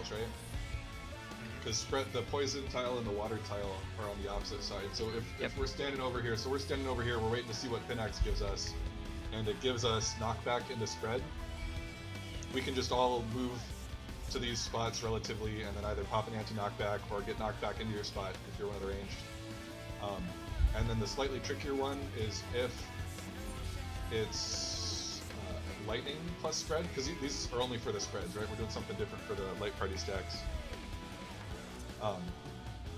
tiles, right? Because the poison tile and the water tile are on the opposite side. So if we're standing over here, we're waiting to see what Pinax gives us, and it gives us knockback into spread. We can just all move to these spots relatively, and then either pop an anti-knockback or get knocked back into your spot if you're one of the ranged. And then the slightly trickier one is if it's lightning plus spread, because these are only for the spreads, right? We're doing something different for the light party stacks.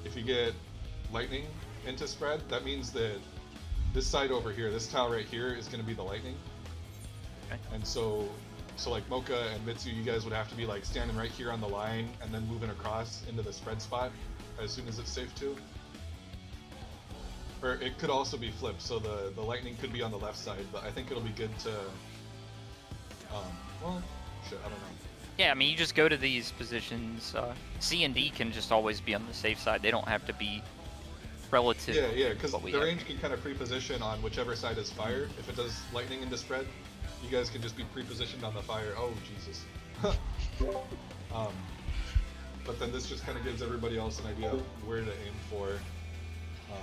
If you get lightning into spread, that means that this side over here, this tile right here, is going to be the lightning. Okay. And so like Mocha and Mitsu, you guys would have to be like standing right here on the line and then moving across into the spread spot as soon as it's safe to. Or it could also be flipped, so the lightning could be on the left side, but I think it'll be good to, well, shit, I don't know. Yeah, I mean, you just go to these positions. C and D can just always be on the safe side. They don't have to be relative. Yeah, because the range can kind of pre-position on whichever side is fire. If it does lightning into spread, you guys can just be pre-positioned on the fire. Oh, Jesus. But then this just kind of gives everybody else an idea of where to aim for.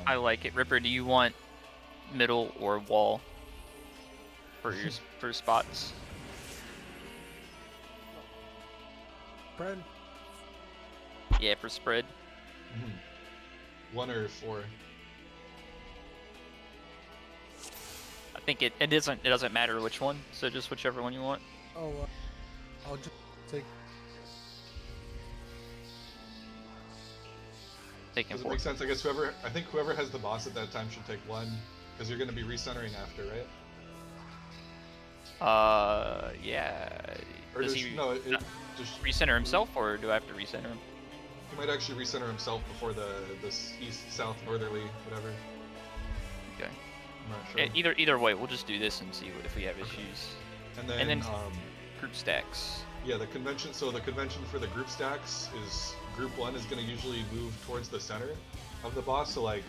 I like it. Ripper, do you want middle or wall for your for spots? Spread. Yeah, for spread. 1 or 4. I think it doesn't matter which one, so just whichever one you want. Oh, I'll just take. Taking Does it 4. make sense? I guess whoever has the boss at that time should take 1, because you're going to be recentering after, right? Yeah. Or Does just, he no, it just recenter himself, or do I have to recenter him? he might actually recenter himself before the east, south, northerly, whatever. Okay. I'm not sure. Yeah, either way, we'll just do this and see if we have issues. And then group stacks. yeah, the convention. So the convention for the group stacks is group 1 is going to usually move towards the center of the boss. So like,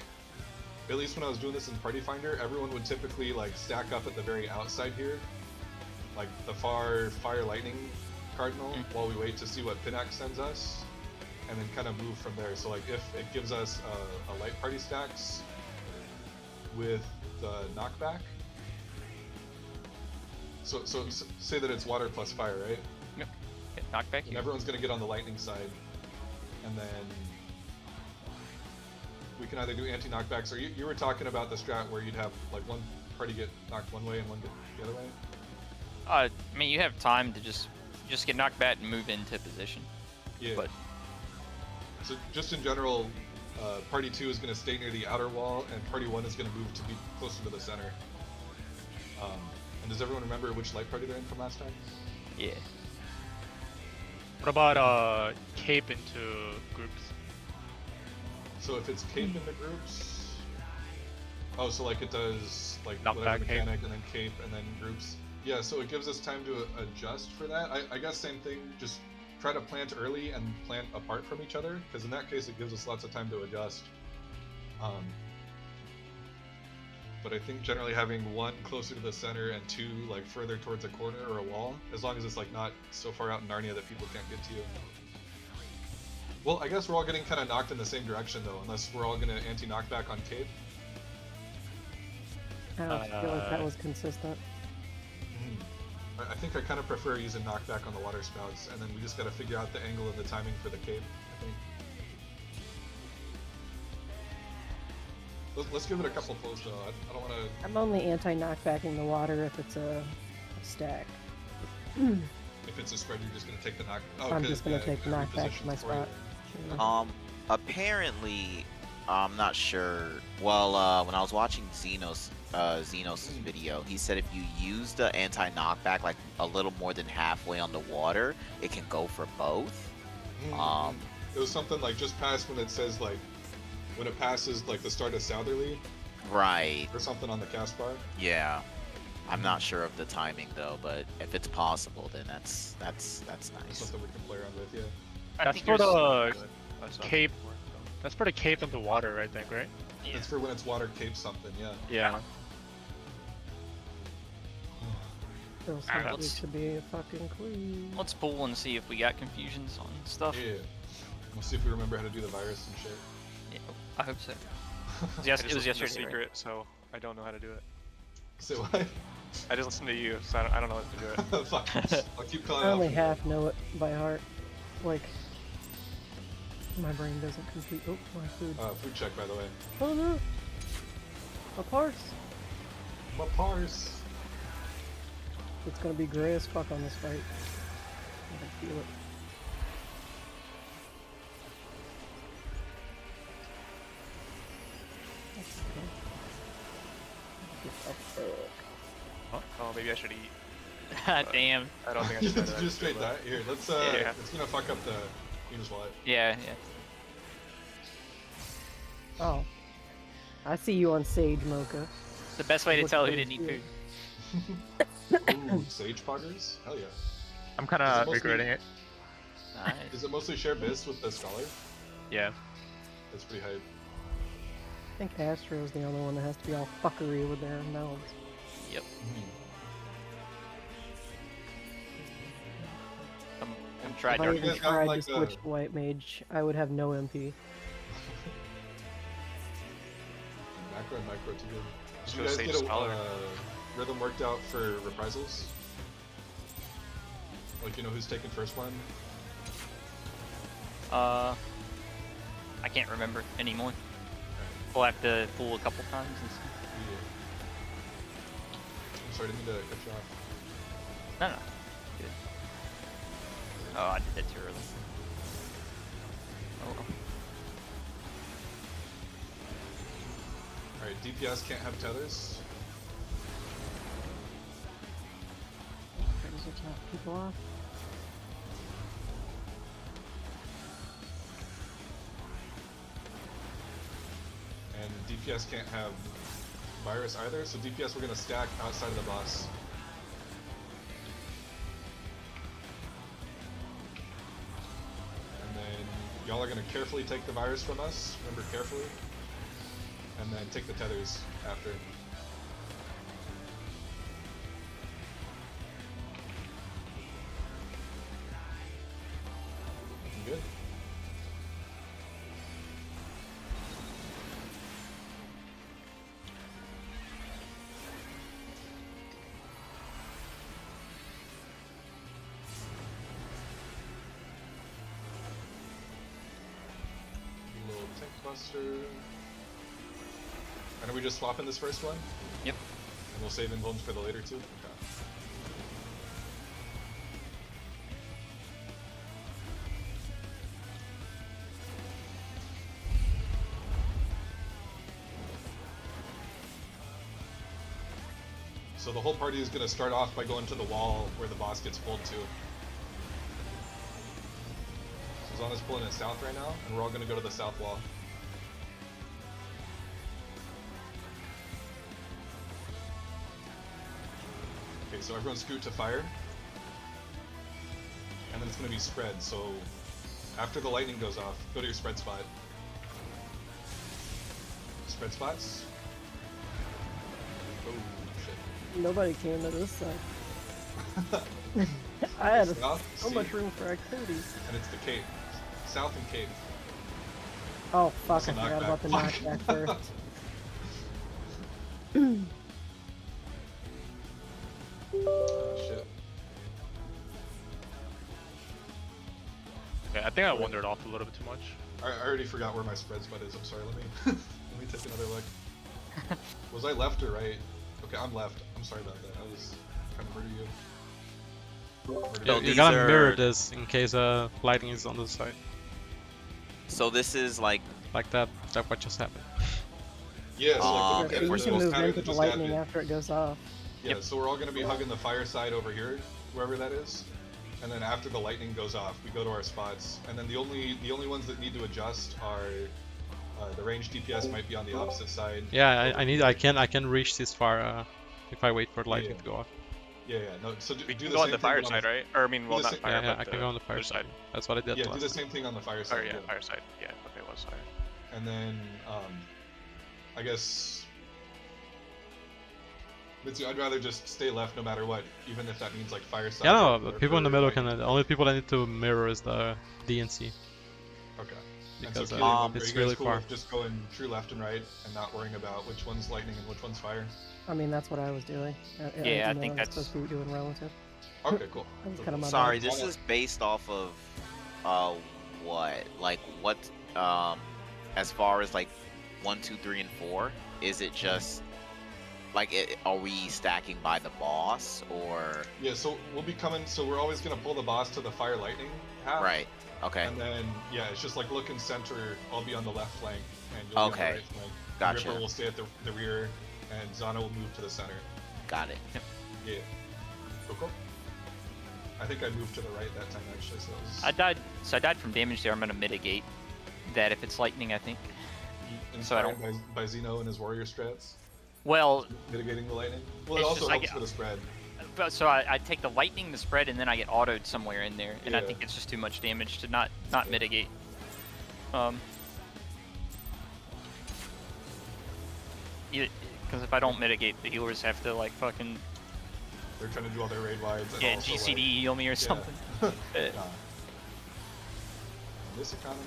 at least when I was doing this in Party Finder, everyone would typically like stack up at the very outside here, like the far fire lightning cardinal, while we wait to see what Pinax sends us, and then kind of move from there. So like if it gives us a light party stacks with the knockback. So say that it's water plus fire, right? Yep. Okay, knockback. And everyone's gonna get on the lightning side, and then we can either do anti-knockbacks, or you were talking about the strat where you'd have like one party get knocked one way and one get the other way. I mean, you have time to just get knocked back and move into position. Yeah. But so just in general, party 2 is gonna stay near the outer wall, and party 1 is gonna move to be closer to the center. And does everyone remember which light party they're in from last time? yeah. What about cape into groups? So if it's cape into groups, oh, so like it does like Knock whatever back cape. mechanic and then cape and then groups. Yeah, so it gives us time to adjust for that. I guess same thing, just try to plant early and plant apart from each other, because in that case it gives us lots of time to adjust. But I think generally having 1 closer to the center and 2 like further towards a corner or a wall, as long as it's like not so far out in Narnia that people can't get to you. Well, I guess we're all getting kind of knocked in the same direction though, unless we're all gonna anti-knockback on cape. I don't feel like that was consistent. I think I kind of prefer using knockback on the water spouts, and then we just got to figure out the angle and the timing for the cape, I think. Let's give it a couple pulls though. I don't want to. I'm only anti-knockbacking the water if it's a stack. If it's a spread, you're just gonna take the knock. Oh, I'm just gonna take the knockback to my spot. Apparently, I'm not sure. Well, when I was watching Xenos' video, he said if you use the anti-knockback like a little more than halfway on the water, it can go for both. It was something like just past when it says like when it passes like the start of southerly, right? Or something on the cast bar. Yeah, I'm not sure of the timing though, but if it's possible, then that's nice. That's something we can play around with, yeah. I That's think for there's- the cape. That's for the cape into water, I think, right? Yeah. It's for when it's water cape something, yeah. Yeah. Feels Alright, like it let's- to be a fucking queen. Let's pull and see if we got confusions on stuff. Yeah. We'll see if we remember how to do the virus and shit. Yeah, I hope so. I just It was listened to yesterday, right? Secret, so I don't know how to do it. Say what? I just listened to you, so I don't know what to do it. Fuck. I'll keep calling I out only for half know it by heart. Like, my brain doesn't compute. Oh, my food. food check, by the way. Oh no! A parse! My parse. It's gonna be gray as fuck on this fight. I can feel it. That's okay. Get the fuck. Oh, maybe I should eat. Damn. I don't think I should. Did you just straight that? Here, let's Yeah. it's gonna fuck up the Venus wallet. Yeah, yeah. Oh. I see you on Sage, Mocha. The best way to Look tell for who the didn't eat shield. food. Ooh, sage poggers? Hell yeah. I'm kind Is it of mostly- regretting it. Nice. Is it mostly share biz with the scholar? Yeah. That's pretty hype. I think Astro's the only one that has to be all fuckery with their mouths. Yep. I'm trying If I to. You even guys got, tried like, to switch to White Mage, I would have no MP. Macro and micro together. Did Just you go guys Sage get a Scholar. rhythm worked out for reprisals? Like, you know who's taking first one? I can't remember anymore. We'll have to pull a couple times and see. Yeah. I'm sorry, I didn't mean to cut you off. No, no. Good. Oh, I did that too early. Oh, well. Alright, DPS can't have tethers. Tries to chop people off. And DPS can't have virus either, so DPS we're gonna stack outside of the boss. And then y'all are gonna carefully take the virus from us, remember carefully. And then take the tethers after. You good? Little tank buster. And are we just swapping this first one? Yep. And we'll save emblems for the later two? Okay. So the whole party is going to start off by going to the wall where the boss gets pulled to. So Zana's pulling it south right now, and we're all going to go to the south wall. Okay, so everyone scoot to fire. And then it's going to be spread, so after the lightning goes off, go to your spread spot. Spread spots. Oh, shit. Nobody came to this side. I had South, so C, much room for activities. and it's the cape. South and cape. Oh fuck, That's a I forgot about the knockback. knockback first. Oh, shit. Yeah, I think I wandered off a little bit too much. I already forgot where my spread spot is. I'm sorry. Let me let me take another look. Was I left or right? Okay, I'm left. I'm sorry about that. I was trying to murder you. Murder No, you. You these gotta are- mirror this in case lightning is on the side. So this is like Like that what just happened. Yeah, so like okay, the you we're most can move pattern into that the just lightning happened. after it goes off. Yeah, so we're all gonna be hugging the fire side over here, wherever that is. And then after the lightning goes off, we go to our spots. And then the only ones that need to adjust are the range DPS might be on the opposite side. Yeah, I can reach this far if I wait for lightning Yeah. to go off. Yeah, no. So do We do can the go same on the thing, fire but side, right? Or I mean, well, the not sa- fire, Yeah, but I can go on the fire other side. That's what I did Yeah, do last the time. same thing on the fire Oh side. yeah, fire side. Yeah, okay, it was fire. And then I guess Mitsu, I'd rather just stay left no matter what, even if that means like fire side. Yeah, no, or but people in the middle like- can. The only people I need to mirror is the DNC. Okay. Because and so Keely, it's are you guys really cool far. with just going true left and right and not worrying about which one's lightning and which one's fire? I mean, that's what I was doing. Yeah, I didn't know think was that's- supposed to be doing relative. Okay, cool. That was Cool, kind of cool. my Sorry, bad. this is based off of what? Like what as far as like 1, 2, 3, and 4? Is it just like are we stacking by the boss or Yeah, so we'll be coming. So we're always gonna pull the boss to the fire lightning half. right? Okay. And then yeah, it's just like look and center. I'll be on the left flank, and you'll be on Okay. the right flank. Gotcha. Ripper will stay at the rear, and Zana will move to the center. Got it. Yeah. Cool. I think I moved to the right that time actually. So, it was I died from damage there. I'm gonna mitigate that if it's lightning, I think. so I inspired by Zeno and his warrior strats, Well, mitigating the lightning. Well, it It's also just, I helps get- for the spread. but so I take the lightning, the spread, and then I get autoed somewhere in there, and I Yeah. think it's just too much damage to not mitigate. Because if I don't mitigate, the healers have to like fucking They're trying to do all their raid wides. And yeah also, GCD like, heal me or something. Uh, nah. In this economy.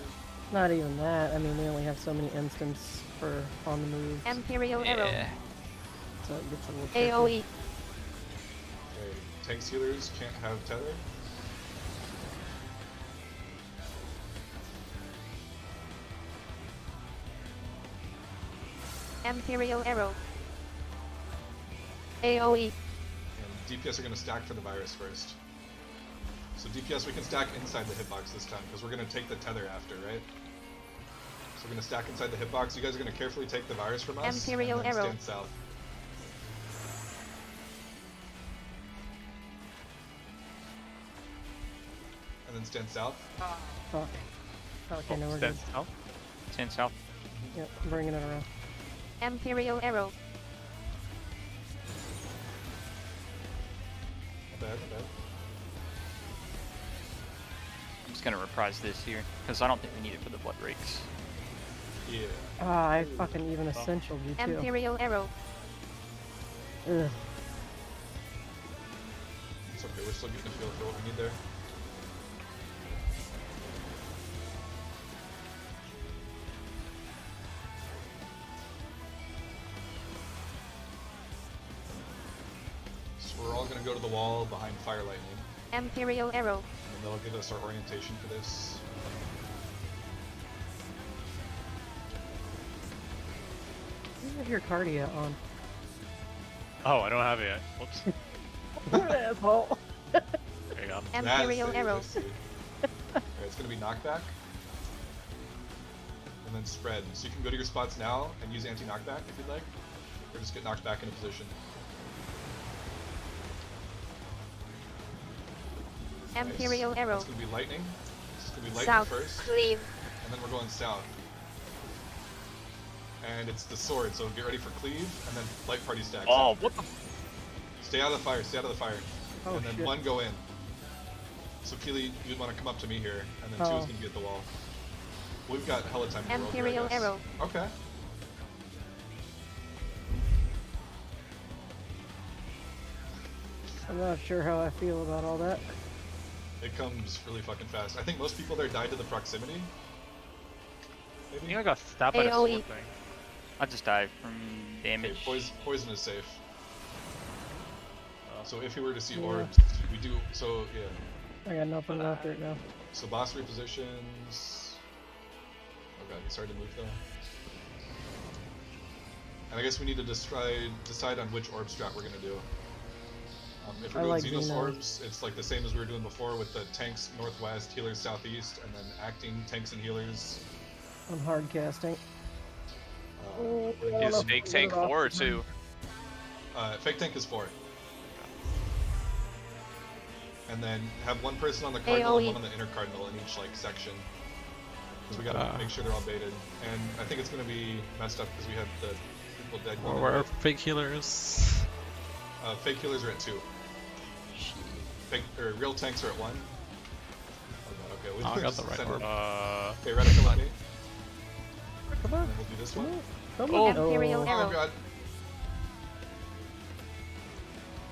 Not even that. I mean, we only have so many instants for on the move, Imperial Arrow. yeah. so it gets a little tricky. AoE. Okay, tanks healers can't have tether. Imperial Arrow. AoE. And DPS are going to stack for the virus first. So DPS we can stack inside the hitbox this time because we're going to take the tether after, right? So we're going to stack inside the hitbox. You guys are going to carefully take the virus from us. Imperial and then Arrow. stand south. And then stand south. Fuck. Okay, no, we're good. Stand south. Yep, I'm bringing it around. Imperial Arrow. Not bad, not bad. I'm just gonna reprise this here because I don't think we need it for the blood rakes. Yeah. Ah, I fucking even essential you too. Imperial Arrow. Ugh. It's okay, we're still getting a feel for what we need there. So we're all gonna go to the wall behind Fire Lightning, Imperial Arrow. and then that'll give us our orientation for this. You have your Cardia on. Oh, I don't have it yet. Whoops. Asshole. There you go. Imperial That's Arrow. I see. Alright, it's gonna be knockback. And then spread. So you can go to your spots now and use anti-knockback if you'd like. Or just get knocked back into position. Imperial Nice. Arrow. It's gonna be lightning. It's gonna be lightning South. first. Cleave. And then we're going south. And it's the sword, so get ready for cleave, and then light party stacks. Oh, what the? Stay out of the fire, stay out of the fire. Oh, and then shit. one go in. So Keely, you'd want to come up to me here, and then two Oh. is going to be at the wall. We've got hella time to roll here, I Imperial guess. Arrow. Okay. I'm not sure how I feel about all that. It comes really fucking fast. I think most people there died to the proximity. I Maybe? think I got stabbed by the AoE. sword thing. I just died from Okay, damage. poison is safe. So if you were to see Yeah. orbs, we do, so yeah. I got nothing left right now. So boss repositions. Oh god, he started to move though. And I guess we need to decide on which orb strat we're gonna do. If we're I doing like Xenos Xenos. orbs, it's like the same as we were doing before with the tanks northwest, healers southeast, and then acting tanks and healers. I'm hard casting. We're gonna Yeah, Is do- let's fake put tank it off. 4 or 2? Fake tank is 4. And then have one person on the cardinal and AoE. one on the inner cardinal in each like section. Because we gotta make sure they're all baited. And I think it's gonna be messed up because we have the people dead. going Or in. fake healers. Fake healers are at 2. Fake or real tanks are at 1. Okay, we Oh, I got the right send orb. it. Uh, Okay, Radical at me. Come And on. then we'll do this one. Come Oh. on. Imperial Oh Arrow. god.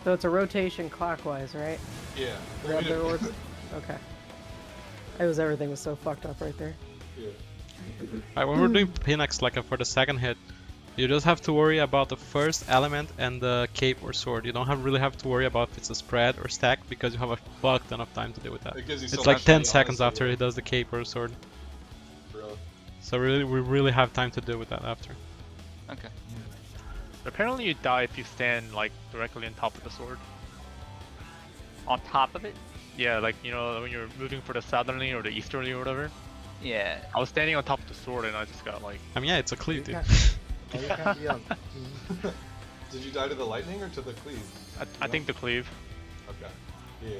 So it's a rotation clockwise, right? Yeah. The other order? Okay. Everything was so fucked up right there. Yeah. Alright, when we're doing Pinax like for the second hit, you just have to worry about the first element and the cape or sword. You don't really have to worry about if it's a spread or stack because you have a fuck ton of time to deal with that. It gives you It's so like much 10 money, seconds honestly, after yeah. he does the cape or sword. Bro. So we really have time to deal with that after. Okay. Apparently you die if you stand like directly on top of the sword. On top of it? Yeah, like you know when you're moving for the southerly or the easterly or whatever. Yeah. I was standing on top of the sword and I just got like. I mean, yeah, it's a cleave, dude. Oh, you can't be on. Did you die to the lightning or to the cleave? I think the cleave. Okay. Yeah.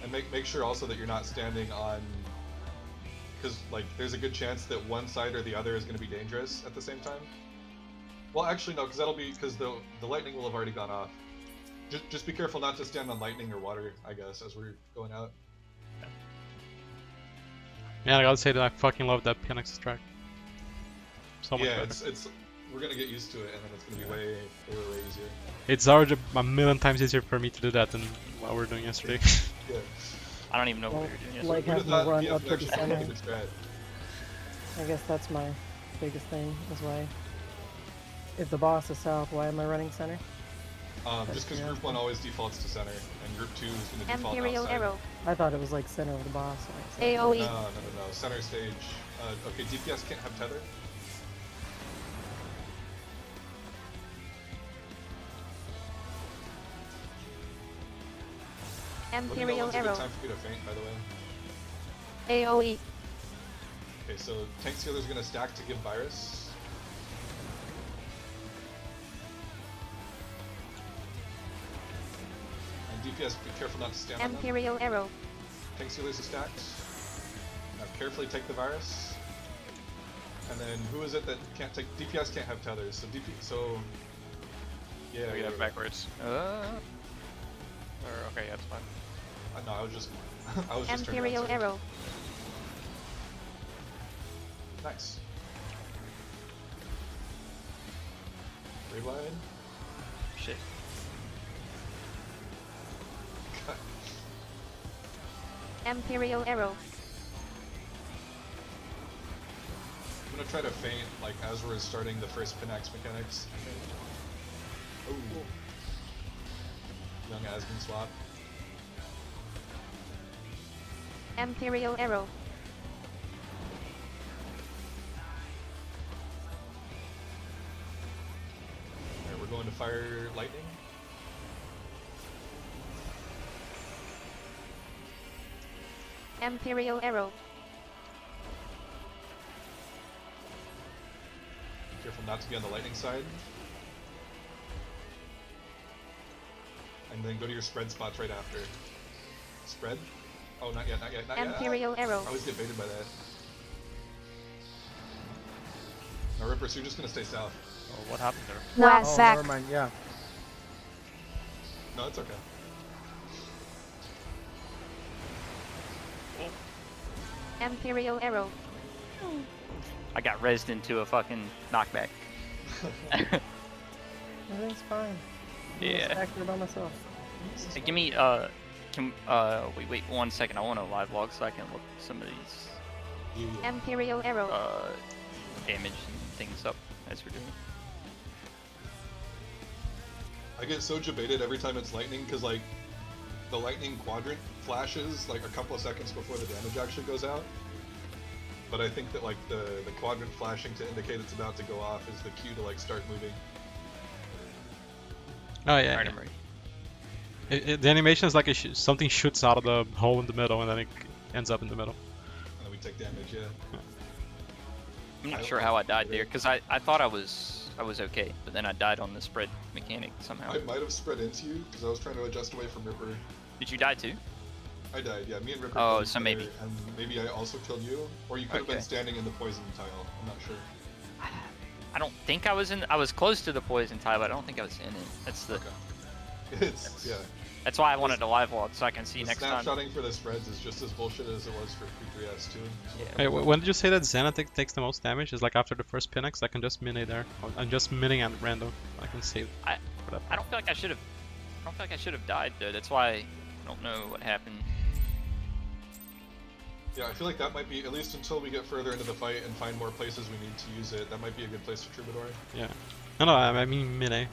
And make sure also that you're not standing on, because like there's a good chance that one side or the other is going to be dangerous at the same time. Well, actually no, because that'll be because the lightning will have already gone off. Just be careful not to stand on lightning or water, I guess, as we're going out. Yeah, I gotta say that I fucking love that Pinax track. So much Yeah, better. it's we're gonna get used to it, and then it's gonna be way easier. It's already a million times easier for me to do that than what we were doing yesterday. Yeah. I don't even know what Well, we were doing like yesterday. having to run PF up to the actually center. keep it strat. I guess that's my biggest thing, is why. If the boss is south, why am I running center? Just because Yeah. Group 1 always defaults to center, and Group 2 is going to default Imperial outside. arrow. I thought it was like center of the boss. AoE. No. Center stage. Okay, DPS can't have tether. Let me know Imperial when's a good arrow. time for me to faint, by the way. AoE. Okay, so Tank Sealer's going to stack to give Virus. And DPS, be careful not to stand on them. Imperial arrow. Tank Sealers are stacked. Now carefully take the Virus. And then who is it that can't take... DPS can't have tethers, so yeah, We yeah, have it backwards. Or okay, that's fine. no, I was just turned Imperial around, sorry. arrow. Nice. Rewind. Shit. Imperial arrow. I'm gonna try to feint like as we're starting the first Pinax mechanics. Oh. Young Asmin swap. Imperial arrow. Alright, we're going to fire lightning. Imperial arrow. Be careful not to be on the lightning side. And then go to your spread spots right after. Spread? Oh, not yet. Imperial arrow. I always get baited by that. Now, Ripper, so you're just gonna stay south. Oh, what happened there? Last Oh, back. never mind. Yeah. No, it's okay. Imperial arrow. I got rezzed into a fucking knockback. Everything's fine. I'm gonna Yeah. stack here by myself. Hey, give me wait 1 second. I want a live log so I can look some of these Imperial arrow. damage and things up as we're doing. I get so debated every time it's lightning because like the lightning quadrant flashes like a couple of seconds before the damage actually goes out. But I think that like the quadrant flashing to indicate it's about to go off is the cue to like start moving. Oh yeah. Alright, yeah. I'm ready. The animation is like something shoots out of the hole in the middle and then it ends up in the middle. And then we take damage, yeah. I'm I not don't sure know. how I died there because I thought I was okay, but then I died on the spread mechanic somehow. I might have spread into you because I was trying to adjust away from Ripper. Did you die too? I died, yeah. Me and Ripper. Oh, killed each so other, maybe. And maybe I also killed you, or you could have been Okay. standing in the poison tile. I'm not sure. I don't think I was in. I was close to the poison tile, but I don't think I was in it. That's the. Okay. It's yeah. That's why I wanted to live log so I can see The next time. snapshotting for the spreads is just as bullshit as it was for P4S too. Yeah. Hey, when did you say that Xena takes the most damage? Is like after the first Pinax? I can just minute there. I'm just minning at random. I can save. I don't feel like I should have don't feel like I should have died though. That's why I don't know what happened. Yeah, I feel like that might be, at least until we get further into the fight and find more places we need to use it, that might be a good place for Troubadour. Yeah. No, I mean melee.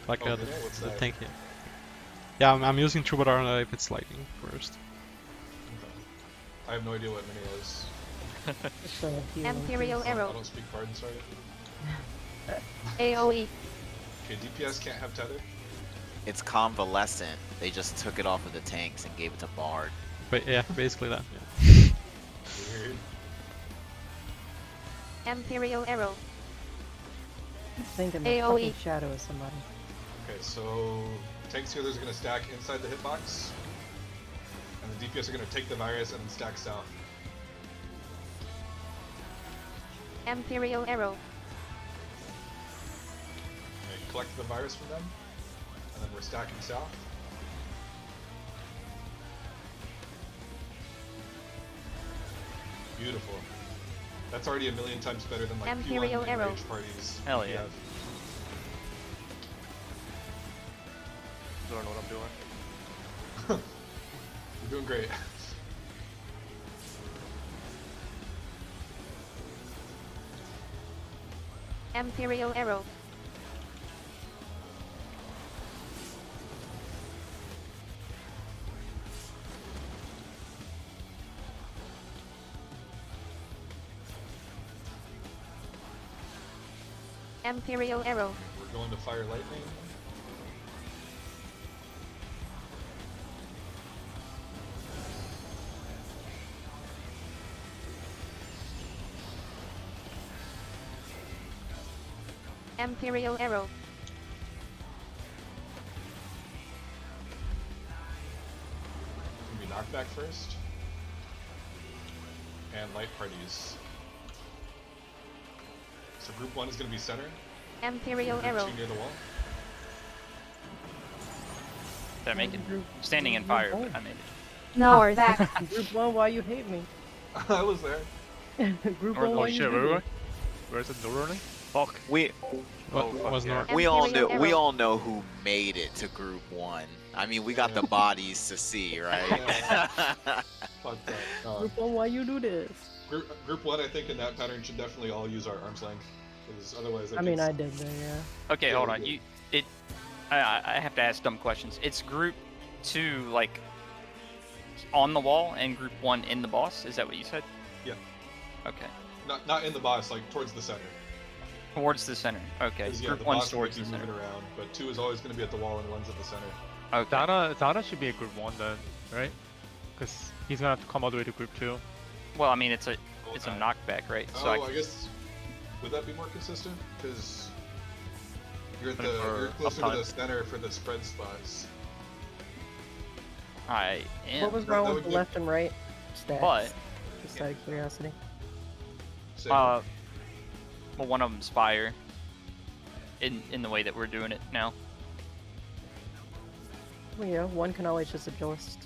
Like Oh, the, melee? What's the that? tank here. Yeah, I'm using Troubadour if it's lightning first. Okay. I have no idea what mini is. It's a healing Imperial piece. I arrow. don't speak Pardon, sorry. AoE. Okay, DPS can't have tether. It's convalescent. They just took it off of the tanks and gave it to Bard. But yeah, basically that. Yeah. Weird. Imperial arrow. I'm thinking the AoE. fucking shadow is somebody. Okay, so tank healers are going to stack inside the hitbox, and the DPS are going to take the virus and then stack south. Imperial arrow. Okay, collect the virus from them, and then we're stacking south. Beautiful. That's already a million times better than like Imperial P1 arrow. rage parties. Hell we yeah. have. Don't know what I'm doing. You're doing great. Imperial arrow. Imperial arrow. We're going to fire lightning. Imperial arrow. Gonna be knockback first. And light parties. So group 1 is gonna be center. Imperial Group arrow. 2 near the wall. Did I make it? Group- I'm standing in fire, but I made it. No, or that. Group 1, why you hate me? I was there. Group Or- 1, oh why Oh you shit, hate where me? were we? Where's the door running? Fuck. We What fuck was yeah. not? we all Imperial know we arrow. all know who made it to Group 1. I mean, we got the bodies to see, right? Fuck that. Group 1, why you do this? Group 1, I think in that pattern should definitely all use our arm's length. Because otherwise, I mean, I did there, yeah. Okay, Yeah, hold we on. did. I have to ask dumb questions. It's group 2 like on the wall and group 1 in the boss. Is that what you said? Yeah. Okay. Not in the boss, like towards the center. Towards the center. Okay. 'Cause, yeah, Group the 1's boss might towards be the moving center. around, but 2 is always going to be at the wall and 1's at the center. Okay. Zana should be a group 1 then, right? Because he's gonna have to come all the way to group 2. Well, I mean, it's a Okay. knockback, right? Oh, I guess would that be more consistent? Because you're at Looking the for you're closer to the uptime. center for the spread spots. I am. What was that wrong would with the make- left and right stats? But Just out of curiosity. So, well, one of them's fire. In the way that we're doing it now. Well, yeah, one can always just adjust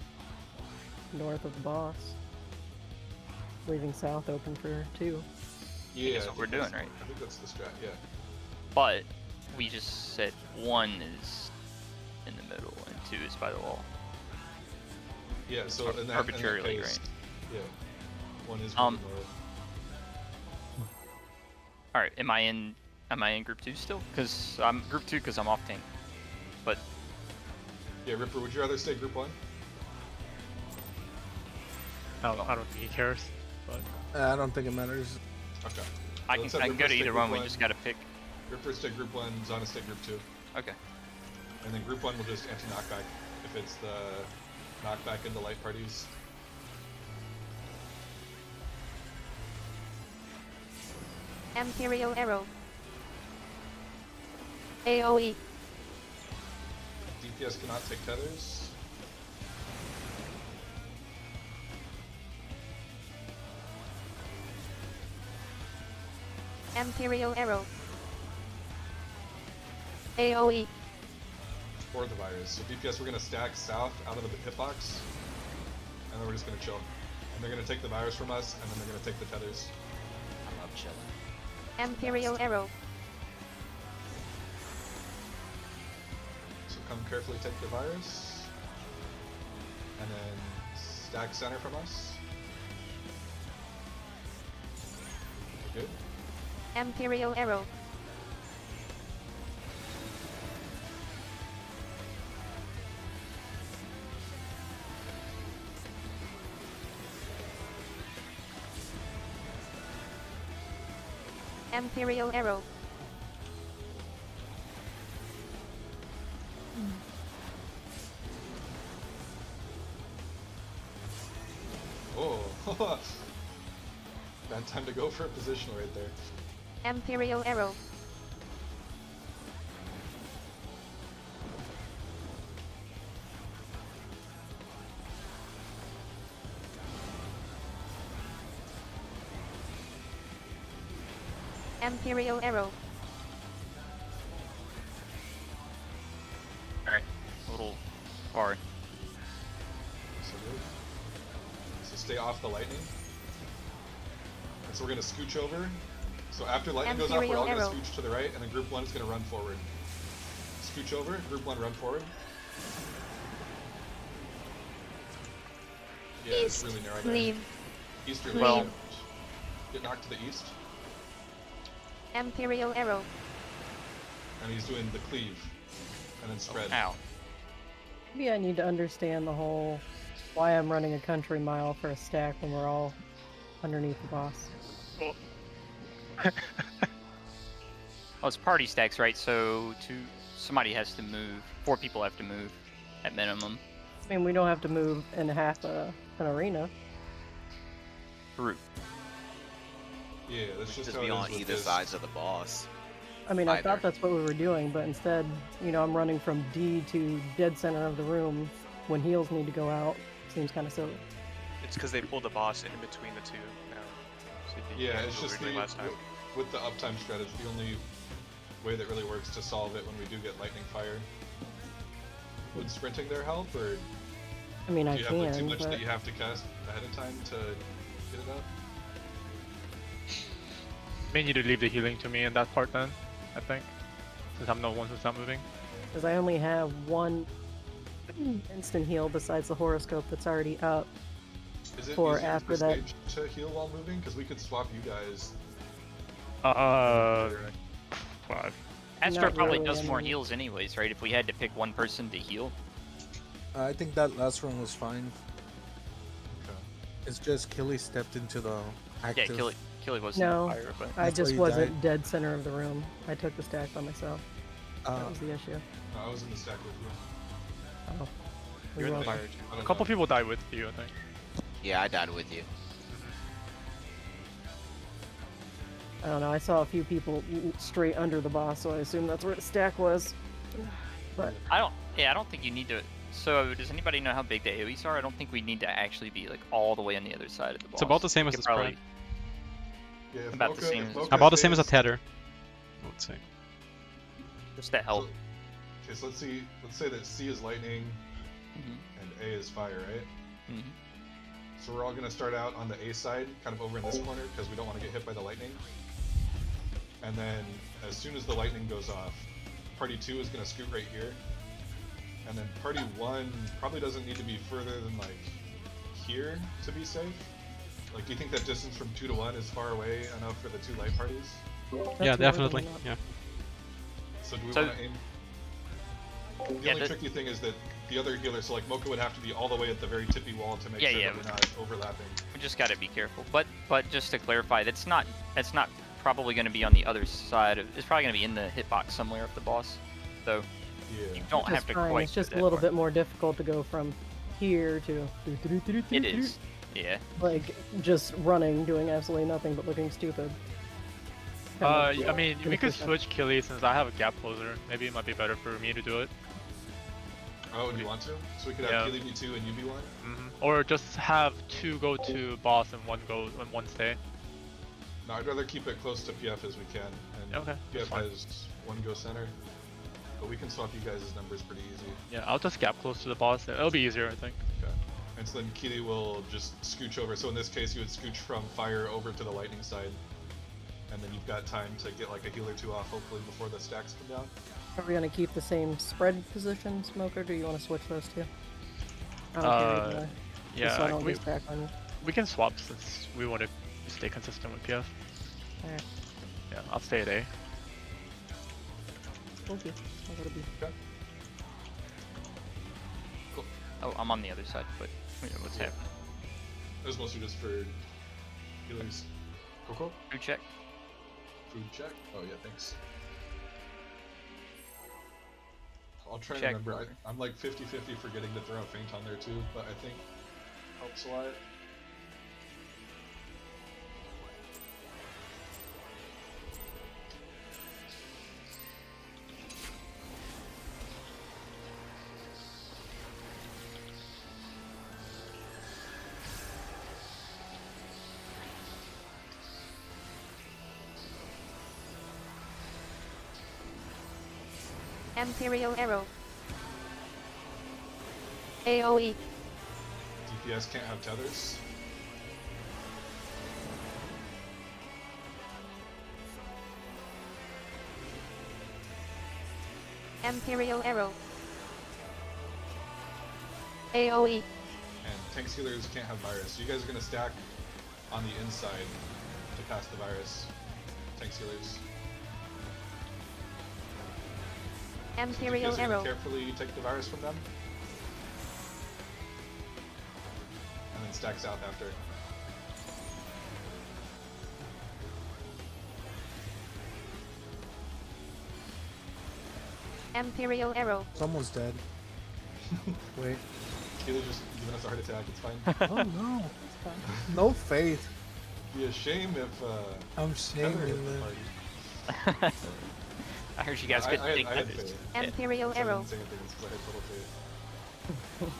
north of the boss, leaving south open for 2. yeah, that's I what think we're doing, that's- right? I think that's the strat. Yeah. But we just said 1 is in the middle and 2 is by the wall. Yeah. So Ar- in that arbitrarily, case, right? Yeah. 1 is Um, moving north. All right, am I in group 2 still? Cuz I'm group 2 cuz I'm off tank. But Yeah, Ripper, would you rather stay group 1? I don't think he cares. But I don't think it matters. Okay. I Let's can have go to Ripper stay either group one. We just got to pick. Ripper stay group 1, Zana stay group 2. Okay. And then group 1 will just anti-knockback if it's the knockback into light parties. Imperial arrow. AoE. DPS cannot take tethers. Imperial arrow. AoE. Or the virus. So DPS, we're gonna stack south out of the hitbox, and then we're just gonna chill. And they're gonna take the virus from us, and then they're gonna take the tethers. I love chilling. Imperial arrow. So come carefully take the virus. And then stack center from us. Good. Imperial Arrow. Imperial Arrow. Oh, bad time to go for a positional right there. Imperial Arrow. Imperial Arrow. Alright, a little far. So good. So stay off the lightning. And so we're gonna scooch over. So after lightning goes off, we're all Imperial gonna Arrow. scooch to the right, and then group 1 is gonna run forward. Scooch over, group 1 run forward. Yeah, it's really narrow there. Leave. East really Well- damaged. Get knocked to the east. Imperial Arrow. And he's doing the cleave. And then spread. Ow. Maybe I need to understand the whole why I'm running a country mile for a stack when we're all underneath the boss. Well, it's party stacks, right? So somebody has to move. 4 people have to move at minimum. I mean, we don't have to move in half an arena. Group. Yeah, that's just Just how be it is on with either this. sides of the boss. I mean, I Either. thought that's what we were doing, but instead, you know, I'm running from D to dead center of the room when heals need to go out. Seems kind of silly. It's because they pulled the boss in between the two now. So you Yeah, can't it's do what just we were doing last time. with the uptime strategy, the only way that really works to solve it when we do get lightning fire. Would sprinting there help, or I mean, do I you have like, too can, much but that you have to cast ahead of time to get it up? May need to leave the healing to me in that part then, I think. Since I'm the one who's not moving. because I only have one instant heal besides the horoscope that's already up. Is it For easier after for that- stage to heal while moving? Because we could swap you guys. Well, Astra Not probably really, does I more mean- heals anyways, right? If we had to pick one person to heal. I think that last run was fine. Okay. It's just Killy stepped into the Yeah, active. Killy wasn't No. on fire, but I That's why just you wasn't died? dead center of the room. I took the stack by myself. That was the issue. No, I was in the stack with you. Oh. you're in the Well, fire I too. don't A couple know. people died with you, I think. Yeah, I died with you. I don't know. I saw a few people straight under the boss, so I assume that's where the stack was. But I don't think you need to. So does anybody know how big the AoEs are? I don't think we need to actually be like all the way on the other side of the boss. It's about the same We as could the spread. probably- Yeah, if About the Mocha- same if as- Mocha About the same as a stays- tether, I would say. Just to help. Okay, so let's say that C is lightning Mhm. and A is fire, right? Mhm. So we're all gonna start out on the A side, kind of over in this corner, because we don't want to get hit by the lightning. And then, as soon as the lightning goes off, party 2 is gonna scoot right here. And then party 1 probably doesn't need to be further than like here to be safe. Like, do you think that distance from 2 to 1 is far away enough for the 2 light parties? Yeah, that's more than definitely. enough. Yeah. So do we So- want to aim? The Yeah, only tricky thing is that the other healer, so like Mocha would have to be all the way at the very tippy wall to make Yeah, sure yeah. that we're not overlapping. We just got to be careful. But just to clarify, that's not probably going to be on the other side of. It's probably going to be in the hitbox somewhere of the boss. So Yeah. you don't Which is have to fine. quite. It's just do a that little part. bit more difficult to go from here to. It is. Yeah. Like just running, doing absolutely nothing but looking stupid. I mean, we could Inefficient. switch Killy since I have a gap closer. Maybe it might be better for me to do it. Oh, do you want to? So we could Yeah. have Keely be 2 and you be 1? Or just have 2 go to boss and 1 go and 1 stay. No, I'd rather keep it close to PF as we can. And Okay, that's PF fine. has 1 go center. But we can swap you guys' numbers pretty easy. Yeah, I'll just gap close to the boss. It'll be easier, I think. Okay. And so then Keely will just scooch over. So in this case, you would scooch from fire over to the lightning side. And then you've got time to get like a heal or 2 off, hopefully, before the stacks come down. Are we gonna keep the same spread position, Smoker? Do you want to switch those two? I don't care either way. Just so I Yeah, don't lose track on you. we can swap since we want to stay consistent with PF. Alright, Yeah, I'll stay at A. okay. I'll go to B. Oh, I'm on the other side, but what's Yeah. happening? It was mostly just for healers. Coco? Food check. Food check? Oh yeah, thanks. I'll try and Check remember. order. I'm like 50-50 forgetting to throw a feint on there too, but I think helps a lot. Imperial Arrow. AoE. DPS can't have tethers. Imperial Arrow. AoE. And tank healers can't have virus. So you guys are gonna stack on the inside to pass the virus. Tank healers. Imperial DPS are gonna Arrow. carefully take the virus from them. And then stack south after. Imperial Arrow. It's almost dead. Wait. Healer just giving us a heart attack, it's fine. Oh no. No faith. It'd be a shame if I'm Heather shaming hit the them. party. I heard you guys I, couldn't I, take I had that. faith. Imperial So I Arrow. didn't say anything, it's 'cause I had total faith.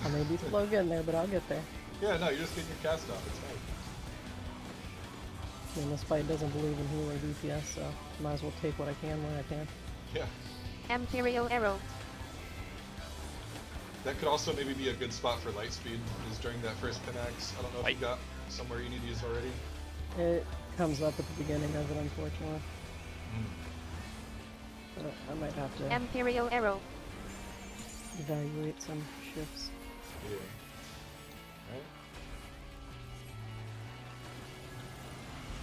I may be slow getting there, but I'll get there. Yeah, no, you're just getting your cast off, it's fine. I mean, this fight doesn't believe in healer DPS, so might as well take what I can when I can. Yeah. Imperial Arrow. That could also maybe be a good spot for light speed, is during that first pinax. I don't know if you Light. got somewhere you need to use already. It comes up at the beginning of it, unfortunately. But I might have to Imperial Arrow. evaluate some shifts. Yeah. Alright.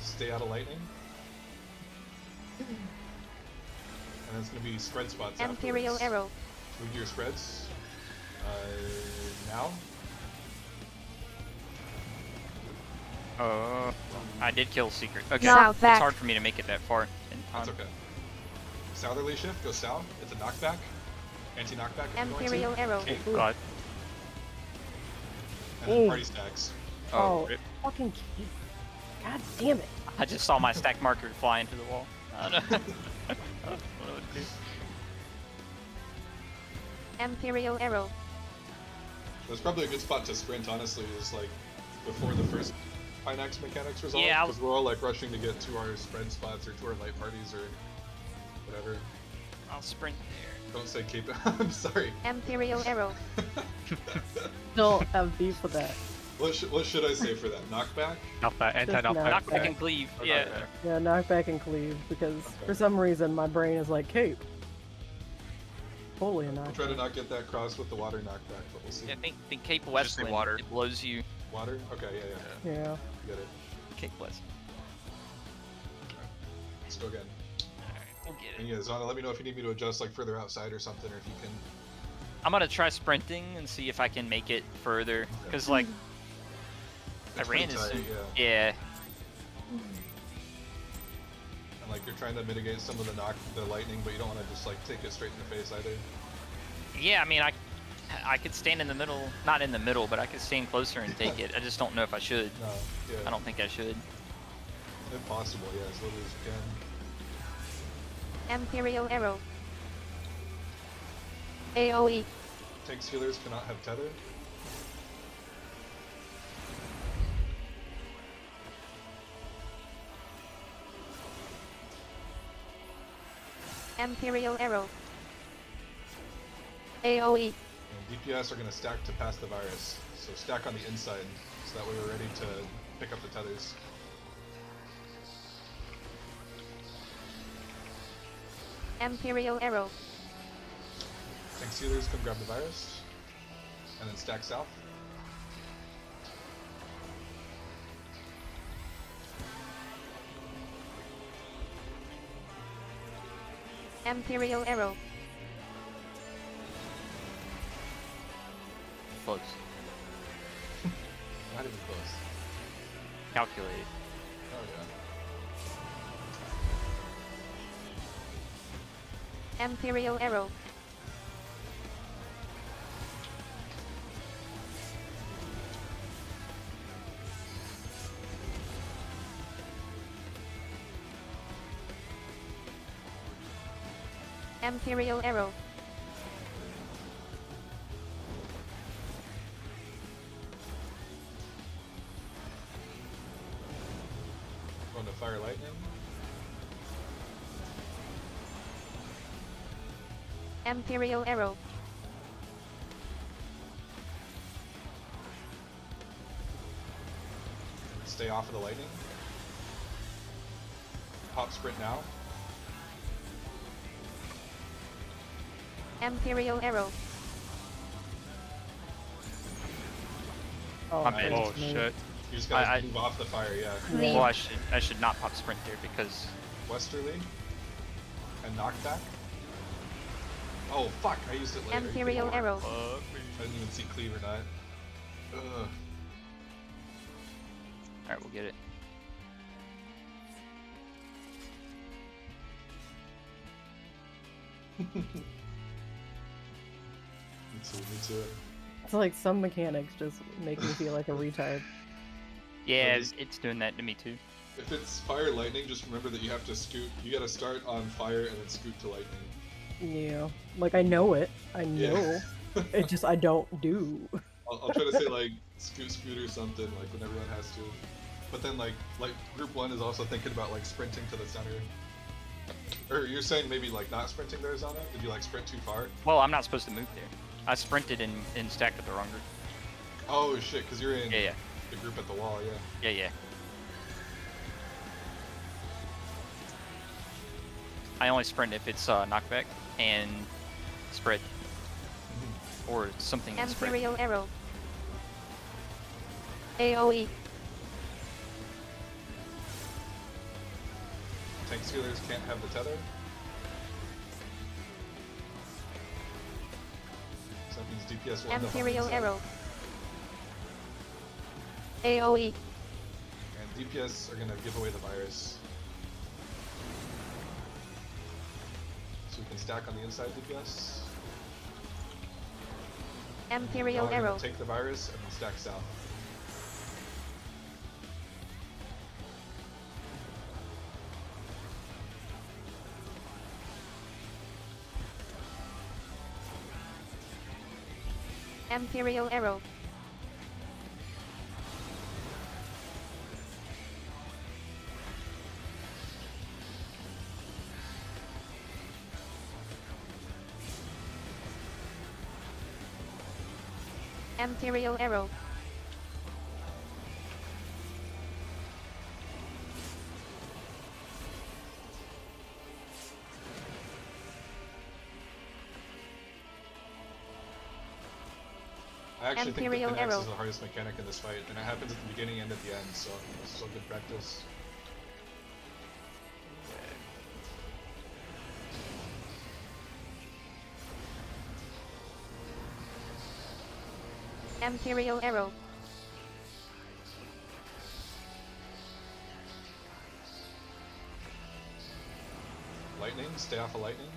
Stay out of lightning. And it's gonna be spread spots Imperial afterwards. Arrow. Move to your spreads. Now? Oh, I did kill Secret. Okay, South it's back. hard for me to make it that far in That's time. okay. Southerly shift, go south. It's a knockback. Anti-knockback if you're going Imperial to. Arrow. Okay. God. And then Ooh. party stacks. Oh, rip. fucking God damn it! I just saw my stack marker fly into the wall. I don't know. I don't know what to do. Imperial Arrow. That's probably a good spot to sprint, honestly, is like before the first Pinax mechanics resolve. Yeah, because we're all like rushing to get to our spread spots or to our light parties or whatever. I'll sprint there. Don't say cape. I'm sorry. Imperial Arrow. Don't have beef with that. What should I say for that? Knockback? Knockback, anti-knockback. knock Knockback and cleave. Or Yeah. knockback? Yeah, knockback and cleave, because Okay. for some reason my brain is like, Cape. Totally a We'll try to knockback. not get that crossed with the water knockback, but we'll see. I think Cape say Westland, water. it blows you. Water? Okay, yeah. Yeah. Get it. Cape West. Let's go again. Alright, we'll get And it. yeah, Zana, let me know if you need me to adjust like further outside or something, or if you can. I'm gonna try sprinting and see if I can make it further. Cause like, I It's ran pretty as tight, soon. yeah. Yeah. And like you're trying to mitigate some of the lightning, but you don't want to just like take it straight in the face either. Yeah, I mean, I could stand in the middle, not in the middle, but I could stand closer and take it. I just don't know if I should. No, yeah. I don't think I should. If possible, yeah, as little as you can. Imperial Arrow. AoE. Tanks healers cannot have tether. Imperial Arrow. AoE. And DPS are going to stack to pass the virus. So stack on the inside, so that way we're ready to pick up the tethers. Imperial Arrow. Tank sealers, come grab the virus. And then stack south. Imperial Arrow. Close. Not even close. Calculated. Oh yeah. Imperial Arrow. Imperial Arrow. Going to fire lightning. Imperial Arrow. Stay off of the lightning. Pop sprint now. Imperial Arrow. Oh, My bad. Oh goodness me. shit. You just gotta I- move off the fire, yeah. Lead. Well, I should not pop sprint there because Westerly. And knockback. Oh fuck, I used it later. Imperial Arrow. I didn't even see cleave or not. Ugh. alright, we'll get it. Me too. It's like some mechanics just make me feel like a retard. Yeah, Nice. it's doing that to me too. If it's fire lightning, just remember that you have to scoot. You gotta start on fire and then scoot to lightning. Yeah. Like, I know it. I know. Yeah. It just, I don't do. I'll try to say like scoot or something like when everyone has to. But then like group one is also thinking about like sprinting to the center. Or you're saying maybe like not sprinting to Arizona? Did you like sprint too far? Well, I'm not supposed to move there. I sprinted and stacked at the wrong group. Oh shit, because you're in Yeah. the group at the wall, yeah. Yeah. I only sprint if it's knockback and spread. Or something that's spread. Imperial Arrow. AoE. Tank sealers can't have the tether. So that means DPS 1 Imperial Arrow. AoE. And DPS are gonna give away the virus. So we can stack on the inside DPS. Imperial Y'all are gonna Arrow. take the virus and then stack south. Imperial Arrow. Imperial Arrow. I actually Imperial think that the Arrow. is the hardest mechanic in this fight, and it happens at the beginning and at the end, so it's still good practice. Imperial Arrow. Lightning, stay off of lightning.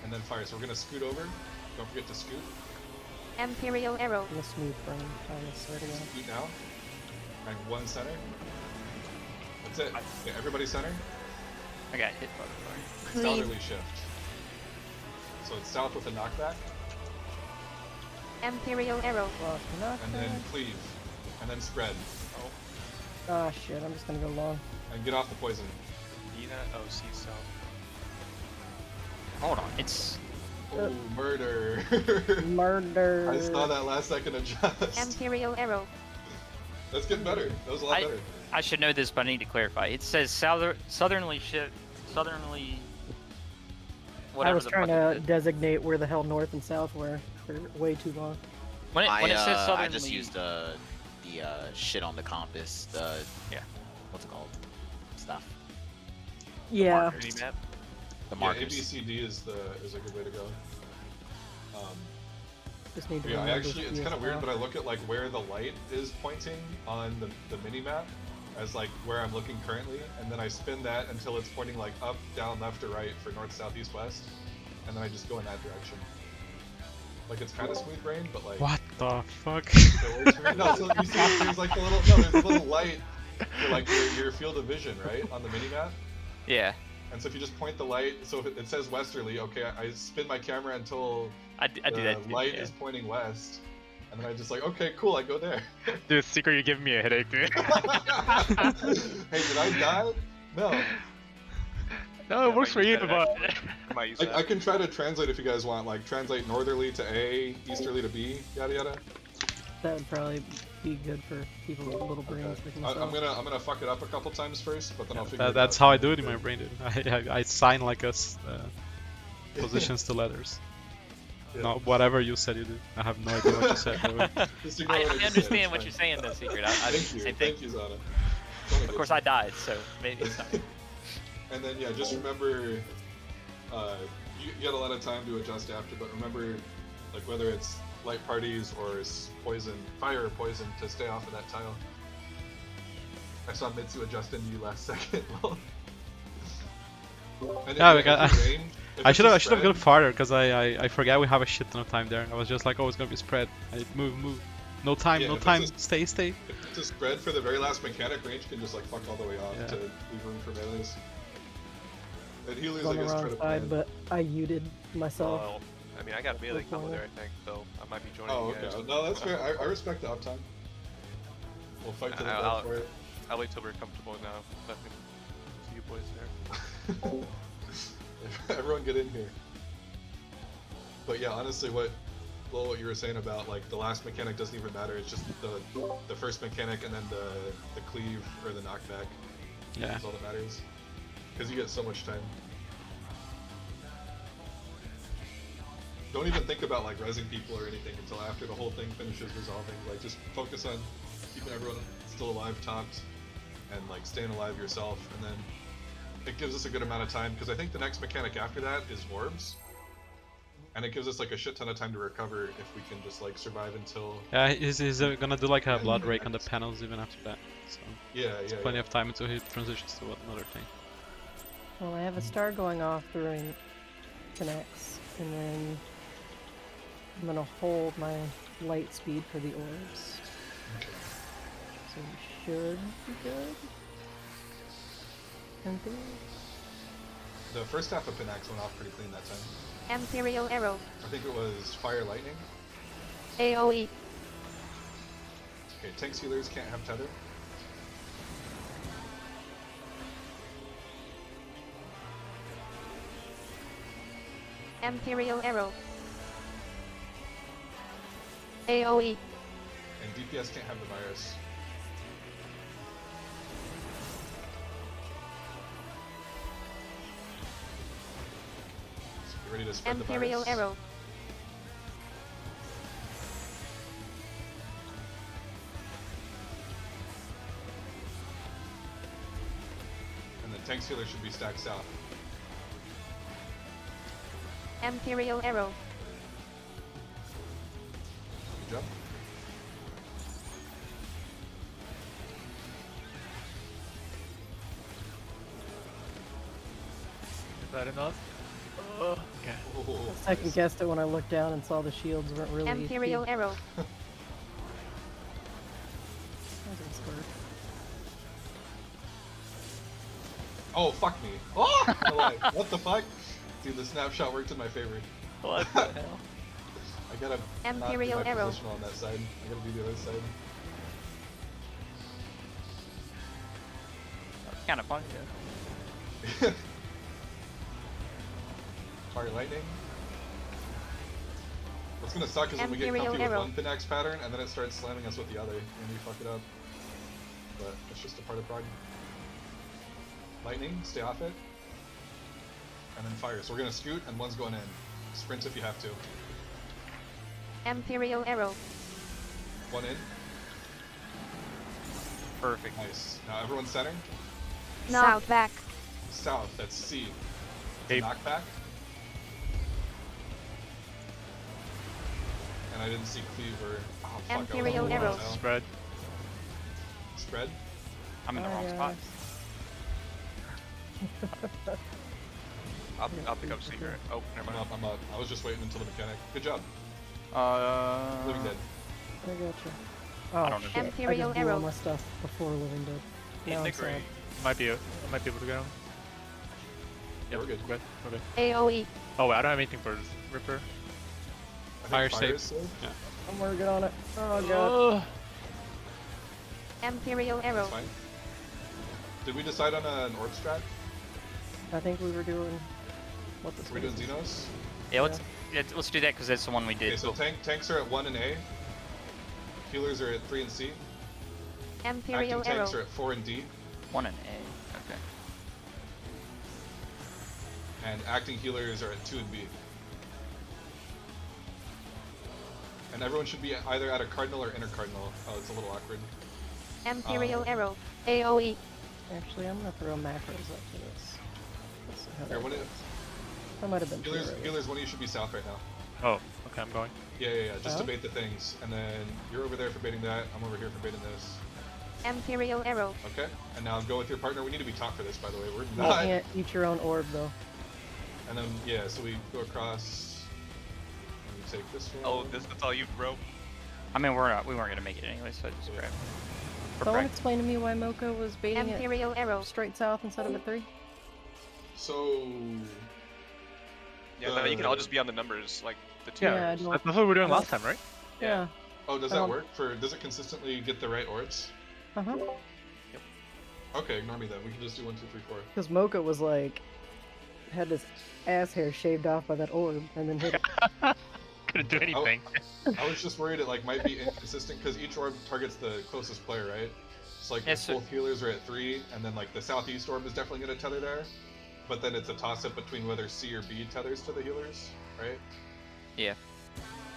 And then fire, so we're gonna scoot over. Don't forget to scoot. Imperial Arrow. I'm a smooth brain, I swear to God. Scoot now. And one center. That's it. Yeah, everybody center. I got hit by the fire. Cleave. Southerly shift. So it's south with a knockback, Imperial Arrow. Fuck, knock and then that. cleave, and then spread. Ah, shit, I'm just gonna go long. And get off the poison. Dina OC South. Hold on, it's Oh, murder. Murder. I saw that last second adjust. Imperial Arrow. That's getting better. That was a lot better. I should know this, but I need to clarify. It says southerly shift southerly. I Whatever was the trying fuck to it is. designate where the hell north and south were for way too long. When it says southerly. I just used the shit on the compass. The Yeah. What's it called? Stuff. Yeah. Map. The Yeah, markers. ABCD is a good way to go. Just need to Yeah, I remember actually, it's PS kind of weird, now. but I look at like where the light is pointing on the mini map as like where I'm looking currently, and then I spin that until it's pointing like up, down, left, or right for north, south, east, west, and then I just go in that direction. Like it's kind of smooth brain, but like What the fuck? it works for me. No, so you see, there's like there's a little light for like your field of vision, right, on the mini map. Yeah. And so if you just point the light, so if it says westerly, okay, I spin my camera until I do the that too. light yeah. is pointing west, and then I just like, okay, cool, I go there. Dude, Secret, you're giving me a headache, dude. Hey, did I die? No. No, it works for you, that but I might use I can try to translate if you guys want, like translate northerly to A, easterly to B, yada yada. That would probably be good for people with little brains like I'm myself. gonna fuck it up a couple times first, but then I'll figure it That's out. how I do it in my brain, dude. I sign like positions to letters. Yeah. No, whatever you said you did. I have no idea what you said. Bro. Just ignore I what just said, understand it's what fine. you're saying, though, Secret. I do Thank the you, same thing. thank you, Zana. Of course, I died, so maybe it's not. And then yeah, just remember, you get a lot of time to adjust after, but remember, like whether it's light parties or poison, fire or poison, to stay off of that tile. I saw Mitsu adjust into you last second. And Yeah, if we got- it's rain, if I it's should a have spread- gone farther because I forgot we have a shit ton of time there. I was just like, oh, it's gonna be spread. I move. No time, Yeah, no if time. it's Stay. If it's a spread for the very last mechanic, range can just like fuck all the way off Yeah. to leave room for melees. And Healy's, on I the guess, try wrong to side, plan. but I muted myself. Well, I mean, I got a melee Good combo point. there, I think, so I might be joining Oh, you okay. guys. No, that's fair. I respect the uptime. We'll fight to the death for it. I'll wait till we're comfortable now. So I can see you boys there. Everyone get in here. But yeah, honestly, what you were saying about like the last mechanic doesn't even matter. It's just the first mechanic and then the cleave or the knockback. Yeah. That's all that matters. Because you get so much time. Don't even think about like rezzing people or anything until after the whole thing finishes resolving. Like just focus on keeping everyone still alive, topped, and like staying alive yourself, and then it gives us a good amount of time because I think the next mechanic after that is orbs, and it gives us like a shit ton of time to recover if we can just like survive until. Yeah, he's gonna do like a blood rake on the panels even after that. So Yeah, plenty of time until he transitions to another thing. Well, I have a star going off during connects, and then I'm gonna hold my light speed for the orbs. So we should be good. I think. The first half of Pinax went off pretty clean that time. Imperial Arrow. I think it was fire lightning. AoE. Okay, tank sealers can't have tether. Imperial Arrow. AoE. And DPS can't have the virus. So get ready to spread Imperial the virus. Arrow. And the tank sealer should be stacked south. Imperial Arrow. Good job. is that enough? Okay. Oh, Second nice. guessed it when I looked down and saw the shields weren't really. Imperial big. Arrow. That was a spurt. Oh, fuck me. Oh! No way. What the fuck? Dude, the snapshot worked in my favor. What the hell? I gotta Imperial not do my Arrow. positional on that side. I gotta do the other side. Kind of fun. Fire lightning. What's gonna suck is when we get Imperial comfy with Arrow. one Pinax pattern and then it starts slamming us with the other and we fuck it up. But it's just a part of Prog. Lightning, stay off it. and then fire. So we're gonna scoot, and one's going in. Sprint if you have to. Imperial Arrow. One in. Perfect. Nice. Now everyone center. South back. South. That's C. Cape. Knockback. And I didn't see Cleaver. Oh, fuck, I was Imperial on the wrong Arrow. cell. Spread. Spread. I'm in the Oh, wrong yeah. spot. I'll pick up C here. Oh, never I'm mind. up. I'm up. I was just waiting until the mechanic. Good job. Living Dead. I gotcha. Oh, I don't know. shit. I Imperial just blew all Arrow. my stuff before Living Dead. In Now the I'm sad. grave. Might be able to get him. Yeah, we're good. Good. Okay. AOE. Oh wait, I don't have anything for Ripper. I think Fire fire safe. is safe. I'm working on it. Oh god. Imperial Arrow. That's fine. Did we decide on an orb strat? I think we were doing what the We're doing space is. Xenos? Yeah, let's do that because that's the one we did. Okay, so tanks are at 1 and A. Healers are at 3 and C. Imperial Acting Arrow. tanks are at 4 and D. 1 and A. Okay. And acting healers are at 2 and B. And everyone should be either at a cardinal or inner cardinal. Oh, it's a little awkward. Imperial Arrow. AOE. Actually, I'm gonna throw macros up for this. Let's see how Here, that what goes. is, That might have been healers, too early. healers, one of you should be south right now. Oh, okay, I'm going. Yeah. Just Oh. to bait the things. And then you're over there for baiting that. I'm over here for baiting this. Imperial Arrow. Okay. And now go with your partner. We need to be top for this, by the way. We're You not. can't eat your own orb though. And then, yeah, so we go across. And we take this one. Oh, that's all you, bro. I mean, we weren't gonna make it anyway, so I just grab. Someone explain to me why Mocha was baiting it Imperial Arrow. straight south instead of at 3? So. Yeah, no, you can all just be on the numbers, like the two. Yeah, I numbers. don't- That's what we were doing last time, right? Yeah. Oh, does I that don't- work? Does it consistently get the right orbs? Uh-huh. Okay, ignore me then. We can just do 1, 2, 3, 4. Because Mocha was like, had his ass hair shaved off by that orb and then hit it. Couldn't do anything. I was just worried it might be inconsistent because each orb targets the closest player, right? It's like Yeah, if so- both healers are at 3, and then like the southeast orb is definitely going to tether there, but then it's a toss-up between whether C or B tethers to the healers, right? Yeah.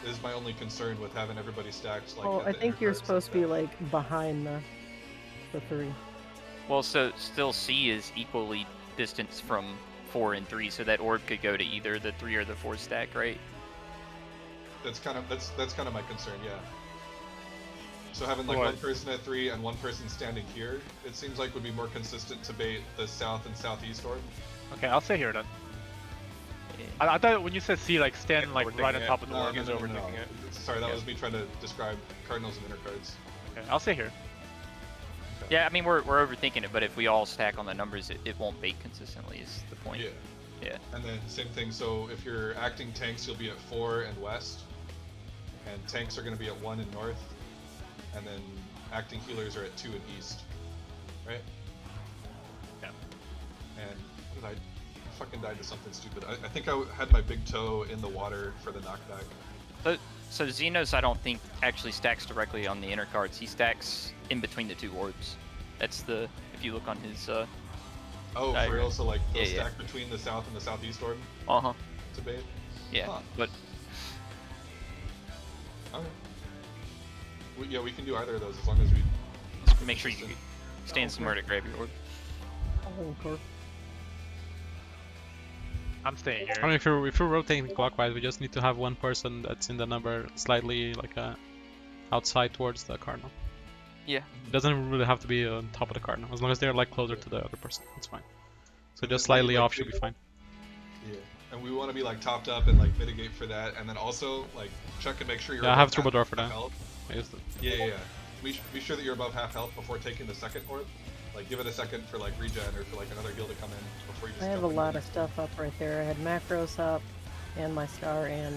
This is my only concern with having everybody stacked. Like, Oh, at I the think you're inner cards supposed to be that. like behind the 3. Well, so still C is equally distanced from 4 and 3, so that orb could go to either the 3 or the 4 stack, right? That's kind of my concern, yeah. So having like What? one person at 3 and one person standing here, it seems like would be more consistent to bait the south and southeast orb. Okay, I'll stay here then. I thought when you said C, like stand like Overthinking right on it. top of the No, orb. no, is no, no, overthinking no. it. Sorry, that Yeah. was me trying to describe cardinals and inner cards. Okay, I'll stay here. Yeah, I mean, we're overthinking it, but if we all stack on the numbers, it won't bait consistently, is the point. Yeah. Yeah. And then same thing, so if you're acting tanks, you'll be at 4 and west. And tanks are going to be at 1 and north. And then acting healers are at 2 and east. Right? Yeah. And what did I fucking died to something stupid. I think I had my big toe in the water for the knockback. So Xenos, I don't think actually stacks directly on the inner cards. He stacks in between the 2 orbs. That's the, if you look on his, Oh, for diagram. real? So like they'll Yeah, yeah. stack between the south and the southeast orb uh-huh, to bait? yeah, Huh. but Okay. Yeah, we can do either of those as long as we make sure you stand somewhere to grab your orb. I'm staying I here. mean, if you're rotating clockwise, we just need to have one person that's in the number slightly like outside towards the cardinal. Yeah. It doesn't really have to be on top of the cardinal, as long as they're like closer to the other person. That's fine. So And just then we slightly like off should be fine. Yeah, and we want to be like topped up and like mitigate for that, and then also like check and make sure you're. Yeah, I have above troubadour half for that. health. I used it. Yeah. Be sure that you're above half health before taking the second orb. Like give it a second for like regen or for like another heal to come in before you just. I have a jump lot in. of stuff up right there. I had macros up and my star and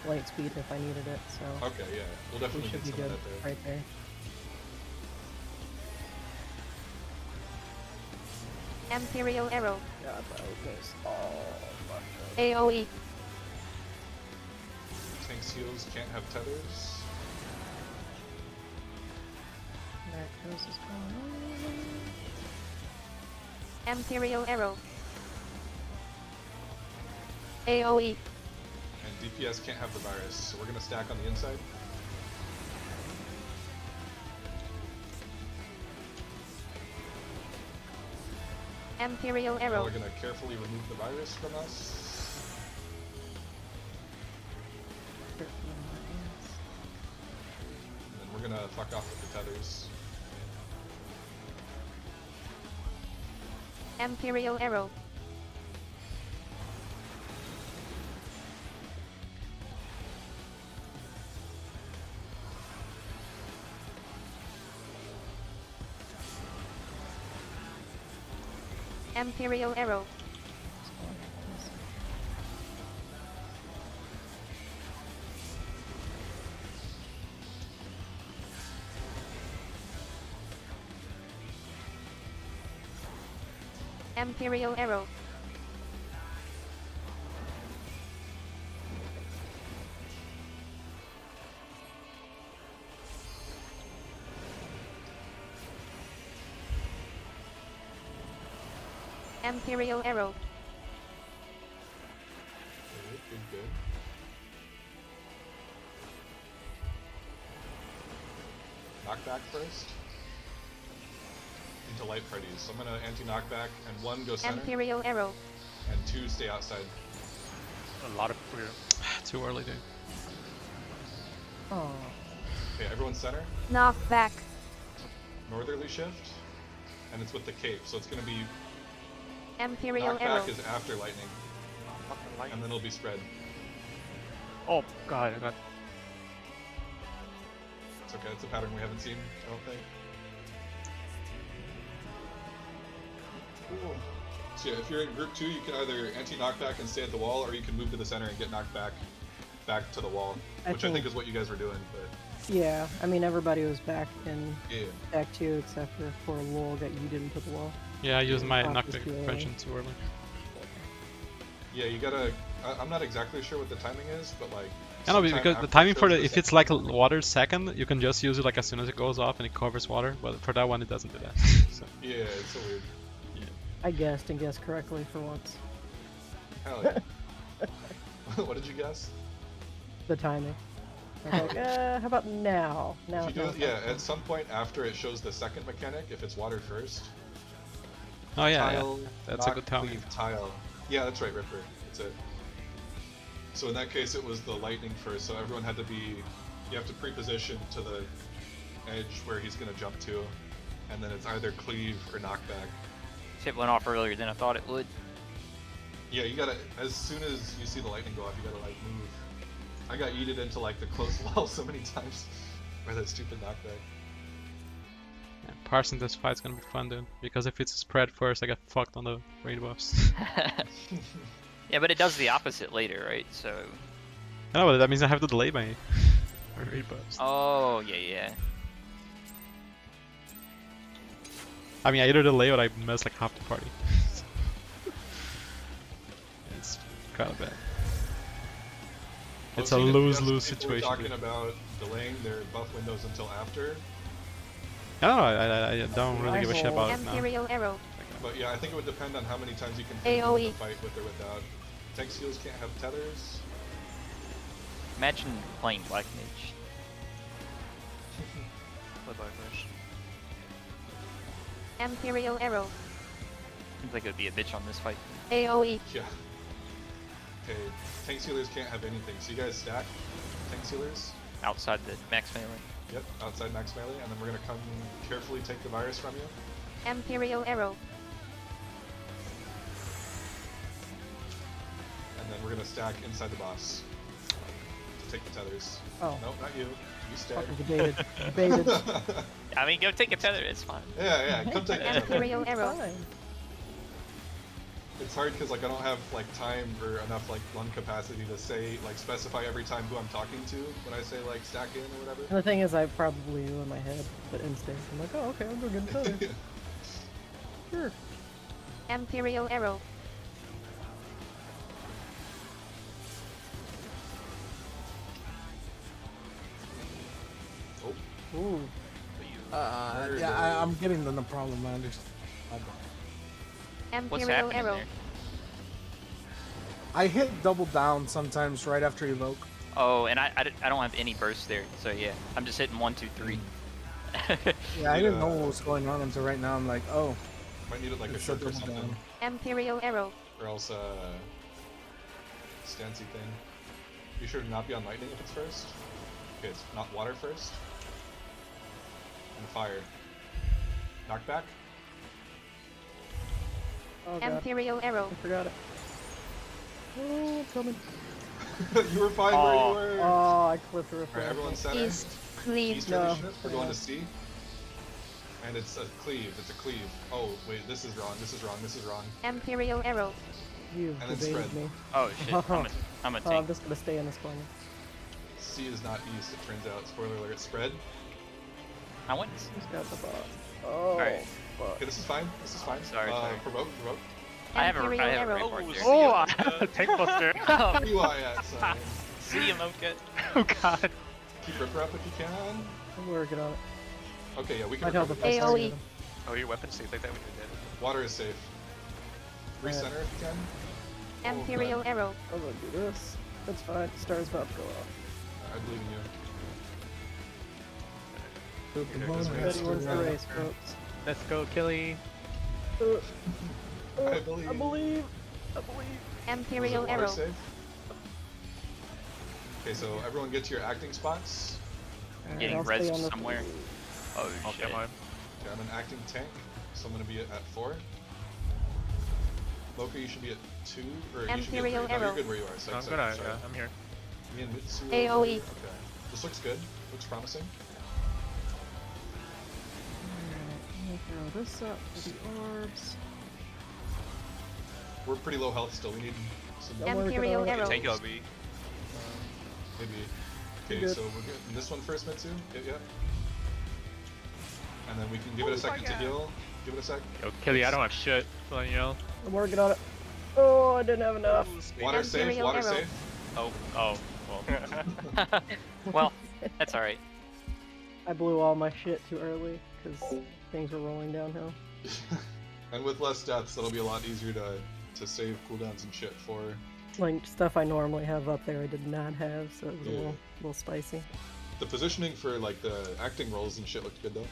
light speed if I needed it, so Okay, yeah, we'll we definitely should get be some good of that there. right there. Imperial Arrow. God, my focus. Oh, AOE. Tanks heals can't have tethers. macros is going on. Imperial Arrow. AOE. And DPS can't have the virus, so we're gonna stack on the inside. Imperial Now Arrow. we're gonna carefully remove the virus from us. And then we're gonna fuck off with the tethers. Imperial Arrow. Imperial Arrow. Imperial Arrow. Imperial Arrow. Good. Knockback first. Into light parties. So I'm gonna anti-knockback and 1 go center Imperial Arrow. and 2 stay outside. A lot of clear. Too early, dude. Oh. Okay, everyone center. Knock back. Northerly shift. And it's with the cape, so it's gonna be Imperial Arrow. knockback is after lightning. Fucking light. And then it'll be spread. Oh god, I got. It's okay, it's a pattern we haven't seen, I don't think. Cool. So yeah, if you're in group 2, you can either anti-knockback and stay at the wall, or you can move to the center and get knocked back to the wall, which I think is what you guys were doing, but Yeah, I mean everybody was back in yeah. Act 2 except for poor Lowell got yeeted into the wall. Yeah, I used my Off knockback was too early. prevention too early. Yeah, you gotta. I'm not exactly sure what the timing is, but like. I know, sometime because the after timing it for shows the if it's like water second, you can just use it like as soon as it goes off and it covers water. But for that one, it doesn't do that. So Yeah, it's so weird. I guessed and guessed correctly for once. Hell yeah. What did you guess? The timing. I was like, how about now? Now. If you do now it, yeah, at some point after it shows the second mechanic, if it's water first. oh yeah, Tile, that's a knock, good timing. cleave, tile. Yeah, that's right, Ripper. That's it. So in that case, it was the lightning first. So everyone had to be. You have to pre-position to the edge where he's gonna jump to, and then it's either cleave or knockback. Shit went off earlier than I thought it would. Yeah, you gotta. As soon as you see the lightning go off, you gotta like move. I got yeeted into like the close wall so many times by that stupid knockback. Yeah, parsing this fight's gonna be fun, dude. Because if it's spread first, I get fucked on the raid buffs. Yeah, but it does the opposite later, right? So. I know, but that means I have to delay my raid buffs. Oh yeah. I mean, I either delay or I miss like half the party. It's kind of bad. It's a Well, see, lose-lose if we're situation. talking about delaying their buff windows until after, I don't really give a shit about it now. Imperial Arrow. but yeah, I think it would depend on how many times you can finish AOE. the fight with or without. Tank seals can't have tethers. Imagine playing Black Mage. Play by finish. Imperial Arrow. Seems like it would be a bitch on this fight. AOE. Yeah. Okay, tank sealers can't have anything. So you guys stack tank sealers. Outside the max melee. Yep, outside max melee, and then we're gonna come carefully take the virus from you. Imperial Arrow. And then we're gonna stack inside the boss to take the tethers. Oh. Nope, not you. You stay. Fucking debated. Debated. I mean, go take a tether. It's fine. Yeah, come take the tether. Imperial Arrow. Fine. It's hard because like I don't have like time or enough like lung capacity to say like specify every time who I'm talking to when I say like stack in or whatever. And the thing is, I probably knew in my head, but instinct, I'm like, oh, okay, I'm going to get better. Sure. Imperial Arrow. Ooh. Yeah, I'm getting the problem. I understand. What's Imperial happening Arrow. there? I hit double down sometimes right after evoke. Oh, and I don't have any burst there, so yeah, I'm just hitting 1, 2, 3. Yeah, I didn't know what was going on until right now. I'm like, oh, Might need it like a it's shirk or double something, down. Imperial Arrow. or else stancy thing. Be sure to not be on lightning if it's first. Okay, it's not water first. And fire. Knockback. Oh god, Imperial Arrow. I forgot it. Oh, it's coming. You were fine where you were. Oh, I clipped her. Alright, everyone center. East. Cleave. Eastern No. initiative. We're going to C. And it's a cleave. It's a cleave. Oh wait, this is wrong. This is wrong. This is wrong. Imperial Arrow. You've And then debated spread. me. Oh shit, I'm a Oh, I'm tank. just gonna stay in this corner. C is not east. It turns out. Spoiler alert. Spread. I went. Who's got the boss? Oh, Alright. fuck. Okay, this is fine. This is fine. Sorry, sorry. Provoke. Provoke. I have a Imperial raid Arrow. board there. Oh, I have a tank buster. Where you are at, son. See you, Mocha. Oh god. Keep Ripper up if you can. I'm working on it. Okay, yeah, we can Might help recover if I this. AOE. target him. Oh, your weapon stays like that when you're dead. Water is safe. Recenter if you can. Imperial Arrow. I'm gonna do this. That's fine. Star's about to go off. I believe in you. The Okay, bonus because we Ready, have wins the to- race, folks. Let's go, Killy. I believe. I believe. I believe. Was Imperial it water Arrow. safe? Okay, so everyone get to your acting spots. Getting I'll stay res on the- somewhere. Oh Okay, shit. mine. Okay, I'm an acting tank, so I'm gonna be at 4. Loka, you should be at 2, or you should be at 3. Imperial No, you're Arrow. good where you are. So, I'm so, gonna, sorry. yeah, I'm here. Me and Mitsu. AOE. Okay. This looks good. Looks promising. Alright, throw this up for the orbs. We're pretty low health still. We need some I'm working Imperial on it. Arrow. Tank LB. maybe. You're Okay, good. so we're getting this one first, Mitsu. Yeah. And then we can give it a second to heal. Give it a sec. Yo, Killy, I don't have shit. So letting you know. I'm working on it. Oh, I didn't have enough. Water safe. Imperial Water Arrow. safe. Oh, well. Well, that's alright. I blew all my shit too early because things were rolling downhill. And with less deaths, it'll be a lot easier to save cooldowns and shit for. Like stuff I normally have up there, I did not have, so it was a Yeah. little spicy. The positioning for like the acting rolls and shit looked good though.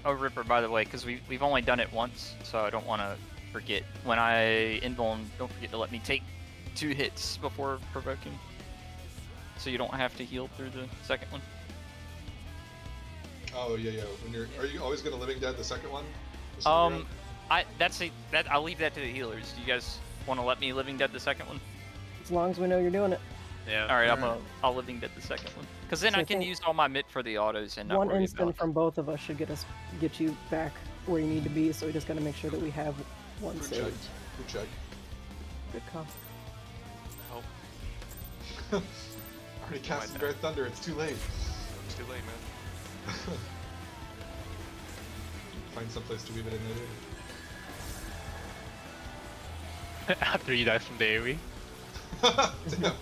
Oh, Ripper, by the way, because we've only done it once, so I don't want to forget. When I invuln, don't forget to let me take 2 hits before provoking, so you don't have to heal through the second one. Oh yeah. Are you always gonna living dead the second one? The second round? I'll leave that to the healers. Do you guys want to let me living dead the second one? As long as we know you're doing it. Yeah. All right, Alright. I'll living dead the second one, because then So I I can think use all my mitt for the autos and not One worry instant about. from both of us should get you back where you need to be, so we just gotta make sure that we have one Good saved. check. Good check. Good call. Already casted Bear Thunder. It's too late. It's too late, man. Find someplace to weave it in later. After he dies from the AoE. Damn.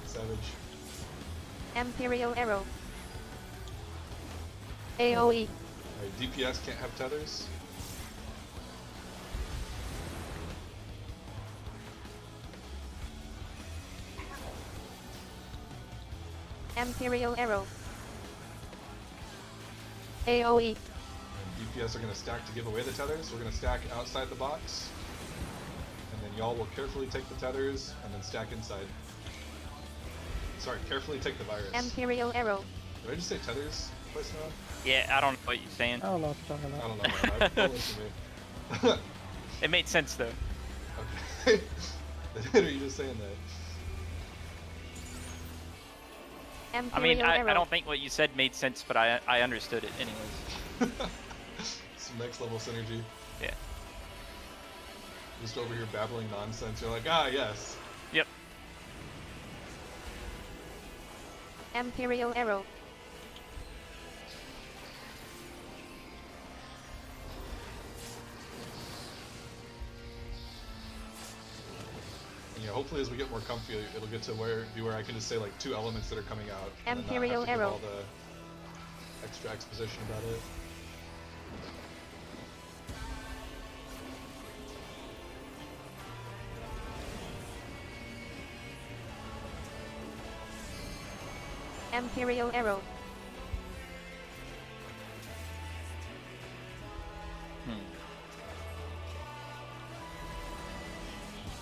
Savage. Imperial Arrow. AOE. Alright, DPS can't have tethers. Imperial Arrow. AOE. And DPS are going to stack to give away the tethers. We're going to stack outside the box. And then y'all will carefully take the tethers and then stack inside. Sorry, carefully take the virus. Imperial Arrow. Did I just say tethers twice now? Yeah, I don't know what you're saying. I don't know what you're talking I about. don't know, man. Don't listen to me. It made sense though. Okay. Or are you just saying that? I Imperial mean, Arrow. I don't think what you said made sense, but I understood it anyways. Some next level synergy. Yeah. Just over here babbling nonsense. You're like, ah, yes. Yep. Imperial Arrow. And yeah, hopefully as we get more comfy, it'll get to where I can just say like 2 elements that are coming out. And then not Imperial have to give Arrow. all the extra exposition about it. Imperial Arrow.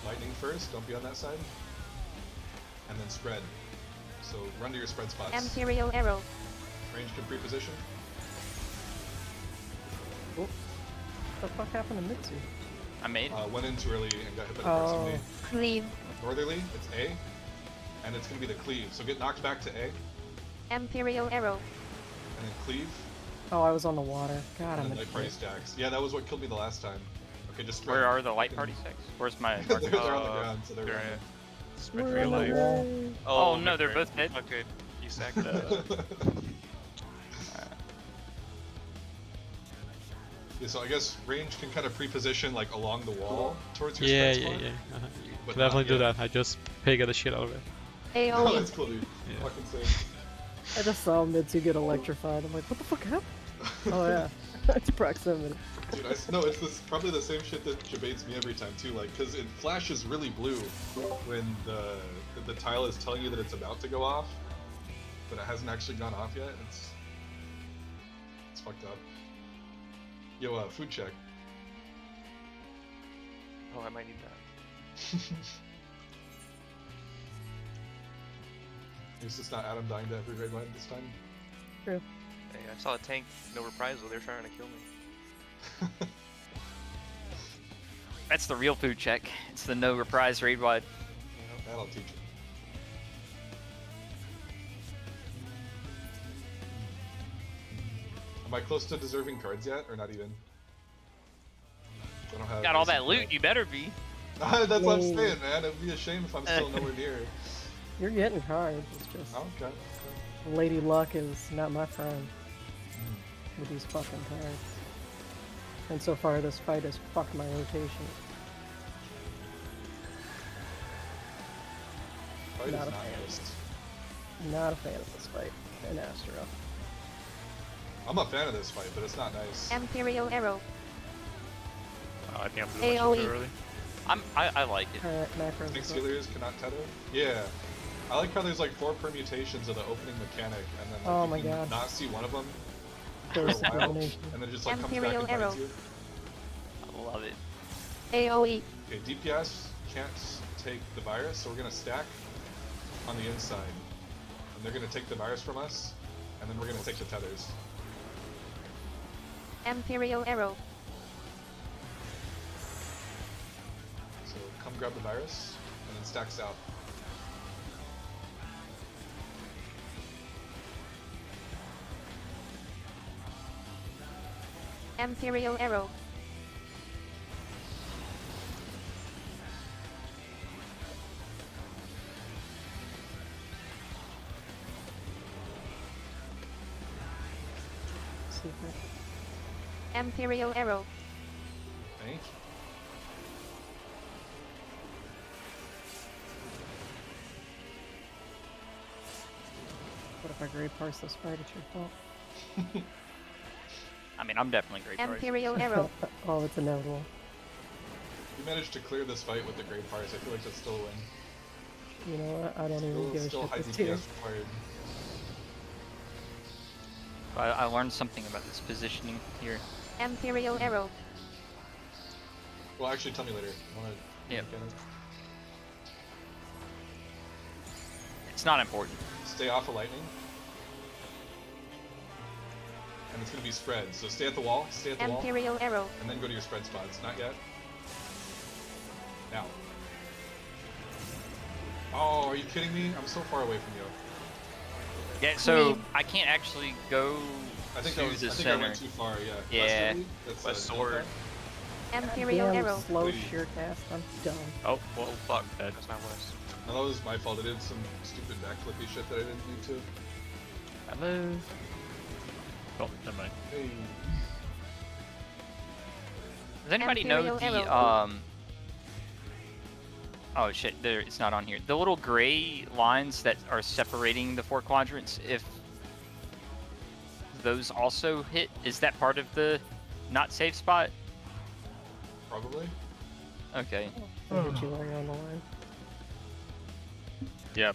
Lightning first, don't be on that side. And then spread. So run to your spread spots. Imperial Arrow. Range can pre-position. What the fuck happened to Mitsu? I made. Went in too early and got hit by the Oh. proximity. Cleave. Northerly, it's A. And it's going to be the cleave. So get knocked back to A. Imperial Arrow. And then cleave. Oh, I was on the water. God, And I'm then a light party stacks. Yeah, that was what killed me the last time. Okay, just spread. Where are the light party sticks? Where's my they're, marker? they're on the ground, so they're They're running. Spread We're for your on the life. wall. Oh, no, they're both dead. Okay, you sacked it. Yeah, so I guess range can kind of pre-position like along the wall towards your Yeah, spread yeah, spot. yeah. But Could definitely not do yet. that. I just pig the shit out of it. Oh, AoE. that's cool, dude. Yeah. Fucking sick. I just saw Mitsu get electrified. I'm like, what the fuck happened? Oh yeah, it's proximity. Dude, no, it's this probably the same shit that debates me every time too. Like, cause it flashes really blue when the tile is telling you that it's about to go off, but it hasn't actually gone off yet. It's fucked up. Yo, food check. Oh, I might need that. At least it's not Adam dying to every raid line this time. True. Hey, I saw a tank, no reprisal. They're trying to kill me. That's the real food check. It's the no reprise raid wide. That'll teach you. Am I close to deserving cards yet, or not even? I don't have Got all that basic loot, card. you better be. That's what I'm Yay. saying, man. It'd be a shame if I'm still nowhere near. You're getting cards. It's just Oh, okay. Lady Luck is not my friend with these fucking cards. And so far, this fight has fucked my rotation. Fight Not is a not fan. nice. Not a fan of this fight in Astro. I'm a fan of this fight, but it's not nice. Imperial Arrow. I think I'm doing much AoE. too early. I like it. Alright, macros. Think is up. Steelers cannot tether? Yeah. I like how there's like 4 permutations of the opening mechanic, and then like, Oh you my can god. not see one of them There's for a while, elimination. and then just like comes back Imperial and Arrow. bites you. I love it. AoE. Okay, DPS can't take the virus, so we're gonna stack on the inside. And they're gonna take the virus from us, and then we're gonna take the tethers. Imperial Arrow. So come grab the virus, and then stack south. Imperial Arrow. Secret. Imperial Arrow. Thank you. What if I grade parse this fight? It's your fault. I mean, I'm definitely great for it. Imperial Arrow. Oh, it's inevitable. If you managed to clear this fight with the great parts, I feel like that's still a win. You know what? I don't even give a Still shit high this tier. DPS required. I learned something about this positioning here. Imperial Arrow. Well, actually, tell me later. Wanna Yep. look at it? It's not important. Stay off of lightning. And it's gonna be spread. So stay at the wall, stay at the wall, Imperial Arrow. and then go to your spread spots. Not yet. Now. Oh, are you kidding me? I'm so far away from you. Yeah, so Cleave. I can't actually go I think to I was. the I think center. I went too far. Yeah. Yeah. Westerly? That's A sword. Imperial Damn Arrow. slow Please. sheer cast. I'm done. Oh, well, Fuck, that's not west. No, that was my fault. I did some stupid backflippy shit that I didn't need to. Hello. oh, never mind. Hey. Does anybody know Imperial the Arrow. Oh shit, there it's not on here. The little gray lines that are separating the 4 quadrants, if those also hit, is that part of the not safe spot? Probably. Okay. I'll hit you while you're on the line. Yep.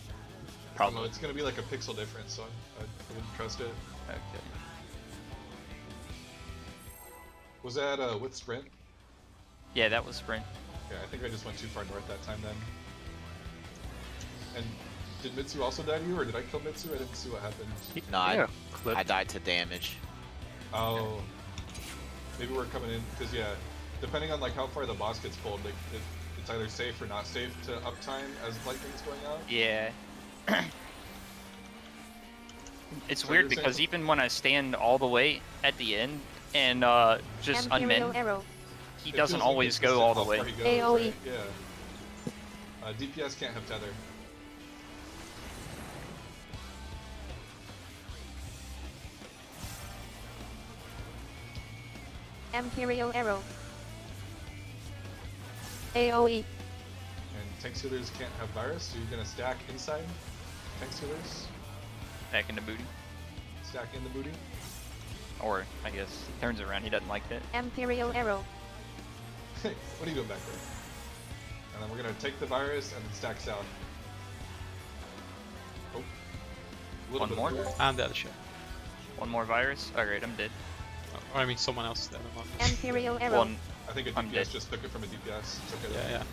Probably. It's gonna be like a pixel difference, so I wouldn't trust it. Okay. Was that with sprint? Yeah, that was sprint. Yeah, I think I just went too far north that time then. And did Mitsu also die to you, or did I kill Mitsu? I didn't see what happened. No, Yeah, I clip. died to damage. Oh, maybe we're coming in because yeah, depending on like how far the boss gets pulled, like it's either safe or not safe to uptime as lightning's going out. Yeah. It's So weird you're saying- because even when I stand all the way at the end and just Imperial unmend, arrow. he It doesn't feels always go inconsistent all the how way. far he goes, AOE. right? Yeah. DPS can't have tether. Imperial arrow. AOE. And tank sealers can't have virus, so you're gonna stack inside tank sealers, Back in the booty. stack in the booty. Or, I guess, he turns around, he doesn't like that. Imperial arrow. Hey, what are you doing back there? And then we're gonna take the virus and then stack south. Oh. A little One bit more? of- I'm dead shit. One more virus? Alright, I'm dead. Or I mean, someone else is dead. I'm not. Imperial arrow. One. I think a I'm DPS dead. just took it from a DPS. It's okay. Yeah, yeah.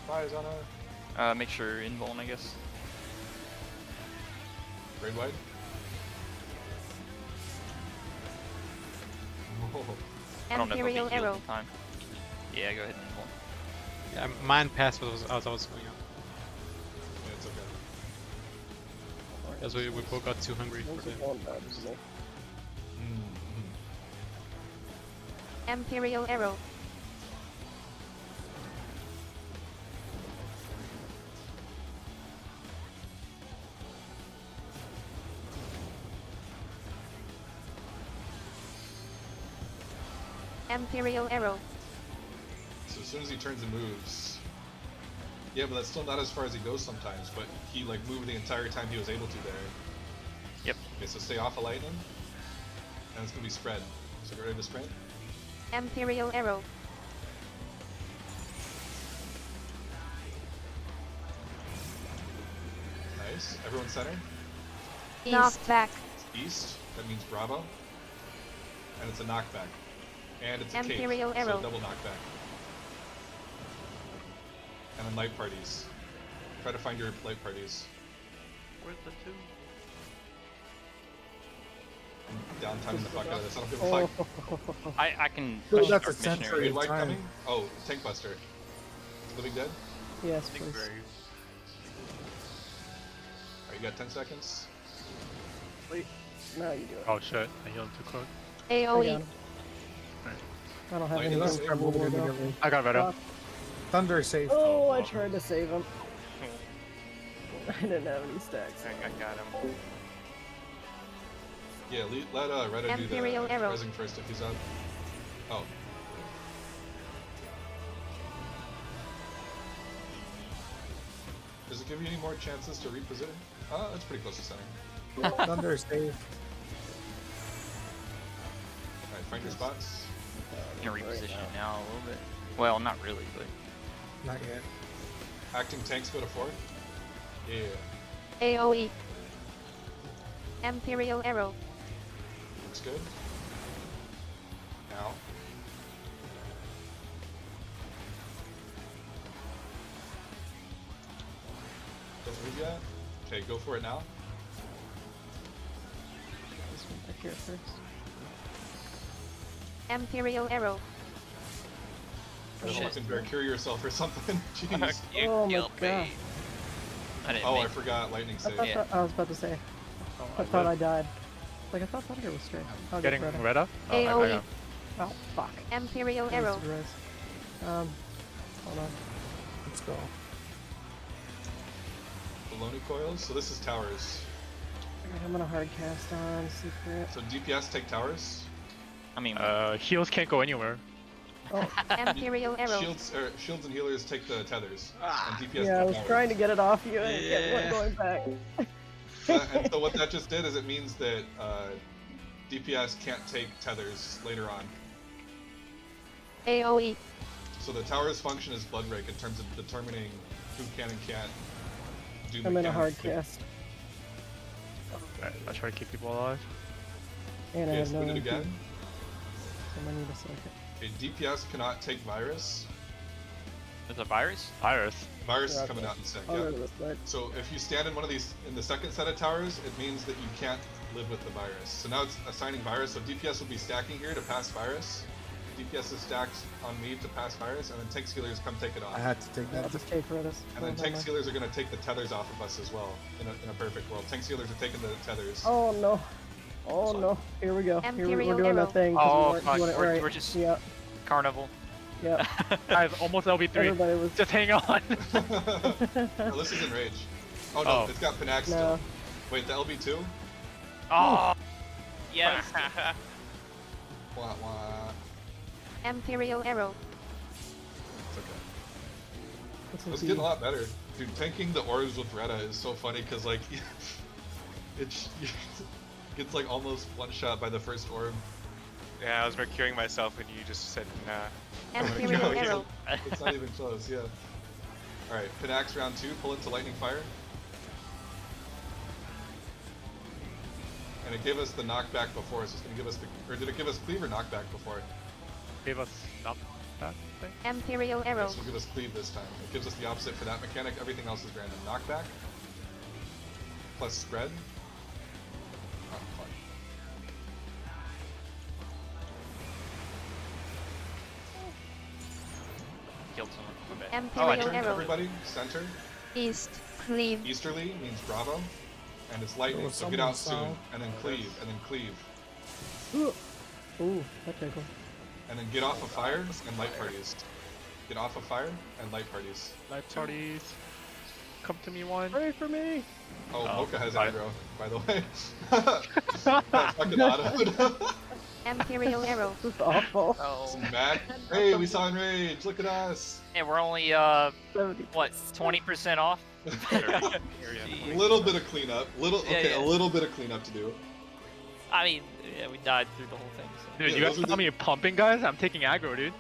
Fires on a Make sure invuln, I guess. raid wide. Oh. I don't know if Imperial it'll be healed arrow. in time. Yeah, go ahead and invuln. Yeah, mine passed as I was going on. Yeah, it's okay. Because we both got too hungry for the. Imperial arrow. Imperial arrow. So as soon as he turns and moves. Yeah, but that's still not as far as he goes sometimes, but he like moved the entire time he was able to there. Yep. Okay, so stay off of lightning. And it's gonna be spread. So get ready to sprint. Imperial arrow. Nice. Everyone center. Knockback. East. That means Bravo. And it's a knockback. And it's a Imperial cave, arrow. so double knockback. And then light parties. Try to find your light parties. Where's the two? Downtime the fuck out of this. I don't give a fuck. I can Dude, push that's Dark a century. Missionary. Raid white time. coming? Oh, tank buster. Living dead? Yes, Big please. grave. Alright, you got 10 seconds. No, you do it. Oh shit, I healed too quick. I got AOE. him. I don't have Lightning anything is trouble We'll with get it. it. I got better. Fuck. Thunder safe. Oh, I tried to save him. I didn't have any stacks. I got him. Yeah, let Retta do the Imperial arrow. resing first if he's up. Oh. Does it give you any more chances to reposition? That's pretty close to center. Thunder safe. Alright, find your spots. You can reposition it now a little bit. Well, not really, but Not yet. Acting tanks go to 4. Yeah. AOE. Imperial arrow. Looks good. Now. Doesn't move yet? Okay, go for it now. This one back here first. Imperial arrow. Or Shit. fucking Valkyrie yourself or something. Jeez. you Oh my killed me. God. I didn't Oh, I make forgot lightning I, save. thought Yeah. that, I was about to say. I thought I died. Like I thought Thunder was straight. I'll Getting get Retta. Retta? Oh, I AOE. got him. Oh fuck. Imperial I arrow. missed the res. Hold on. Let's go. Baloney coils. So this is towers. Alright, I'm gonna hard cast on secret. So DPS take towers. I mean, Heals can't go anywhere. Oh, Imperial arrow. Shields and healers take the tethers. And DPS yeah, I take was towers. trying to get it off you and get one going back. And so what that just did is it means that DPS can't take tethers later on. AOE. So the towers function as blood rake in terms of determining who can and can't do I'm in a hard mechanics. cast. I try to keep people alive. And I Okay, have no spin it MP, again. so I need a second. Okay, DPS cannot take virus. There's a virus? Virus. Virus Yeah, is coming okay. out in sec. I'll Yeah. go to this side. So if you stand in one of these in the second set of towers, it means that you can't live with the virus. So now it's assigning virus. So DPS will be stacking here to pass virus. DPS is stacked on me to pass virus, and then tank healers come take it off. I had to take I'll that. just take Rotus. And then tank healers are going to take the tethers off of us as well. In a perfect world, tank healers are taking the tethers. Oh no. Oh So- no. Here we go. Here we're Imperial doing Arrow. that thing. 'cause Oh, we weren't fuck, doing it we're- right. we're just- Yeah. Carnival. Yeah. Guys, almost LB3. Everybody was. Just hang on. Oh, this is enrage. Oh no, Oh. it's got Panax No. still. Wait, the LB2? Oh! Yes! Wah wah. Imperial Arrow. It's okay. What's It's with getting a the- lot better. Dude, tanking the orbs with Retta is so funny because like it gets like almost one shot by the first orb. Yeah, I was mercuring myself when you just said nah. Imperial Yeah, Arrow. It's not even close, yeah. Alright, Panax round 2, pull into lightning fire. And it gave us the knockback before, so it's gonna give us the, or did it give us cleave or knockback before? Gave us knockback, I think. Imperial Arrow. This will give us cleave this time. It gives us the opposite for that mechanic, everything else is random. Knockback, plus spread. Oh, fuck. Killed someone. My bad. Imperial Center, Arrow. everybody, center. East. Cleave. Easterly means bravo, and it's lightning, was so get out someone soon. south. And then cleave, and then cleave. Ooh. Ooh, that tickled. And then get off of fire and light parties. Get off of fire and light parties. Light parties. Come to me one. Pray for me. Oh, Oh, Mocha has fire. aggro, by the way. That fucking auto. Imperial Arrow. This is awful. Oh. Mad. Hey, we saw Enrage. Look at us. And we're only, 70. what, 20% off? A little bit of cleanup. Yeah, yeah. A little bit of cleanup to do. I mean, yeah, we died through the whole thing, so. Dude, Yeah, you guys those are saw the- me pumping, guys? I'm taking aggro, dude.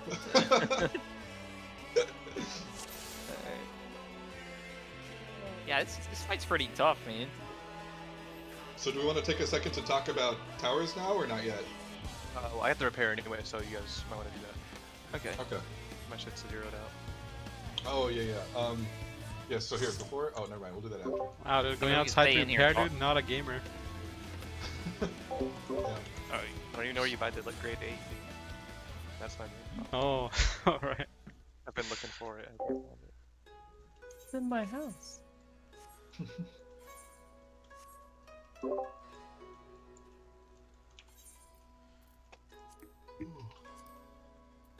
Yeah, this fight's pretty tough, man. So do we want to take a second to talk about towers now, or not yet? Well, I have to repair anyway, so you guys might want to do that. Okay. Okay. My shit's zeroed out. Oh, yeah, yeah. Yeah, so here, before... Oh, never mind. We'll do that after. Wow, dude, going can outside stay to in here repair, and dude, not a gamer. Yeah. Oh, I don't even know where you buy the grade 8. That's not me. Oh, alright. I've been looking for it. I haven't found it. It's in my house.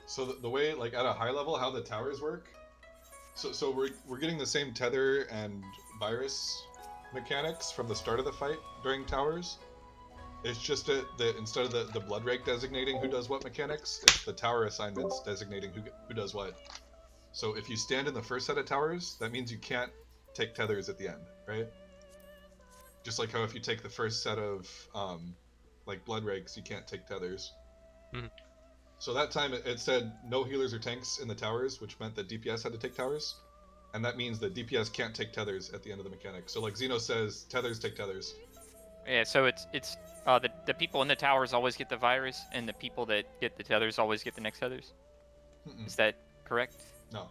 So the way, like, at a high level, how the towers work... So we're getting the same tether and virus mechanics from the start of the fight during towers. It's just that instead of the blood rake designating who does what mechanics, it's the tower assignments designating who does what. So if you stand in the first set of towers, that means you can't take tethers at the end, right? Just like how if you take the first set of like blood rakes, you can't take tethers. Mhm. So that time it said no healers or tanks in the towers, which meant that DPS had to take towers. And that means that DPS can't take tethers at the end of the mechanic. So like Zeno says, tethers take tethers. Yeah, so it's the people in the towers always get the virus, and the people that get the tethers always get the next tethers. Mm-mm. Is that correct? No.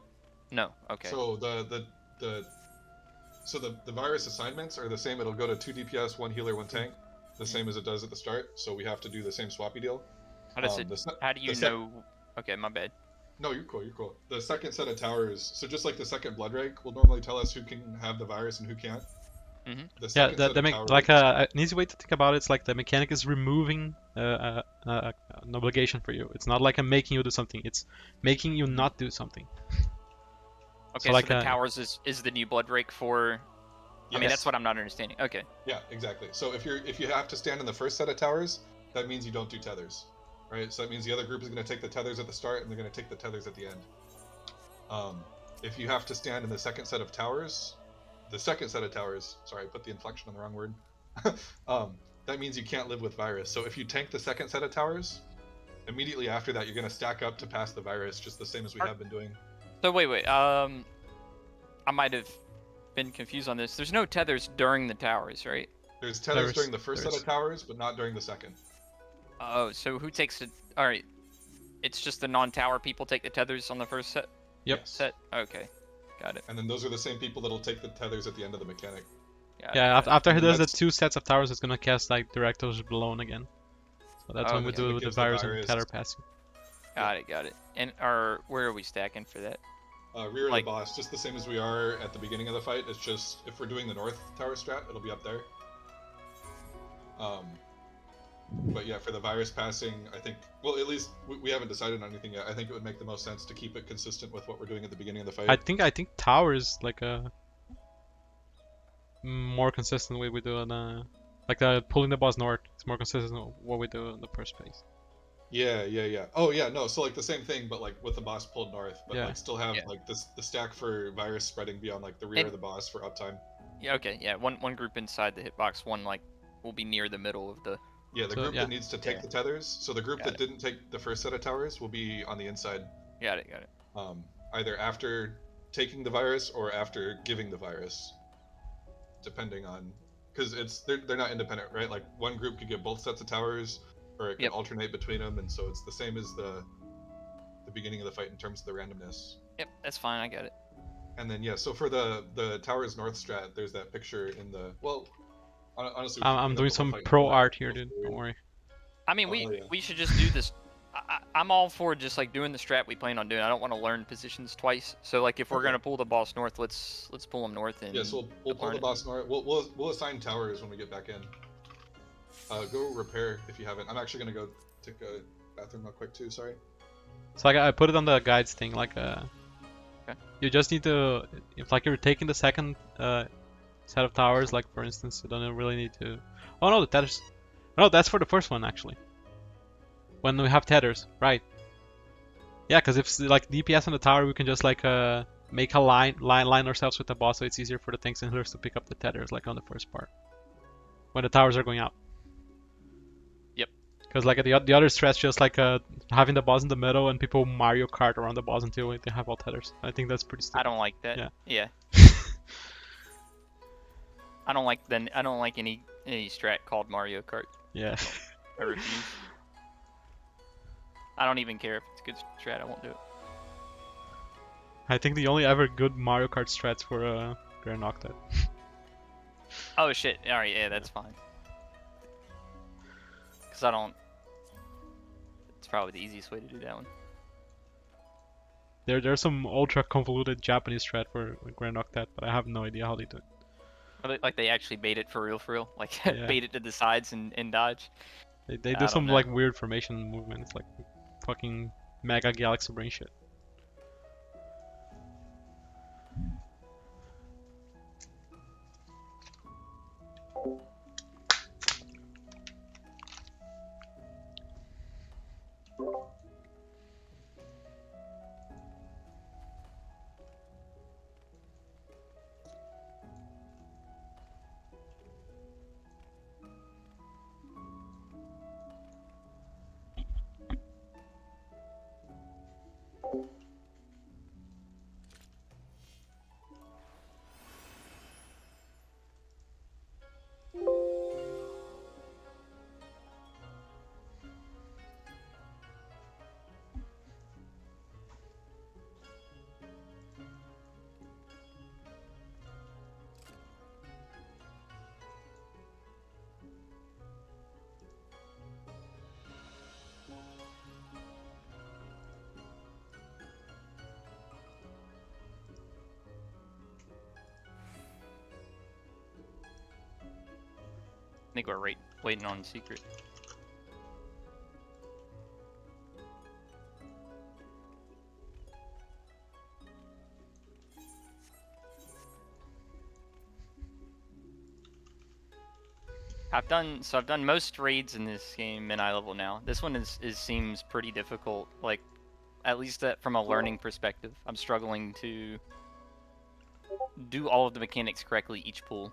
No. Okay. So the virus assignments are the same. It'll go to 2 DPS, 1 healer, 1 tank, the same as it does at the start. So we have to do the same swappy deal. How does the it? se- How do you the sec- know? Okay, my bad. No, you're cool. You're cool. The second set of towers. So just like the second blood rake will normally tell us who can have the virus and who can't. Mhm. The Yeah, second set of towers- like an easy way to think about it's like the mechanic is removing an obligation for you. It's not like I'm making you do something. It's making you not do something. Okay, so, like the a- towers is the new blood rake for. I mean, Yes. that's what I'm not understanding. Okay. Yeah, exactly. So if you have to stand in the first set of towers, that means you don't do tethers, right? So that means the other group is going to take the tethers at the start, and they're going to take the tethers at the end. If you have to stand in the second set of towers, sorry, I put the inflection on the wrong word. That means you can't live with virus. So if you tank the second set of towers, immediately after that, you're going to stack up to pass the virus, just the same as we have been doing. So wait. I might have been confused on this. There's no tethers during the towers, right? There's tethers during the first there set is. of towers, but not during the second. Oh, so who takes it? All right, it's just the non-tower people take the tethers on the first set. Yep. Yes. Set. Okay, got it. And then those are the same people that'll take the tethers at the end of the mechanic. Got Yeah, it, got it. after he And does the that's- 2 sets of towers, it's gonna cast like Director's Blown again. So that's when we Okay. do It the gives the virus and virus- tether passing. Got it. And where are we stacking for that? Rear of Like- the boss, just the same as we are at the beginning of the fight. It's just if we're doing the north tower strat, it'll be up there. But yeah, for the virus passing, I think, well, at least we haven't decided on anything yet. I think it would make the most sense to keep it consistent with what we're doing at the beginning of the fight. I think tower is like a more consistent way we do it. Like pulling the boss north. It's more consistent with what we do in the first phase. Yeah. Oh yeah, no. So like the same thing, but like with the boss pulled north, but Yeah. like still have Yeah. like the stack for virus spreading beyond like the rear of the boss for uptime. Yeah, okay, yeah. One group inside the hitbox, one like will be near the middle of the. Yeah, the So, group yeah. that needs to take Yeah. the tethers. So the group Got that it. didn't take the first set of towers will be on the inside, Got it. either after taking the virus or after giving the virus, depending on, because they're not independent, right? Like one group could get both sets of towers, or it could Yep. alternate between them, and so it's the same as the beginning of the fight in terms of the randomness. Yep, that's fine. I got it. And then yeah, so for the towers north strat, there's that picture in the honestly. we should I'm clean doing up the whole some fight pro now. art here, dude. Don't worry. I mean, Oh, we yeah. we should just do this. I'm all for just like doing the strat we plan on doing. I don't want to learn positions twice. So like if we're Okay. gonna pull the boss north, let's pull him north and. Yeah, so we'll pull learn the it. boss north. We'll assign towers when we get back in. Go repair if you haven't. I'm actually gonna go take a bathroom real quick too. Sorry. So I put it on the guides thing. Like Okay. you just need to, if like you're taking the second set of towers, like for instance, you don't really need to. Oh no, the tethers. No, that's for the first one actually. When we have tethers, right? Yeah, because if like DPS on the tower, we can just like make a line ourselves with the boss, so it's easier for the tanks and healers to pick up the tethers, like on the first part. When the towers are going out. Yep. Because like the other strats, just like having the boss in the middle and people Mario Kart around the boss until they have all tethers. I think that's pretty stupid. I don't like that. Yeah. Yeah. I don't like any strat called Mario Kart. Yeah. I refuse. I don't even care if it's a good strat. I won't do it. I think the only ever good Mario Kart strats were Grand Octet. Oh shit! All right, yeah, that's fine. Cause I don't. It's probably the easiest way to do that one. There's some ultra convoluted Japanese strat for Grand Octet, but I have no idea how they do it. Like they actually bait it for real. Like Yeah. bait it to the sides and dodge. They I do don't some know. like weird formation movements, like fucking mega galaxy brain shit. I think we're waiting on secret. I've done most raids in this game in eye level now. This one seems pretty difficult. Like, at least that from a learning perspective, I'm struggling to do all of the mechanics correctly each pull.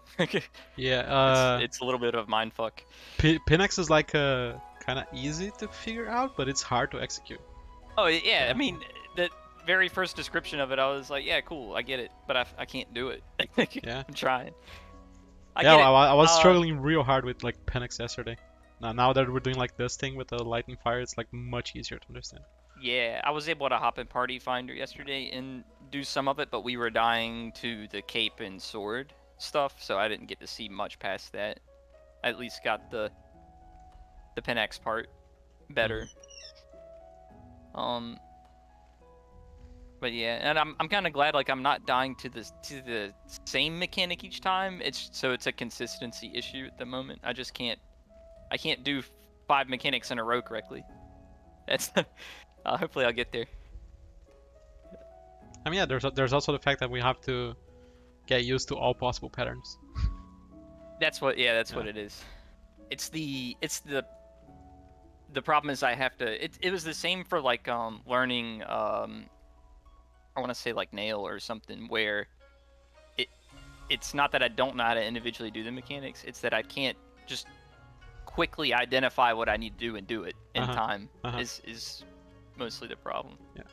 Yeah, it's a little bit of mindfuck. Pinax is like kind of easy to figure out, but it's hard to execute. Oh yeah, I mean the very first description of it, I was like, yeah, cool, I get it, but I can't do it. Yeah. I'm trying. Yeah, get it. I was struggling real hard with like Penix yesterday. Now that we're doing like this thing with the lightning fire, it's like much easier to understand. Yeah, I was able to hop in Party Finder yesterday and do some of it, but we were dying to the cape and sword stuff, so I didn't get to see much past that. I at least got the Penex part better. But yeah, and I'm kind of glad like I'm not dying to the same mechanic each time. It's a consistency issue at the moment. I can't do 5 mechanics in a row correctly. That's hopefully I'll get there. I mean, yeah, there's also the fact that we have to get used to all possible patterns. That's what it is. It's the problem is I have to. It was the same for like learning I want to say like nail or something where it's not that I don't know how to individually do the mechanics. It's that I can't just quickly identify what I need to do and do it in time is mostly the problem. Yeah.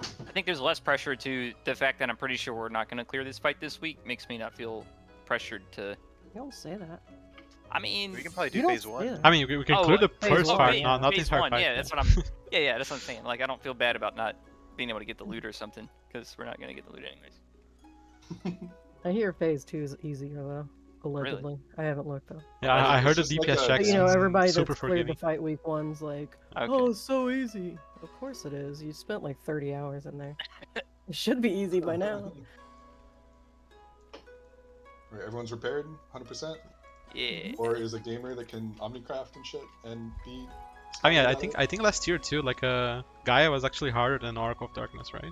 I think there's less pressure to the fact that I'm pretty sure we're not going to clear this fight this week. Makes me not feel pressured to. You don't say that. I mean, We can probably You do don't phase 1. say that. I mean, we can clear the phase first one, part, yeah. not the phase entire 1, fight. yeah, that's what I'm. Yeah, that's what I'm saying. Like, I don't feel bad about not being able to get the loot or something, because we're not gonna get the loot anyways. I hear phase 2 is easier though. Allegedly, I haven't looked though. Yeah, I I think heard the it's just like DPS a- checks. But, you know, everybody super that's cleared the forgiving. fight week one's like, Okay. oh, it's so easy. Of course it is. You spent like 30 hours in there. It should be easy by now. Right, everyone's repaired, 100%. Yeah. Or is a gamer that can omnicraft and shit and be. I mean, smart about I think last year too, like Gaia was actually harder than Oracle of Darkness, right?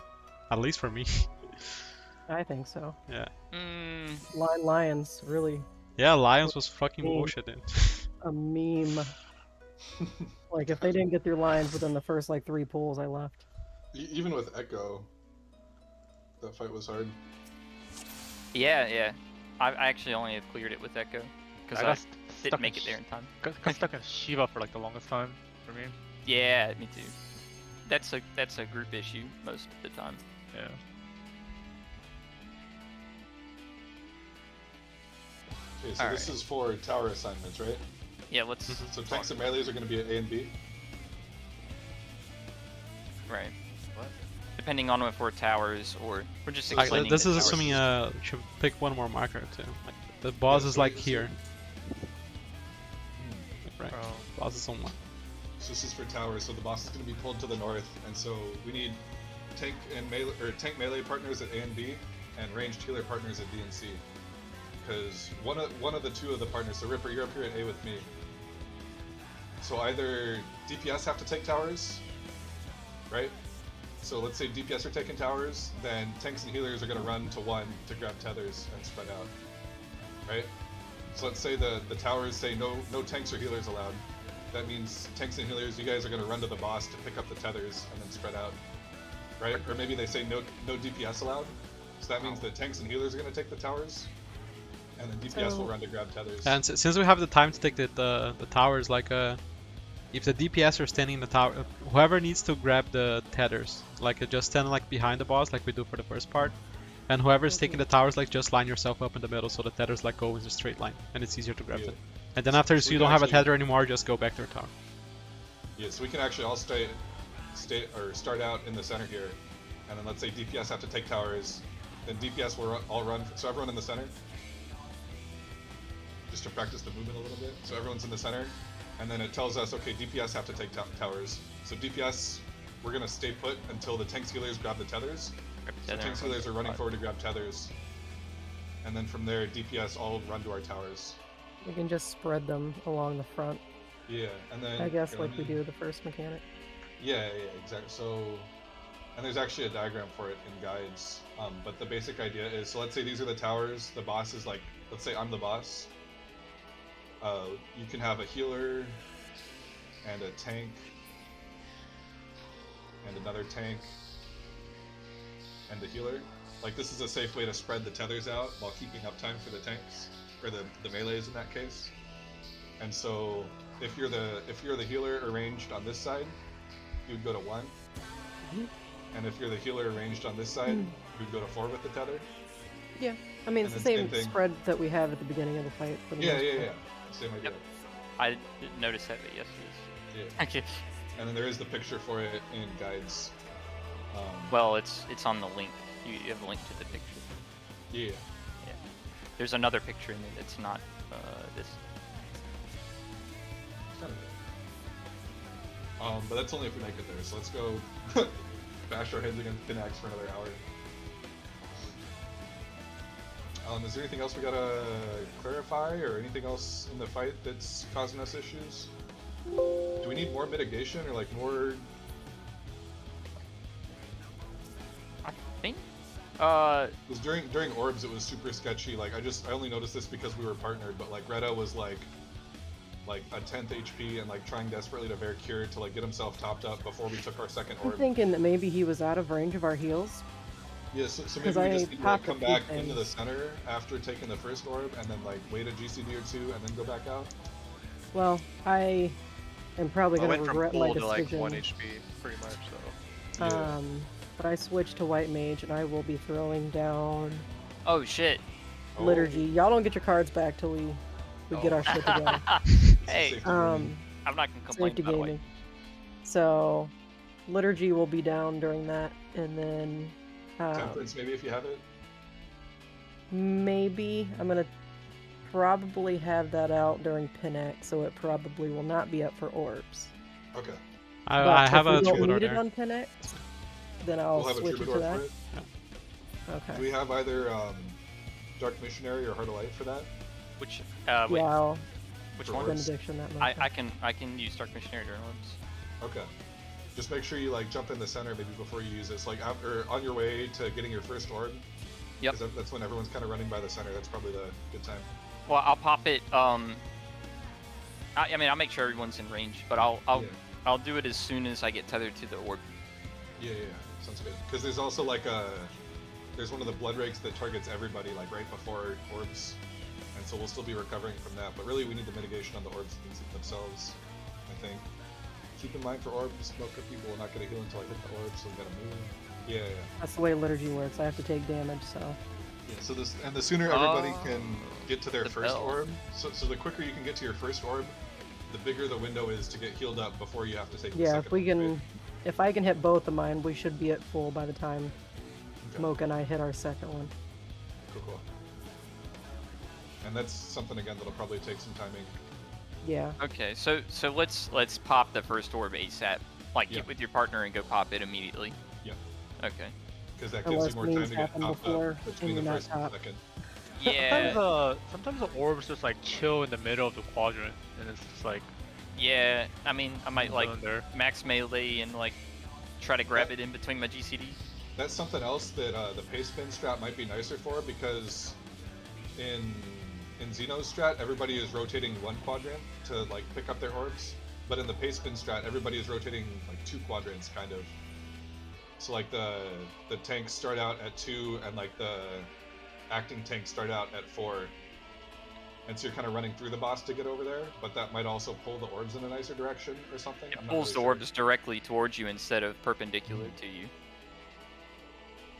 At least for me. I think so. Yeah. Lions, really Yeah, Lions was fucking Mm. bullshit, dude. a meme. Like, if they didn't get through Lions within the first like 3 pulls, I left. Even with Echo, that fight was hard. Yeah. I actually only have cleared it with Echo because I didn't make it there in time. Got stuck in Shiva for like the longest time for me. Yeah, me too. That's a group issue most of the time. Yeah. Okay, so this is for tower assignments, right? Yeah, let's. So tanks and melees are going to be at A and B. Right. What? Depending on if we're towers or we're just Like, explaining. this the is towers. assuming you should pick one more marker too. Like, the boss Yeah, is so like it's- here. Right. Oh. Boss is on one. So this is for towers. So the boss is going to be pulled to the north, and so we need tank and melee or tank melee partners at A and B, and ranged healer partners at B and C. Because one of the two of the partners, so Ripper, you're up here at A with me. So either DPS have to take towers, right? So let's say DPS are taking towers, then tanks and healers are going to run to 1 to grab tethers and spread out, right? So let's say the towers say no tanks or healers allowed. That means tanks and healers, you guys are going to run to the boss to pick up the tethers and then spread out, right? Or maybe they say no DPS allowed. So that means the tanks and healers are going to take the towers, and then DPS will run to grab tethers. And since we have the time to take the towers, like if the DPS are standing in the tower, whoever needs to grab the tethers, like just stand like behind the boss, like we do for the first part, and whoever's taking the towers, like just line yourself up in the middle so the tethers like go in a straight line, and it's easier to grab Yeah. them. And then after So you we don't can have a actually- tether anymore, just go back to your tower. Yeah, so we can actually all start out in the center here, and then let's say DPS have to take towers, then DPS will all run. So everyone in the center, just to practice the movement a little bit. So everyone's in the center, and then it tells us, okay, DPS have to take towers. So DPS, we're gonna stay put until the tanks healers grab the tethers. So Tether. tanks healers are running forward to grab tethers, and then from there DPS all run to our towers. We can just spread them along the front, Yeah, and then I guess, here, let like we me- do the first mechanic. Yeah, exactly. So, and there's actually a diagram for it in guides. But the basic idea is, so let's say these are the towers. The boss is like, let's say I'm the boss. You can have a healer and a tank and another tank and a healer. Like this is a safe way to spread the tethers out while keeping uptime for the tanks, or the melees in that case. And so if you're the healer arranged on this side, you would go to 1. And if you're the healer arranged on this side, you would go to 4 with the tether. Yeah. I mean, it's And the then same same thing. spread that we have at the beginning of the fight. For the Yeah, most yeah, part. yeah. Same idea. Yep. I didn't notice that, but yes, it is. Yeah. Okay. And then there is the picture for it in guides. Well, it's on the link. You have a link to the picture. Yeah. There's another picture in it. It's not this. But that's only if we make it there. So let's go bash our heads against Pinax for another hour. Is there anything else we gotta clarify, or anything else in the fight that's causing us issues? Do we need more mitigation, or like more? I think. Because during orbs it was super sketchy. Like I only noticed this because we were partnered, but like Retta was like a 10th HP and like trying desperately to bear cure to like get himself topped up before we took our second I'm orb. thinking that maybe he was out of range of our heals. Yeah, so maybe 'Cause we I just need to like, popped come a few back into things. the center after taking the first orb and then like wait a GCD or 2 and then go back out. Well, I am probably I going went to from regret my full to like decision. 1 HP, pretty much. So Yeah. But I switched to White Mage, and I will be throwing down Oh shit. Oh. Liturgy. Y'all don't get your cards back till we get our shit together. Hey, Safety Um, I'm not gonna complain safety about it. gaming. So, Liturgy will be down during that, and then Temperance maybe if you have it. maybe I'm gonna probably have that out during Pinax, so it probably will not be up for orbs. Okay. But I have if a we don't troubadour need it there. on Pinax, then I'll We'll have a switch it to troubadour that. for it. Okay. Do we have either Dark Missionary or Heart of Light for that? Which Yeah, I'll which For one? orbs? benediction that I month. I can use Dark Missionary during orbs. Okay. Just make sure you like jump in the center maybe before you use this. Like after on your way to getting your first orb. Yep. 'Cause that's when everyone's kind of running by the center. That's probably the good time. Well, I'll pop it. I mean, I'll make sure everyone's in range, but Yeah. I'll do it as soon as I get tethered to the orb. Yeah, sounds good. Because there's also like there's one of the blood rakes that targets everybody like right before orbs, and so we'll still be recovering from that. But really, we need the mitigation on the orbs themselves. I think. Keep in mind for orbs, smoker people will not get a heal until I hit the orb, so we gotta move. Yeah. That's the way Liturgy works. I have to take damage, so. Yeah, so the sooner everybody Oh, can get to their the first bell. orb, so the quicker you can get to your first orb, the bigger the window is to get healed up before you have to take the Yeah, second if we orb, right? can, if I can hit both of mine, we should be at full by the time Okay. Mocha and I hit our second one. Cool. And that's something again that'll probably take some timing. Yeah. Okay, so let's pop the first orb ASAP. Like Yeah. get with your partner and go pop it immediately. Yeah. Okay. Because that gives Unless you more time means to get happen topped before up between and the you're not first and the top. second. Yeah. Sometimes the orbs just like chill in the middle of the quadrant, and it's just like Yeah. I mean, I might like chilling there. max melee and like try to grab it in between my GCDs. That's something else that the pace spin strat might be nicer for, because in Xeno's strat everybody is rotating one quadrant to like pick up their orbs, but in the pace spin strat everybody is rotating like 2 quadrants kind of. So like the tanks start out at 2 and like the acting tanks start out at 4, and so you're kind of running through the boss to get over there, but that might also pull the orbs in a nicer direction or something. It I'm not pulls really the sure. orbs directly towards you instead of perpendicular to you.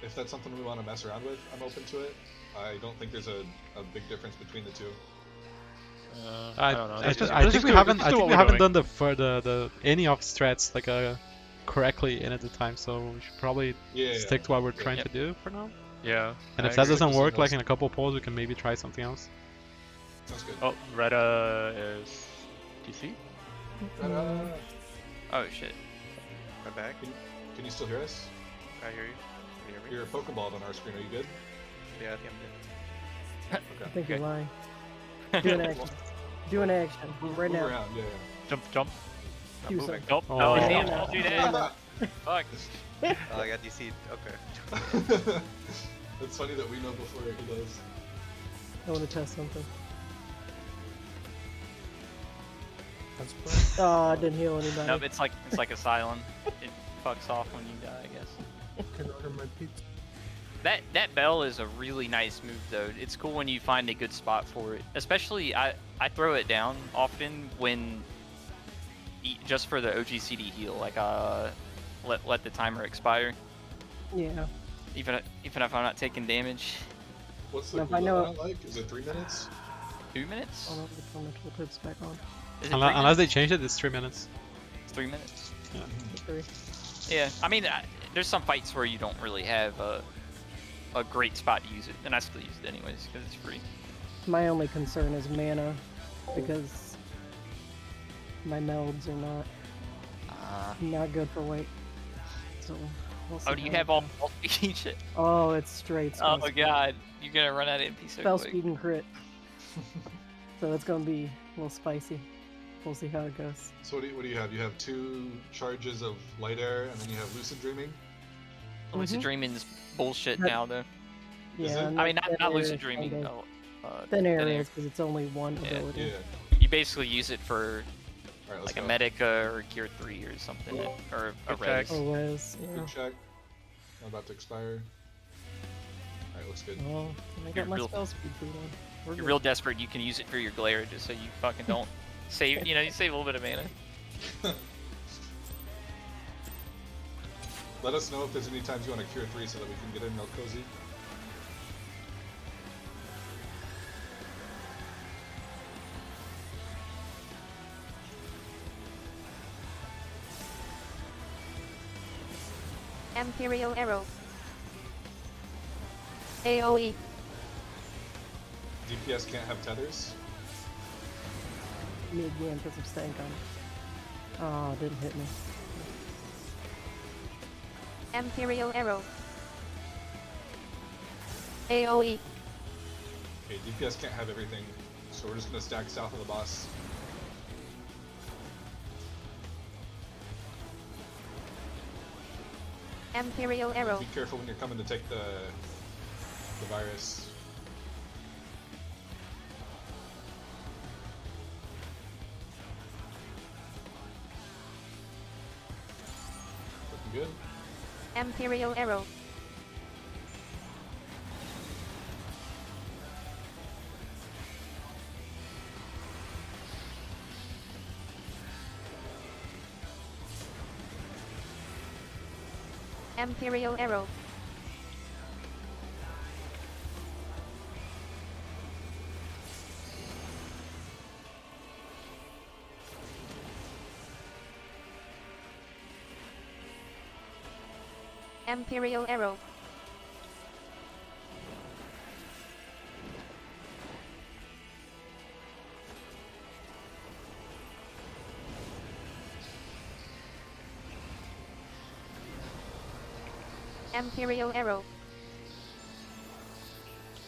If that's something we want to mess around with, I'm open to it. I don't think there's a big difference between the two. I don't know. I Let's just- think let's just we do- haven't. let's I do think what we we're haven't doing. done the any of the strats like correctly in at the time. So we should probably Yeah. stick to what we're Yeah. trying to do for now. Yeah. And I if that agree. doesn't work, Signals. like in a couple polls, we can maybe try something else. Sounds good. Oh, Retta is TC. Ta-da. Oh shit. I'm back. Can you still hear us? I hear you. Can you hear me? You're Pokeballed on our screen. Are you good? Yeah, I think I'm good. I think you're Okay. lying. Do an action. Do an action. Right Move now. around. Yeah. Jump. I'm Do moving. something. Nope. Oh. No. Damn, no. don't do Yeah. that. Fuck. Oh, I got DC'd. Okay. It's funny that we know before he does. I want to test something. That's perfect. Oh, I didn't heal anybody. Nope, it's like Asylum. It fucks off when you die, I guess. Can order my pizza. That bell is a really nice move though. It's cool when you find a good spot for it. Especially I throw it down often when just for the OGCD heal, like let the timer expire, Yeah. even if I'm not taking damage. What's the Now, if I cooldown know- on it like? Is it 3 minutes? 2 minutes? Hold on, let me turn my tooltips back on. Is it Unless 3 they change it, it's 3 minutes. It's 3 minutes. 3. Yeah, I mean, there's some fights where you don't really have a great spot to use it, and I still use it anyways because it's free. My only concern is mana, because my melds are not good for weight. So we'll see Oh, do you how have it all goes. speed shit? Oh, it's straight. Oh spell my speed. god, you're gonna run out of MP so Spell quick. speed and crit. So it's gonna be a little spicy. We'll see how it goes. So what do you have? You have 2 charges of light air, and then you have lucid dreaming. Lucid Mhm. Dreaming's bullshit That- now, though. Is Yeah. it? and I mean, thin not air Lucid is Dreaming. kinda- Oh, Thin air is because it's only one Yeah. ability. Yeah. You basically use it for Alright, let's like a go. Medica or Gear 3 or something, or a Good Res. check. Oh, res. Yeah. Good check. I'm about to expire. Alright, looks good. Well, I You're got my real- spell speed boot on. We're You're good. real desperate, you can use it for your glare just so you fucking don't save, you save a little bit of mana. Let us know if there's any times you want to cure 3 so that we can get in real cozy. Imperial Arrow. AoE. DPS can't have tethers. Me again because I'm stank on it. Oh, it didn't hit me. Imperial Arrow. AoE. Okay, DPS can't have everything, so we're just gonna stack south of the boss. Imperial Arrow. Be careful when you're coming to take the virus. Looking good. Imperial Arrow. Imperial Arrow. Imperial Arrow. Imperial Arrow.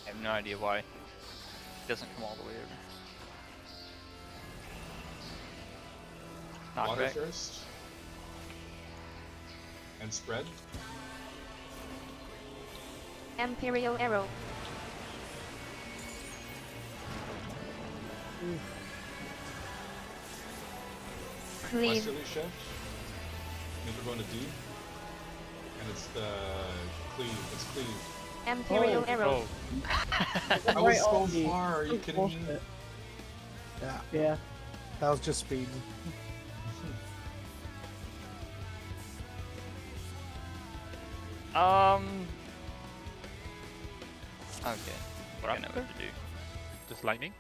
I have no idea why. It doesn't come all the way over. Water Knockback. first. And spread. Imperial Arrow. Cleave. Westerly shift. Means we're going to D. And it's the cleave. It's cleave. Imperial Oh. Arrow. I was Right so on the- far, are you That's kidding me? bullshit. Yeah, Yeah. that was just speed. Okay. What I know what to do. Just lightning.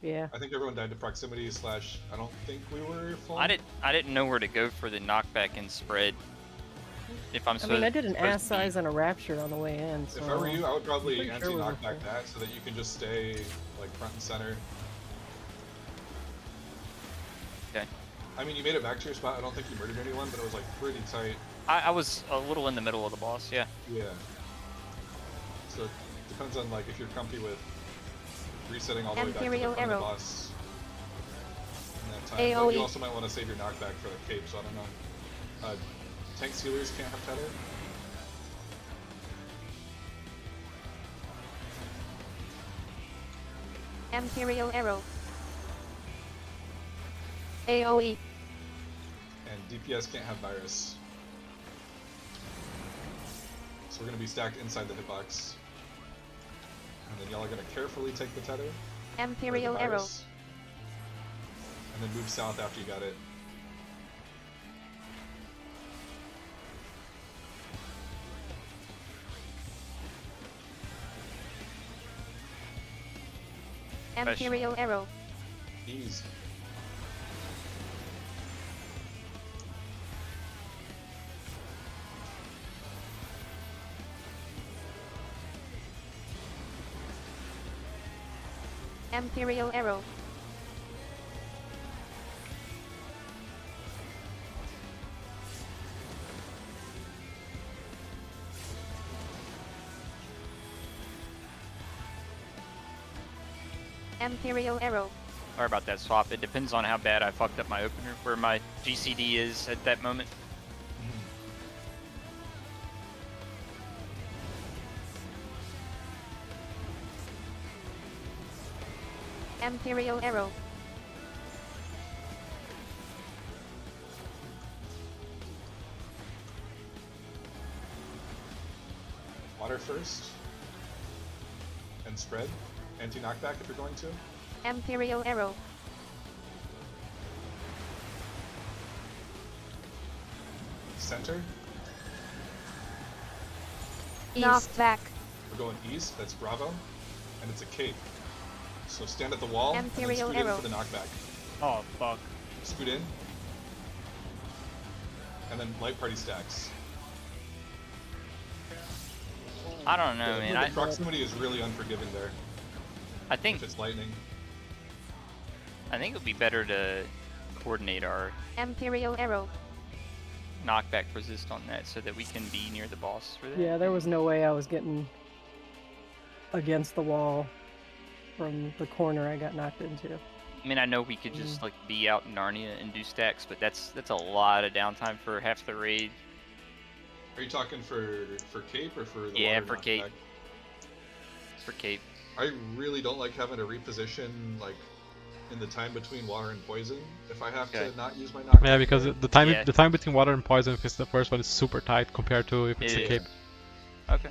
Yeah. I think everyone died to proximity slash. I don't think we were full. I didn't know where to go for the knockback and spread. If I'm I supposed, mean, I did an supposed ass to be- size and a rapture on the way in. So If I were you, I would probably pretty sure we were anti-knockback full. that so that you can just stay like front and center. Okay. I mean, you made it back to your spot. I don't think you murdered anyone, but it was like pretty tight. I was a little in the middle of the boss. Yeah. Yeah. So it depends on like if you're comfy with resetting all the way back to the Imperial front of the Arrow. boss in that time. But AoE. you also might want to save your knockback for the cape, so I don't know. Tank sealers can't have tether. Imperial Arrow. AoE. And DPS can't have virus. So we're going to be stacked inside the hitbox. And then y'all are going to carefully take the tether. or the Imperial Arrow. virus, and then move south after you got it. Imperial Arrow. Ease. Imperial Arrow. Imperial Arrow. Sorry about that swap. It depends on how bad I fucked up my opener, where my GCD is at that moment. Imperial Arrow. Water first. And spread. Anti-knockback if you're going to. Imperial Arrow. Center. Knocked back. We're going east. That's Bravo. And it's a cape. So stand at the wall Imperial and then scoot Arrow. in for the knockback. Oh fuck. Scoot in. And then light party stacks. I don't know, man. The proximity is really unforgiving there. I think If it's lightning. it would be better to coordinate our Imperial Arrow. knockback resist on that so that we can be near the boss for that. Yeah, there was no way I was getting against the wall from the corner I got knocked into. I mean, I know we could just like be out in Narnia and do stacks, but that's a lot of downtime for half the raid. Are you talking for cape or for the Yeah, water for cape. knockback? For cape. I really don't like having to reposition like in the time between water and poison if I have Okay. to not use my knockback. Yeah, because there. the time between water and poison, if it's the first one, is super tight compared to if it's It a is. cape. Okay.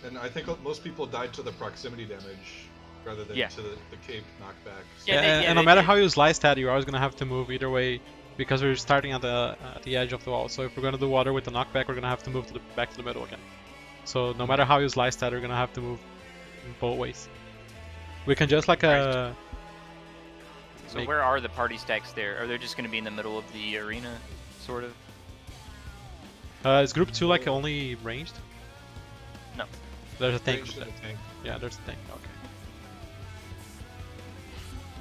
And I think most people died to the proximity damage rather than Yeah. to the cape knockback. Yeah, and no matter how you slice that, you're always gonna have to move either way because we're starting at the edge of the wall. So if we're gonna do water with the knockback, we're gonna have to move back to the middle again. So no matter how you slice that, you're gonna have to move both ways. We can just like So where are the party stacks there? Are they just going to be in the middle of the arena, sort of? is group 2 like only ranged? No. There's a tank. Ranged in a tank. Yeah, there's a tank. Okay.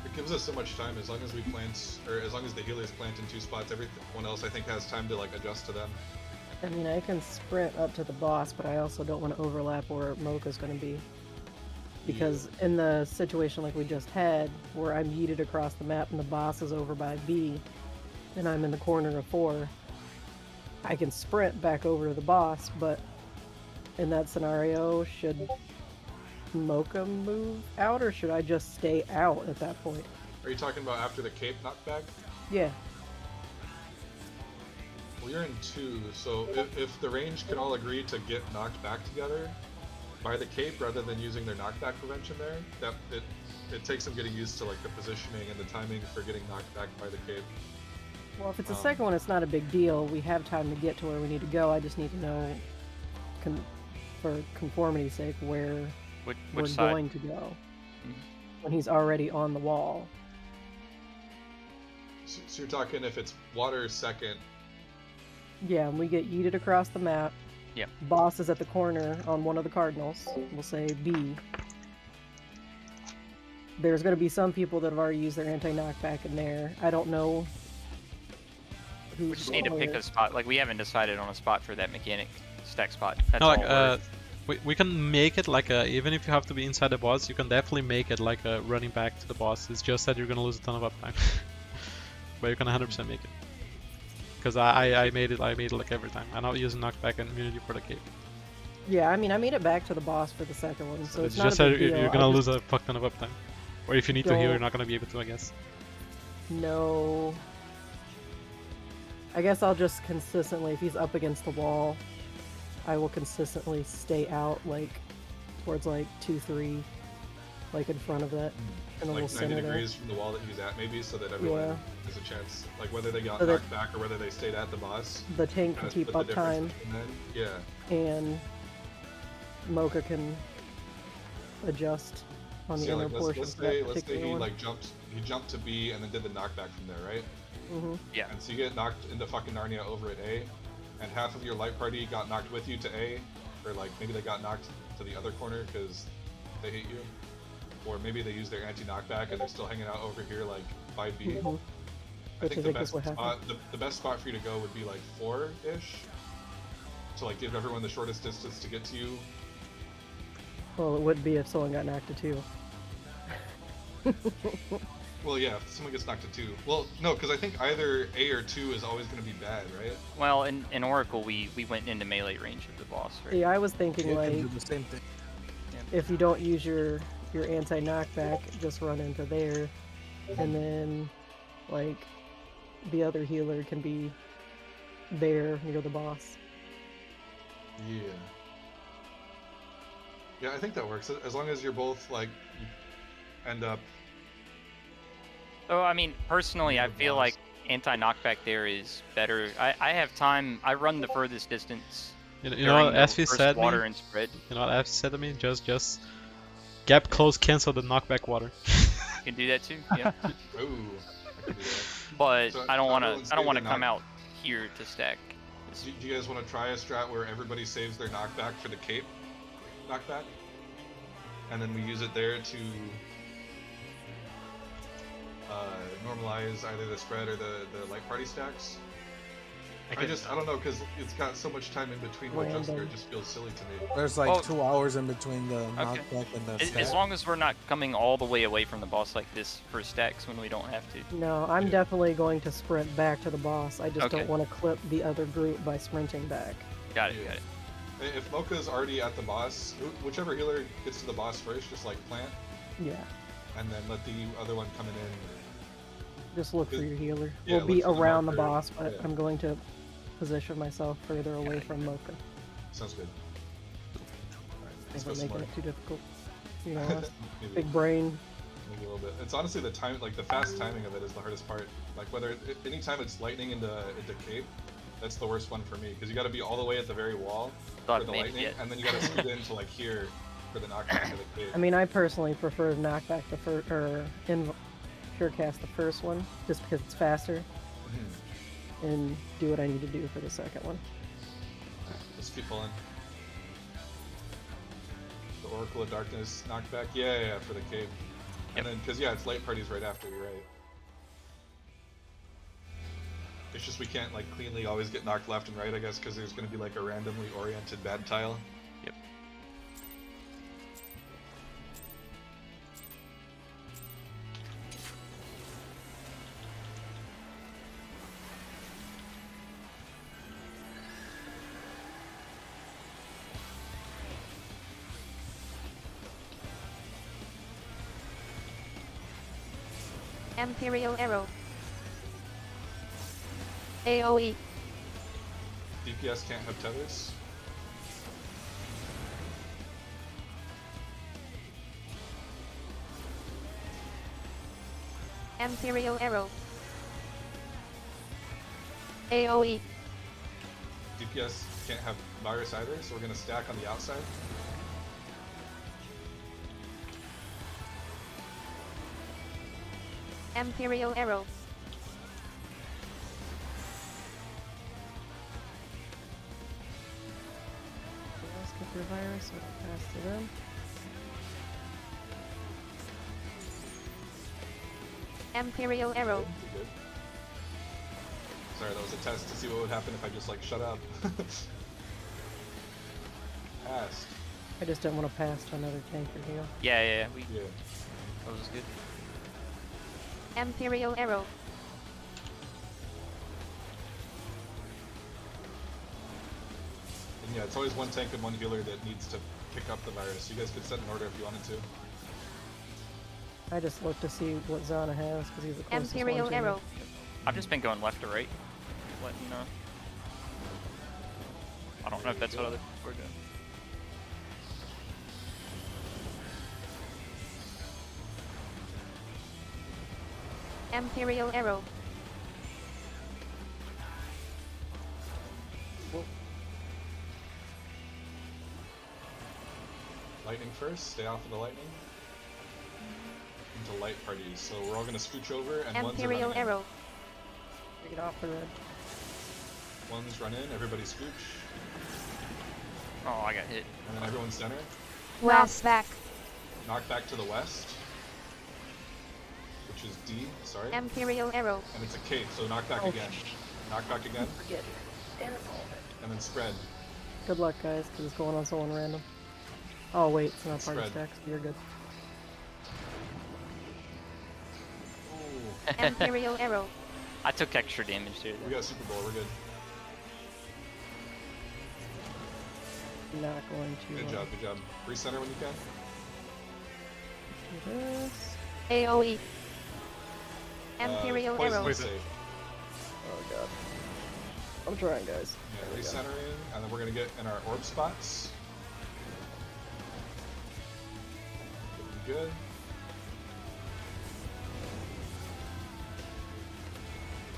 It gives us so much time as long as we plant, or as long as the healers plant in 2 spots. Everyone else I think has time to like adjust to them. I mean, I can sprint up to the boss, but I also don't want to overlap where Mocha's going to be. Because in the situation like we just had, where I'm yeeted across the map and the boss is over by B, and I'm in the corner of 4, I can sprint back over to the boss, but in that scenario, should Mocha move out, or should I just stay out at that point? Are you talking about after the cape knockback? Yeah. Well, you're in 2, so if the range can all agree to get knocked back together by the cape rather than using their knockback prevention there, that it takes them getting used to like the positioning and the timing for getting knocked back by the cape. Well, if it's the second one, it's not a big deal. We have time to get to where we need to go. I just need to know, for conformity's sake, where Which we're side? going to go when he's already on the wall. So you're talking if it's water second. Yeah, and we get yeeted across the map. Yeah. Boss is at the corner on one of the cardinals. We'll say B. There's going to be some people that have already used their anti-knockback in there. I don't know who's We just need to pick where. a spot. Like, we haven't decided on a spot for that mechanic stack spot. That's No, all. like we can make it like a, even if you have to be inside the boss, you can definitely make it like a running back to the boss. It's just that you're gonna lose a ton of uptime, but you can 100% make it. Because I made it like every time. I'm not using knockback and immunity for the cape. Yeah, I mean, I made it back to the boss for the second one, so it's It's not just a that big deal. you're gonna I lose just a fuck ton of uptime. Or if you need to heal, don't- you're not gonna be able to, I guess. No. I guess I'll just consistently, if he's up against the wall, I will consistently stay out, like, towards, like, 2-3, like, in front of that, in the Like little 90 center there. degrees from the wall that he's at, maybe, so that everyone Yeah. has a chance. Like whether they got So that- knocked back or whether they stayed at the boss. The tank can kinda keep split the difference uptime, between them. Yeah. and Mocha can adjust on the See, inner like, portion let's for that say particular you one. like you jumped to B and then did the knockback from there, right? Mm-hmm. Yeah. And so you get knocked into fucking Narnia over at A, and half of your light party got knocked with you to A, or like maybe they got knocked to the other corner because they hate you, or maybe they use their anti-knockback and they're still hanging out over here like by B. Mm-hmm. I Which think I the think is best what spot, the best spot for you to go would be like 4-ish, to like give everyone the shortest distance to get to you. Well, it would be if someone got knocked to 2. Well, yeah, if someone gets knocked to 2. Well, no, because I think either A or 2 is always going to be bad, right? Well, in Oracle, we went into melee range of the boss, right? Yeah, I was thinking You like can do the same thing. if you don't use your anti-knockback, just run into there, and then like the other healer can be there near the boss. Yeah. Yeah, I think that works. As long as you're both like end up. So I mean, personally, I The feel boss. like anti-knockback there is better. I have time. I run the furthest distance. You know during what the Effie first said water me? and spread. You know what Effie said to me? Just gap close, cancel the knockback water. You can do that too. Yeah. Ooh, I could do that. But So, I don't want everyone to. I don't save want to their come knock- out here to stack. Do you guys want to try a strat where everybody saves their knockback for the cape knockback? And then we use it there to normalize either the spread or the light party stacks? I don't know, because it's got so much time in between what jump scare, it just feels silly to me. There's like Oh. 2 hours in between the knockback and the As stack. long as we're not coming all the way away from the boss like this for stacks when we don't have to. No, I'm Yeah. definitely going to sprint back to the boss. I just Okay. don't want to clip the other group by sprinting back. Got it. Yeah. Got it. If Mocha's already at the boss, whichever healer gets to the boss first, just like plant, Yeah, and then let the other one coming in. just look for Good. your healer. Yeah, We'll be look for the around the marker. boss, but Yeah. I'm going to position myself further away Got it. from Mocha. Sounds good. Alright, let's If go we're some making more. it too difficult. You know, us, Maybe. big brain. Maybe a little bit. It's honestly the time, like the fast timing of it is the hardest part. Like whether anytime it's lightning into cape, that's the worst one for me because you got to be all the way at the very wall Thought for the made it lightning, yet. and then you got to scoot into like here for the knockback of the cape. I mean, I personally prefer to knock back the first, or pure cast the first one, just because it's faster, Mhm. and do what I need to do for the second one. Let's keep pulling. The Oracle of Darkness knockback, yeah, for the cape, and then because it's light parties right after. You're right. It's just we can't like cleanly always get knocked left and right, I guess, because there's going to be like a randomly oriented bad tile. Yep. Imperial Arrow. AoE. DPS can't have tethers. Imperial Arrow. AoE. DPS can't have virus either, so we're gonna stack on the outside. Imperial Arrow. Let's get their virus, so it'll pass to them. Imperial Arrow. Good. Sorry, that was a test to see what would happen if I just like shut up. Passed. I just don't want to pass to another tanker heal. Yeah. Yeah. That was good. Imperial Arrow. And yeah, it's always one tank and one healer that needs to pick up the virus. You guys could set an order if you wanted to. I just look to see what Zana has because he's the closest Imperial one to me. Arrow. I've just been going left to right. Letting you know. I don't know if that's what other people are doing. Imperial Arrow. Lightning first. Stay off of the lightning. into light parties. So we're all gonna scooch over, and ones are Imperial running in. arrow. Take it off the red. Ones run in, everybody scooch, Oh, I got hit. and then everyone center. West back. Knock back to the west, which is D, sorry. Imperial arrow. And it's a cape, so knock back again. Knock back again, Forget. and then spread. Good luck, guys, because it's going on someone random. Oh wait, it's not part of Spread. stacks. You're good. Ooh, Imperial arrow. I took extra damage too. we got Super Bowl, we're good. Not going to. Good job, good job. Recenter when you can. Do this. AOE. Imperial Poison arrow. is safe. Oh god. I'm trying, guys. Yeah, recentering, and then we're gonna get in our orb spots. Looking good.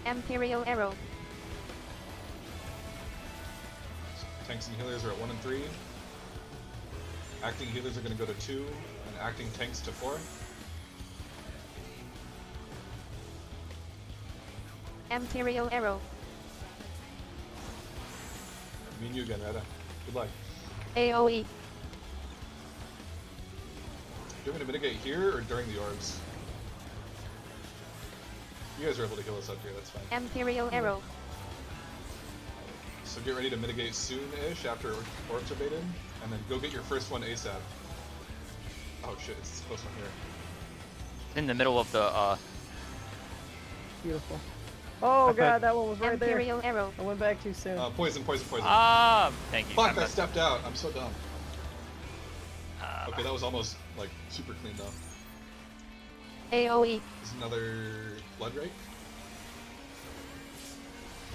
Imperial arrow. Tanks and healers are at 1 and 3. Acting healers are gonna go to 2, and acting tanks to 4. Imperial arrow. Me and you again, Retta. Good luck. AOE. Do you want me to mitigate here or during the orbs? You guys are able to heal us up here, that's fine. Imperial arrow. So get ready to mitigate soon-ish after orbs are baited, and then go get your first one ASAP. Oh shit, it's this close one here. In the middle of the Beautiful. Oh Okay. god, that one was right there. Imperial arrow. I went back too soon. Poison, poison, poison. thank you. Fuck, I stepped out. I'm so dumb. Uh, Okay, that was almost, like, super clean though. AOE. This is another Blood Rake.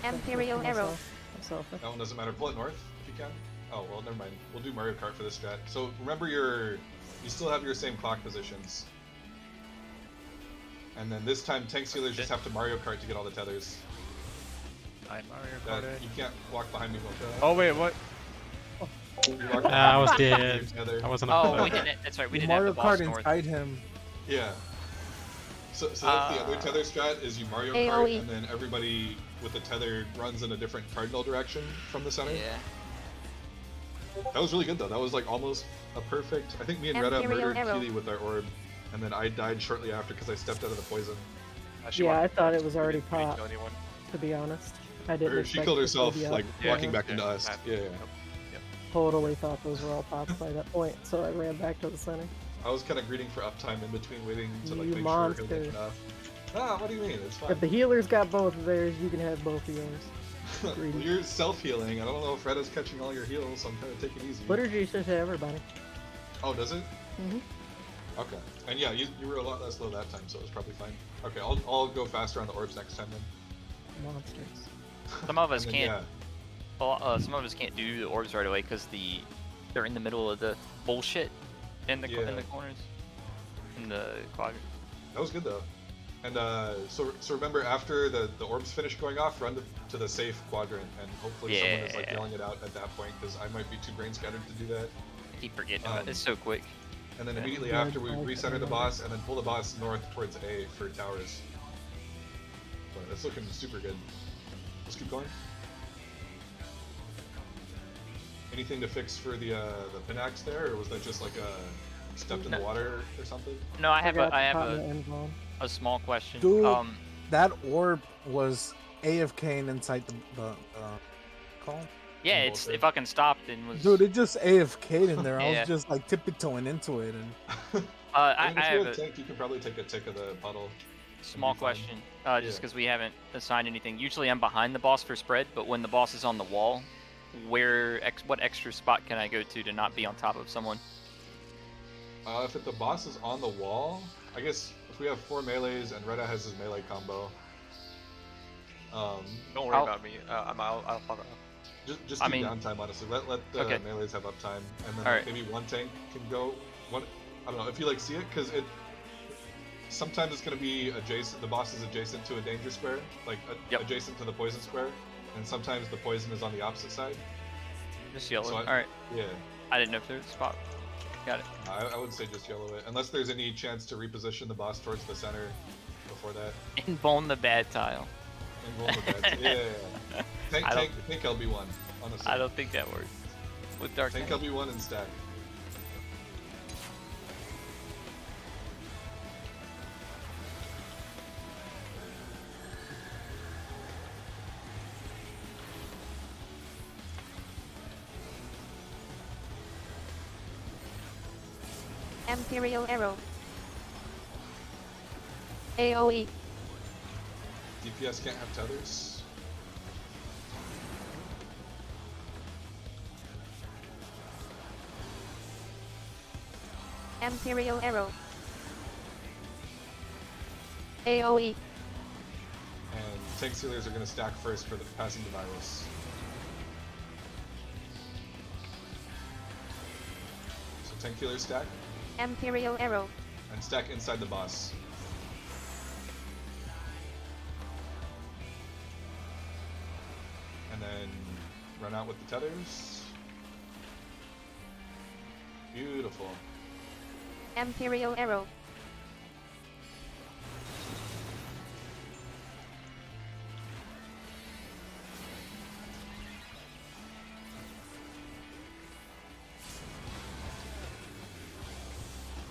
Imperial arrow. Myself. That one doesn't matter. Pull it north if you can. Oh, well, never mind. We'll do Mario Kart for this strat. So remember you still have your same clock positions. And then this time, tank sealers just have to Mario Kart to get all the tethers. I'm Mario That, Kart. you can't walk behind me, Mocha. Oh wait, what? You walk I was behind me, dead. tether. I wasn't Oh, up we there. didn't. That's right. We You didn't have Mario the boss Kart north. inside him. Yeah. So that's the other tether strat is you Mario Kart, AOE. and then everybody with the tether runs in a different cardinal direction from the center. Yeah. That was really good though. That was like almost a perfect. I think me and Retta Imperial murdered arrow. Keely with our orb, and then I died shortly after because I stepped out of the poison. Yeah, I thought it was already didn't kill popped, anyone. to be honest. I didn't Or she expect killed this to herself, be up. like Yeah, walking back yeah, into us. that- Yeah, yeah. Yep. Totally thought those were all pops by that point, so I ran back to the center. I was kind of greeting for uptime in between, waiting to like You make monster. sure he'll get enough. Ah, what do you mean? It's fine. If the healer's got both of theirs, you can have both of yours. Well, greedy. you're self-healing. I don't know if Retta's catching all your heals, so I'm trying to take it easy. Liturgy should have everybody. Oh, does it? Mhm. Okay. And yeah, you were a lot less low that time, so it was probably fine. Okay, I'll go faster on the orbs next time then. Monsters. Some of us And then, can't. Well, some of us can't do the orbs right away because they're in the middle of the bullshit in the Yeah. in the corners in the quadrant. That was good though. And so remember, after the orbs finish going off, run to the safe quadrant, and hopefully someone is like Yeah. yelling it out at that point, because I might be too brain scattered to do that. I keep forgetting about it. It's so quick. And then Yeah. immediately Yeah, after, we I recenter the know. boss, and then pull the boss north towards A for towers. So that's looking super good. Let's keep going. Anything to fix for the Pinax there, or was that just like stepped in the No. water or something? No, I have Forgot I to have pop my end zone. a small question. Dude. That orb was AFKing inside the call. Yeah, Some it bullshit. fucking stopped and was. Dude, it just AFK'd in there. I Yeah. was just like tiptoeing into it, and I mean, if have you're a a tank, you can probably take a tick of the puddle. small be fine. question. Just Yeah. because we haven't assigned anything. Usually I'm behind the boss for spread, but when the boss is on the wall, what extra spot can I go to not be on top of someone? If the boss is on the wall, I guess if we have 4 melees and Retta has his melee combo, Don't worry I'll- about me. I'll follow. just I keep mean- downtime honestly. Let the Okay. melees have uptime, and then Alright. maybe one tank can go. One, I don't know if you like see it, because it sometimes it's gonna be adjacent. The boss is adjacent to a danger square, like Yep. adjacent to the poison square, and sometimes the poison is on the opposite side. Just yellow. So All right. Yeah. I didn't know if there was a spot. Got it. I would say just yellow it, unless there's any chance to reposition the boss towards the center before that. Invuln the bad tile. And roll the beds. Yeah. Tank LB1, honestly. I don't think that works. With Dark Tank Knight. LB1 and stack. Imperial Arrow. AoE. DPS can't have tethers. Imperial Arrow. AoE. And tank sealers are going to stack first for the passing the virus. So tank healers stack, Imperial Arrow. and stack inside the boss. And then run out with the tethers. Beautiful. Imperial Arrow.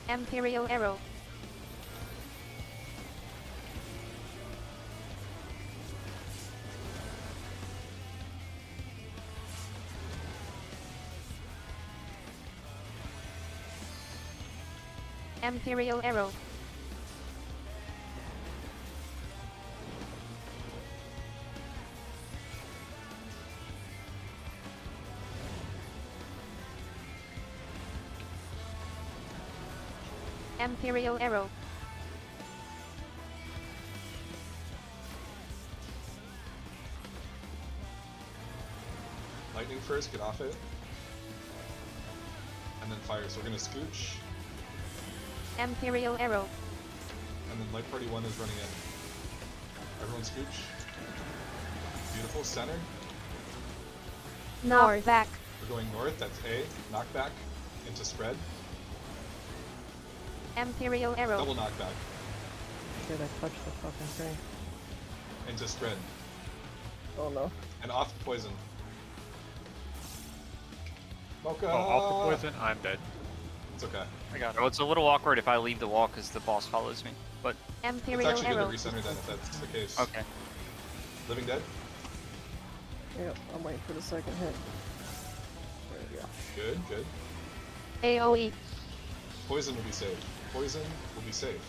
Imperial Arrow. Imperial Arrow. Imperial Arrow. Lightning first, get off it. And then fire. So we're going to scooch. Imperial Arrow. And then Light Party 1 is running in. Everyone scooch. Beautiful. Center. North. Back. We're going north. That's A. Knockback into spread. Imperial Arrow. Double knockback Shit, I touched the fucking thing. into spread. Oh no. And off poison. Mocha! Oh, off the poison, I'm dead. It's okay. I got it. Oh, it's a little awkward if I leave the wall because the boss follows me. But It's Imperial actually good Arrow. to recenter then if that's the case. okay. Living Dead? Yep, I'm waiting for the second hit. There we go. Good, good. AoE. Poison will be safe. Poison will be safe.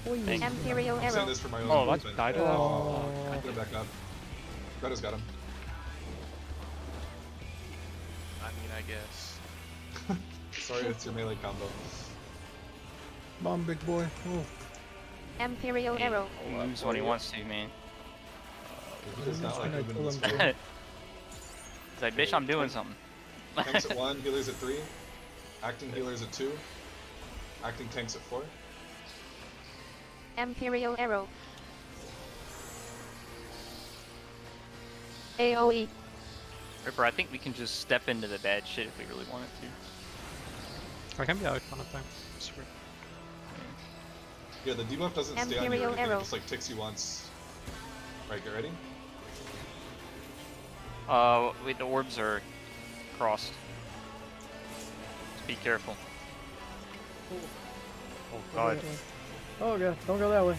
Thank you. Imperial I'm saying Arrow. this for my own Oh, that's movement. died. Oh. Get him back up. Greta's got him. I mean, I guess. Sorry, it's your melee combo. Bomb, big boy. Oh. Imperial Arrow. He moves when he wants to, man. He does not like Trying to moving kill this him. way. It's like, bitch, I'm doing something. Tanks at 1, healers at 3. Acting healers at 2. Acting tanks at 4. Imperial Arrow. AoE. Ripper, I think we can just step into the bad shit if we really wanted to. I can be out one of time. Sure. Yeah, the debuff doesn't stay on you or Imperial anything, it Arrow. just like ticks you once. Right, get ready? Wait, the orbs are crossed. Just be careful. Oh god. Oh god, don't go that way.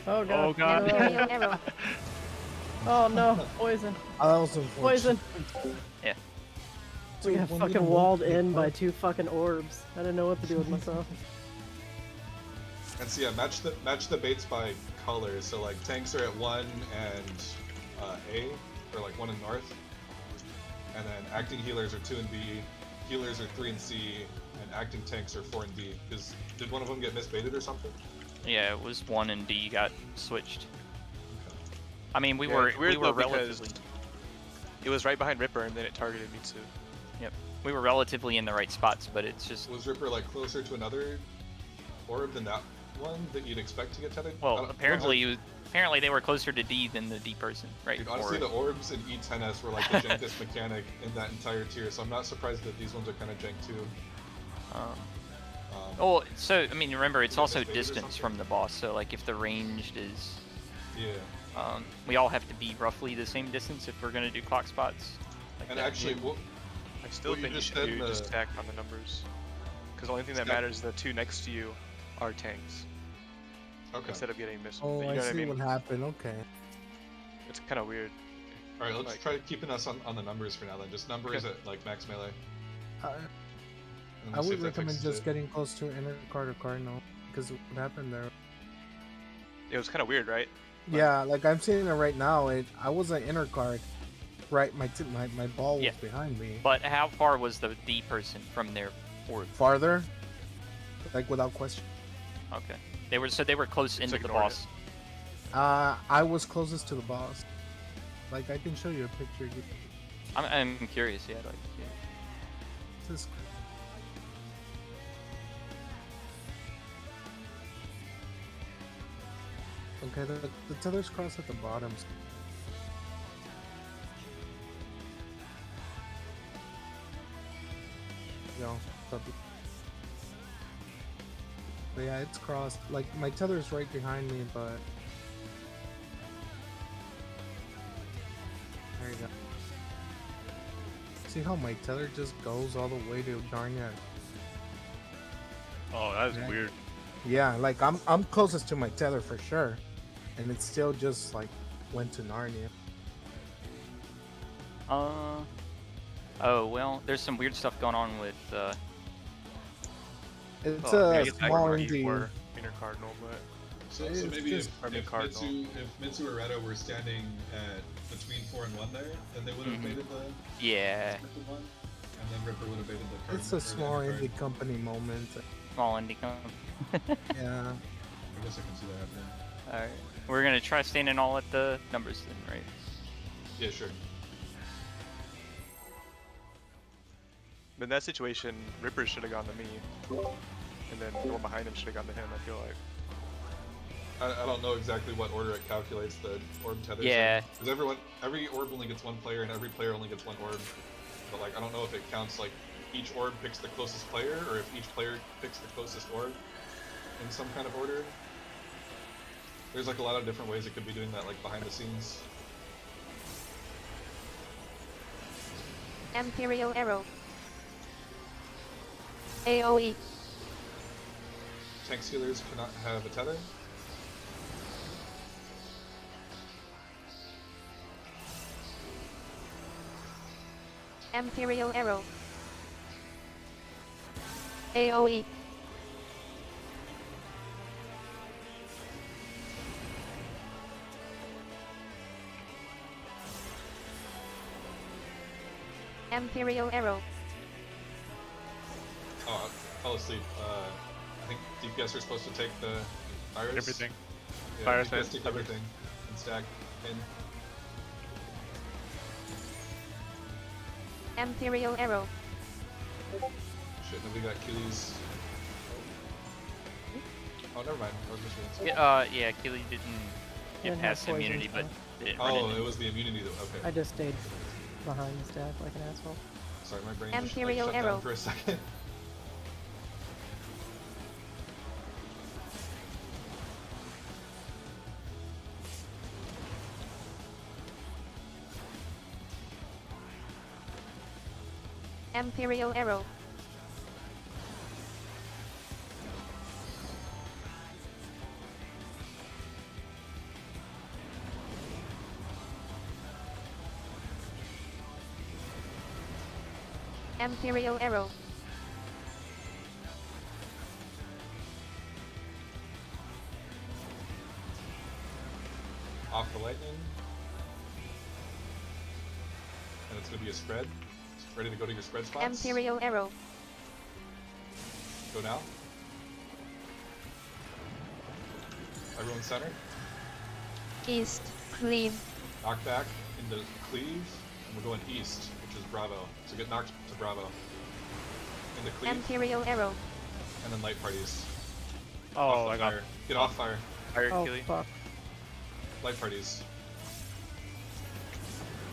Oh god. Oh god. Imperial Arrow. Oh no, poison. That was unfortunate. Poison. Yeah. We got When fucking we walled moved, in by 2 fucking orbs. I didn't know what to do with myself. And so yeah, match the baits by color. So like tanks are at 1 and A, or like 1 and north. And then acting healers are 2 and B, healers are 3 and C, and acting tanks are 4 and D. Did one of them get misbaited or something? Yeah, it was 1 and D got switched. I mean, we Yeah, were it's weird though, because relatively. It was right behind Ripper, and then it targeted me too. Yep, we were relatively in the right spots, but it's just. Was Ripper like closer to another orb than that one that you'd expect to get tethered? I Well, don't- apparently they were closer to D than the D person, right? Dude, honestly, Or- the orbs in E10S were like the jankest mechanic in that entire tier, so I'm not surprised that these ones are kind of jank too. Oh, so I mean, remember it's Yeah, also maybe or distance something. from the boss. So like, if the ranged is, Yeah. we all have to be roughly the same distance if we're gonna do clock spots. Like And that. actually, I still What you think you just should said, do just the- stack on the numbers. Because the only thing that Stack- matters is the two next to you are tanks. Okay. Instead of getting missed. Oh, you know I what I see mean? what happened. Okay. It's kind of weird. All right, let's Like- try keeping us on the numbers for now. Then just numbers Okay. at like max melee. I, and I we'll see would if that recommend fixes just it. getting close to inner card or cardinal because what happened there. It was kind of weird, right? Yeah, like I'm seeing it right now. I was an inner card, right? My ball was Yeah. behind me. But how far was the person from their orb? Farther, like without question. Okay. They were close into the ignored boss. I was closest to the boss. Like I can show you a picture. I'm curious. Yeah, I'd like to see it. This- Okay, the tether's cross at the bottom. No, but yeah, it's crossed. Like my tether's right behind me, but there you go. See how my tether just goes all the way to Narnia? Oh, that is Yeah. weird. Yeah, like I'm closest to my tether for sure, and it still just like went to Narnia. Oh well, there's some weird stuff going on with. It's Oh, a I guess I small wouldn't know you indie. were inner cardinal, but So It's maybe just- if, I mean, if, cardinal. Mitsu or Retta were standing at between 4 and 1 there, then they would have Mhm. baited the Yeah, expected one, and then Ripper would have baited the card. It's a small indie company moment. small indie comp. Yeah. I guess I can see that happening. Alright. We're gonna try standing all at the numbers then, right? Yeah, sure. But in that situation, Ripper should have gone to me, and then the one behind him should have gone to him. I feel like. I don't know exactly what order it calculates the orb tethers. Yeah. Because every orb only gets one player, and every player only gets one orb. But like, I don't know if it counts like each orb picks the closest player, or if each player picks the closest orb in some kind of order. There's like a lot of different ways it could be doing that, like behind the scenes. Imperial Arrow. AoE. Tank sealers cannot have a tether. Imperial Arrow. AoE. Imperial Arrow. Oh, I fell asleep. I think DPS are supposed to take the fires. Everything. Yeah, Fires DPS and take everything and stack in. Imperial Arrow. Shit, nobody got Achilles. Oh, never mind. I was just reading. Yeah, Keely didn't get Didn't have past poison immunity, but stuff. didn't run Oh, into it was the immunity though. Okay. I just stayed behind the stack like an asshole. Sorry, my brain just Imperial like, shut Arrow. down for a second. Imperial Arrow. Imperial Arrow. Off the lightning. And it's gonna be a spread. Ready to go to your spread spots? Imperial Arrow. Go now. Everyone center. East. Clean. Knock back into cleave. And we're going east, which is Bravo. So get knocked to Bravo. Into cleave. Imperial Arrow. And then light parties. Oh, Off the I got fire. Get off fire. Fire Oh Keely. fuck! Light parties.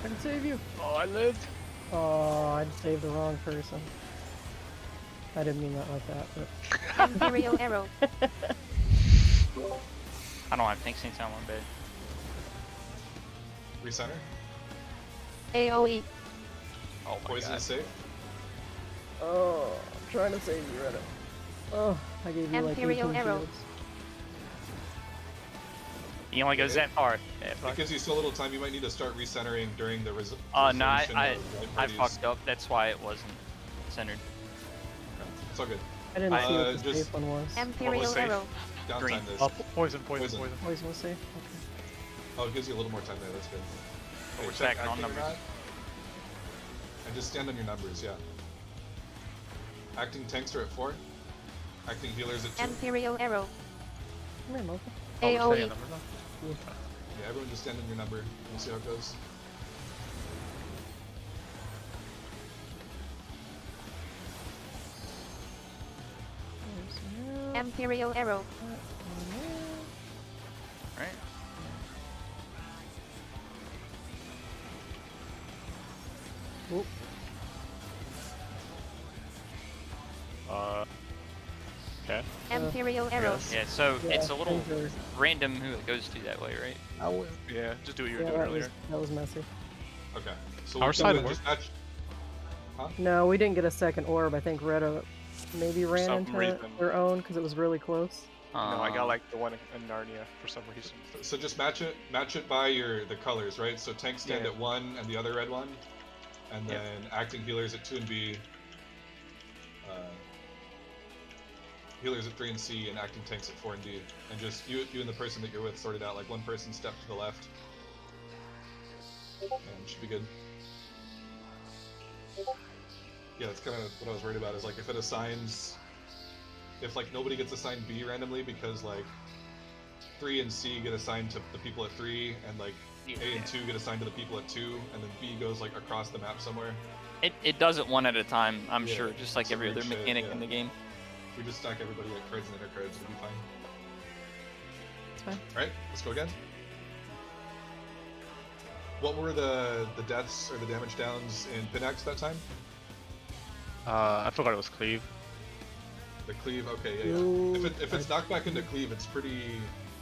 I can save you. Oh, I lived. Oh, I'd saved the wrong person. I didn't mean that like that, but Imperial arrow. I don't have tank stance on one bed. Recenter. AOE. Oh my Poison god. is safe. oh, I'm trying to save you, Reddit. Oh, I gave you like Imperial 18 arrow. shields. He only goes that far. Yeah, fuck. It gives you still a little time. You might need to start recentering during the No, resolution I of right parties. fucked up. That's why it wasn't centered. Okay. It's all good. I didn't see what the just- safe one was. Imperial safe? arrow. Downtime Green. this. Poison. Poison. Poison was safe? Oh, it gives you a little more time there. That's good. We're check stacking on acting or numbers. not. And just stand on your numbers, yeah. Acting tanks are at 4. Acting healers at 2. Imperial arrow. Come here, Mocha. Oh, we're AOE. saying numbers now? Yeah, everyone just stand on your number. We'll see how it goes. Imperial arrow. Right? Oop. Okay. Imperial arrow. Yes. Yeah, so Yeah, it's a little things are- random who it goes to that way, right? I will. Yeah, just do what you were Yeah, doing that earlier. was messy. Okay. So Our we'll side do it, worked. just match. No, we didn't get a second orb. I think Retta maybe ran some into reason. their own because it was really close. No, I got Um, like the one in Narnia for some reason. So just match it by the colors, right? So tanks stand Yeah. at 1 and the other red one, and Yep. then acting healers at 2 and B. Healers at 3 and C, and acting tanks at 4 and D. And just you and the person that you're with sort it out. Like one person step to the left, and it should be good. Yeah, that's kind of what I was worried about. Is like if it assigns, if like nobody gets assigned B randomly because like 3 and C get assigned to the people at 3, and like A and 2 get assigned to the people at 2, and then B goes like across the map somewhere. It does it one at a time, I'm Yeah, sure, just like some every weird other shit, mechanic yeah. in the game. We just stack everybody like cards and inner cards, it'll be fine. It's fine. Alright, let's go again. What were the deaths or the damage downs in Pinax that time? I forgot it was cleave. The cleave, okay, yeah, Ooh, yeah. If it's knocked back into cleave, it's pretty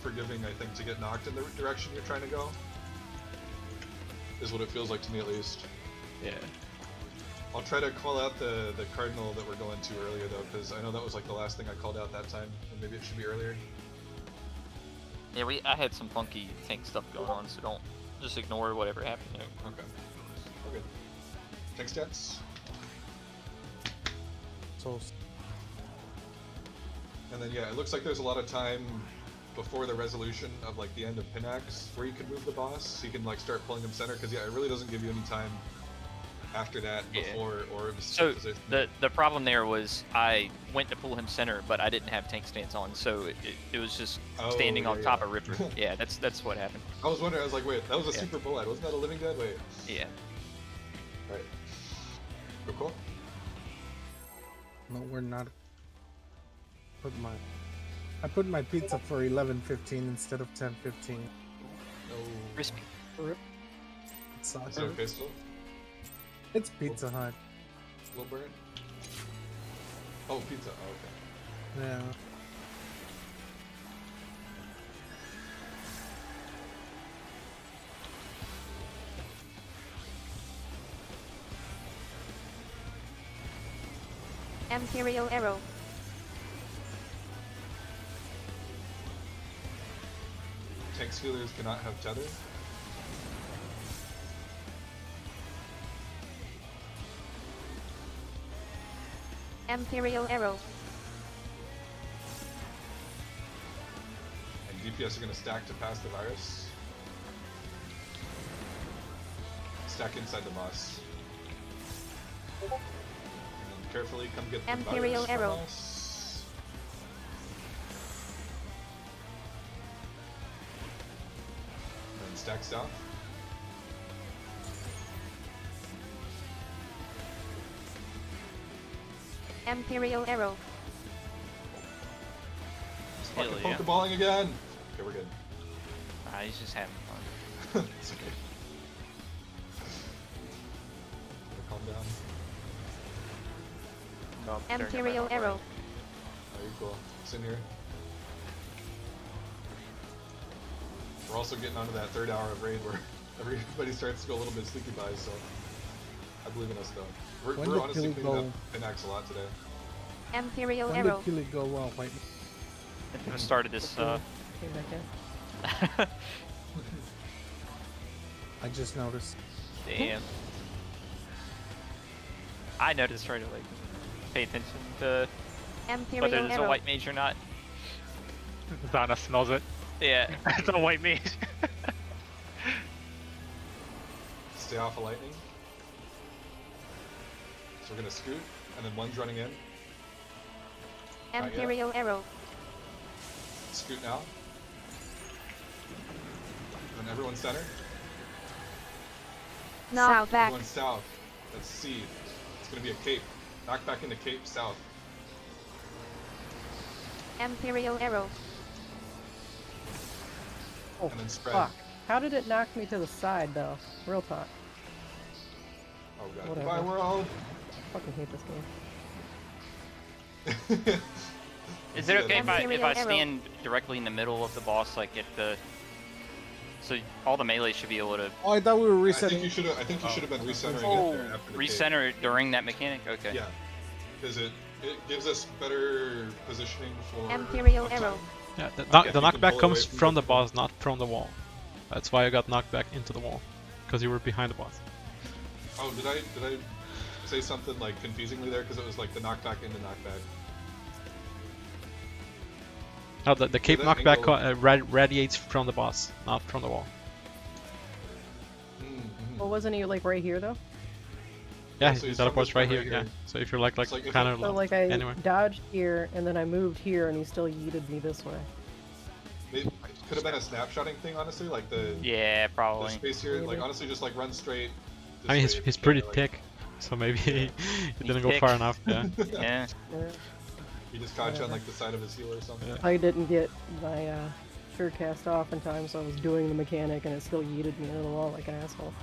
forgiving, I think, to get knocked in the direction you're trying to go. Is what it feels like to me, at least. Yeah. I'll try to call out the cardinal that we're going to earlier, though, because I know that was like the last thing I called out that time, and maybe it should be earlier. Yeah, I had some funky tank stuff going on, so don't just ignore whatever happened there. Okay. Okay. Tank stats. So And then yeah, it looks like there's a lot of time before the resolution of like the end of Pinax where you can move the boss, so you can like start pulling him center, because yeah, it really doesn't give you any time after that Yeah. before orbs. So position. the problem there was I went to pull him center, but I didn't have tank stance on, so it was just Oh, standing yeah, on top yeah. of Ripper. Yeah, that's what happened. I was wondering, I was like, wait, that was a Yeah. super bullet, wasn't that a living dead? Wait. Yeah. Right. Cool. no, we're not. I put my pizza for 11:15 instead of 10:15. No. Crispy. It sucks. Is it okay still? It's Pizza Hut. Little burn? Oh, pizza. Oh, okay. Yeah. Imperial arrow. Tank healers cannot have tether. Imperial arrow. And DPS are going to stack to pass the virus. Stack inside the boss. And then carefully come get the Imperial virus from arrow. us. And then stack south. Imperial arrow. It's Hell fucking yeah. pokeballing again! Okay, we're good. He's just having fun. It's okay. Calm down. No, I'm staring at my Imperial hotline. arrow. Very cool. It's in here. We're also getting onto that third hour of raid where everybody starts to go a little bit sleepy by, so I believe in us though. When We're did honestly Killy cleaning go? up Pinax a lot today. Imperial When arrow. did Killy go well? White. I started this. Came back in. I just noticed. Damn. I noticed right away. Pay attention to whether Imperial there's a arrow. white mage or not. Zana smells it. Yeah. It's a white mage. Stay off of lightning. So we're gonna scoot, and then one's running in. Not yet. Imperial arrow. Scoot now. And then everyone center. South back. Everyone south. That's C. It's gonna be a cape. Knock back into cape south. Imperial arrow. Oh, And then spread. fuck. How did it knock me to the side, though? Real talk. Oh god. Whatever. Goodbye world. Fucking hate this game. Is it okay if I Imperial arrow. stand directly in the middle of the boss, like at the? So all the melee should be able to Oh, I thought we were I resetting. think you should have. I think you should have been recentering oh, it there after the cape. recenter it during that mechanic. Okay. Yeah, because it gives us better positioning for Imperial uptime. arrow. Yeah, the Yeah, you can knockback pull comes away from from the the boss, not from the wall. That's why I got knocked back into the wall, because you were behind the boss. Oh, did I say something like confusingly there? Because it was like the knockback into knockback. No, the cape that knockback angle- radiates from the boss, not from the wall. Mm-hmm. Well, wasn't he like right here though? Yeah, so he he's teleports from right this here. point right Yeah. So if you're like It's like if kind it- of So like I anywhere. dodged here and then I moved here and he still yeeted me this way. Maybe it could have been a snapshotting thing, honestly. Like the Yeah, the probably. space here. Like Maybe. honestly, just like run straight. this I mean, way he's if he's you pretty can, like- thick, so maybe he didn't go thick. far enough. Yeah. Yeah. Yeah. He just caught you on Whatever. like the side of his heel or something. Yeah. I didn't get my sure cast off in time, so I was doing the mechanic and it still yeeted me into the wall like an asshole.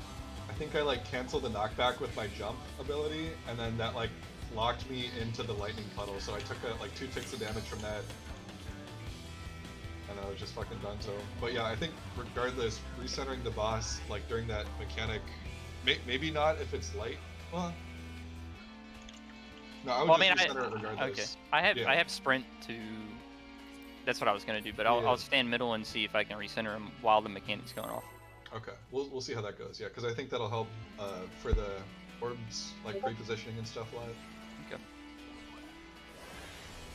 I think I like canceled the knockback with my jump ability, and then that like locked me into the lightning puddle. So I took like 2 ticks of damage from that, and I was just fucking done. So, but yeah, I think regardless, recentering the boss like during that mechanic, maybe not if it's light. Well, no, I would Well, I just mean, recenter it regardless. Okay. I Yeah. have sprint to. That's what I was gonna do, but I'll Yeah. stand middle and see if I can recenter him while the mechanic's going off. Okay, we'll see how that goes. Yeah, because I think that'll help for the orbs like pre-positioning and stuff like. Okay.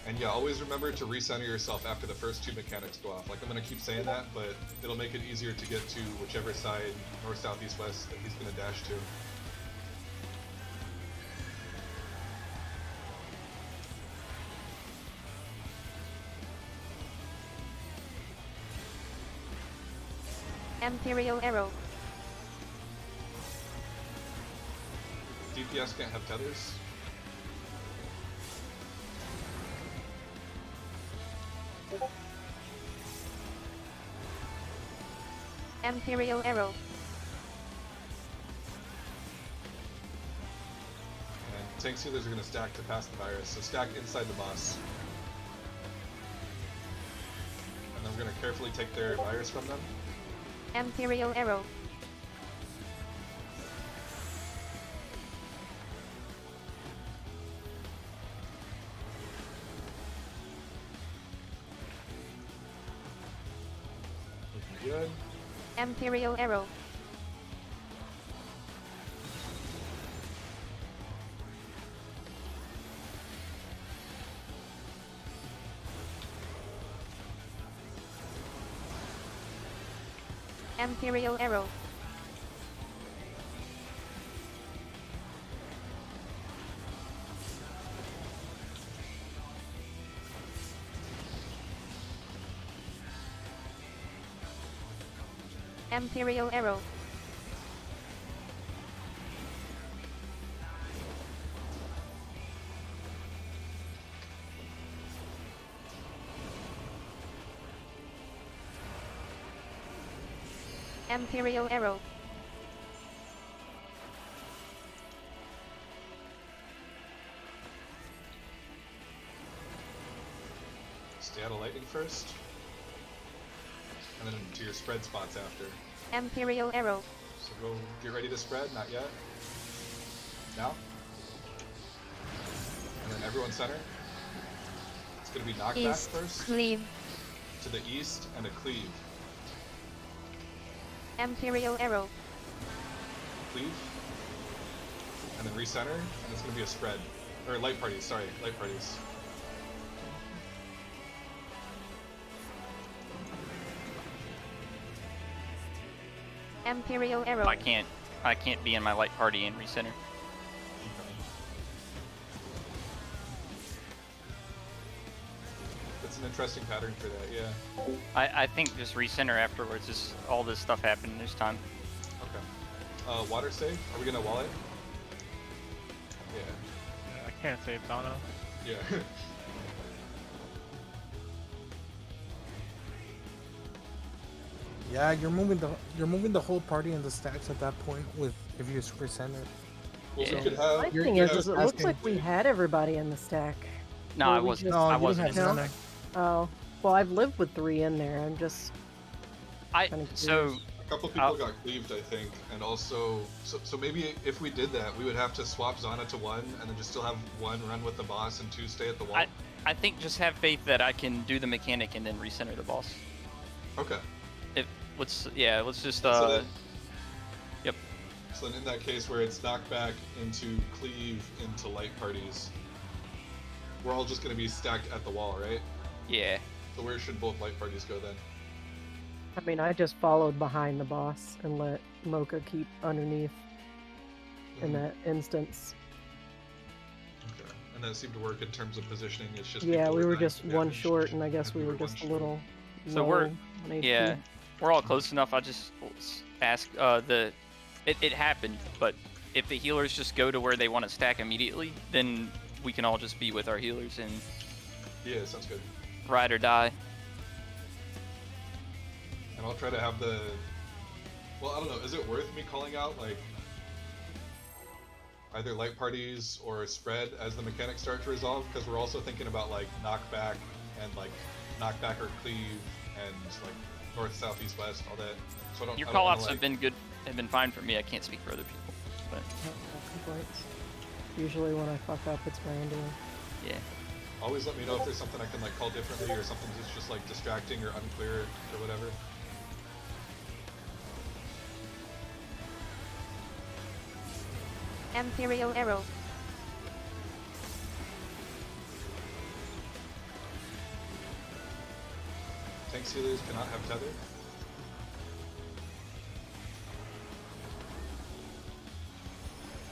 And yeah, always remember to recenter yourself after the first 2 mechanics go off. Like I'm gonna keep saying that, but it'll make it easier to get to whichever side, north, south, east, west, that he's gonna dash to. Imperial arrow. DPS can't have tethers. Imperial arrow. And tank sealers are gonna stack to pass the virus, so stack inside the boss. And then we're gonna carefully take their virus from them. Imperial arrow. Looking good. Imperial arrow. Imperial arrow. Imperial arrow. Imperial arrow. add a lightning first. And then to your spread spots after. Imperial Arrow. So go get ready to spread, not yet. Now. And then everyone center. It's gonna be knockback East. first. Cleave. To the east and a cleave. Imperial Arrow. Cleave. And then recenter, and it's gonna be a spread. Or light parties, sorry, light parties. Imperial Arrow. I can't be in my light party and recenter. That's an interesting pattern for that, yeah. I think just recenter afterwards is all this stuff happened this time. Okay. Water save? Are we gonna wall it? Yeah. Yeah, I can't save Donna. Yeah. Yeah, you're moving the whole party into stacks at that point with if you super center. Well, Yeah. we could My have. You're- thing you're is, it looks asking- like we had everybody in the stack. No, Well, I we wasn't. just- No, I you wasn't. didn't in have the center. Oh, well, I've lived with 3 in there. I'm just kinda So curious. A couple people got cleaved, I think, and also, so maybe if we did that, we would have to swap Zana to 1, and then just still have 1 run with the boss and 2 stay at the wall. I think just have faith that I can do the mechanic and then recenter the boss. Okay. Let's just So then- Yep. So then in that case where it's knockback into cleave into light parties, we're all just gonna be stacked at the wall, right? yeah. So where should both light parties go then? I mean, I just followed behind the boss and let Mocha keep underneath in Mhm. that instance. Okay. And that seemed to work in terms of positioning. It's just Yeah, people we were dying just from one damage, short, and I guess we were one just a short. little. So low we're- on HP. Yeah. We're all close enough. I just ask it happened, but if the healers just go to where they want to stack immediately, then we can all just be with our healers and Yeah, sounds good. ride or die. And I'll try to have the. Well, I don't know. Is it worth me calling out like either light parties or a spread as the mechanics start to resolve? Because we're also thinking about like knockback and like knockback or cleave and like north, south, east, west, all that. So I don't. Your I don't wanna, callouts like, have been good, have been fine for me. I can't speak for other people, but No complaints. Usually when I fuck up, it's random. yeah. Always let me know if there's something I can like call differently or something that's just like distracting or unclear or whatever. Imperial Arrow. Tank healers cannot have tether.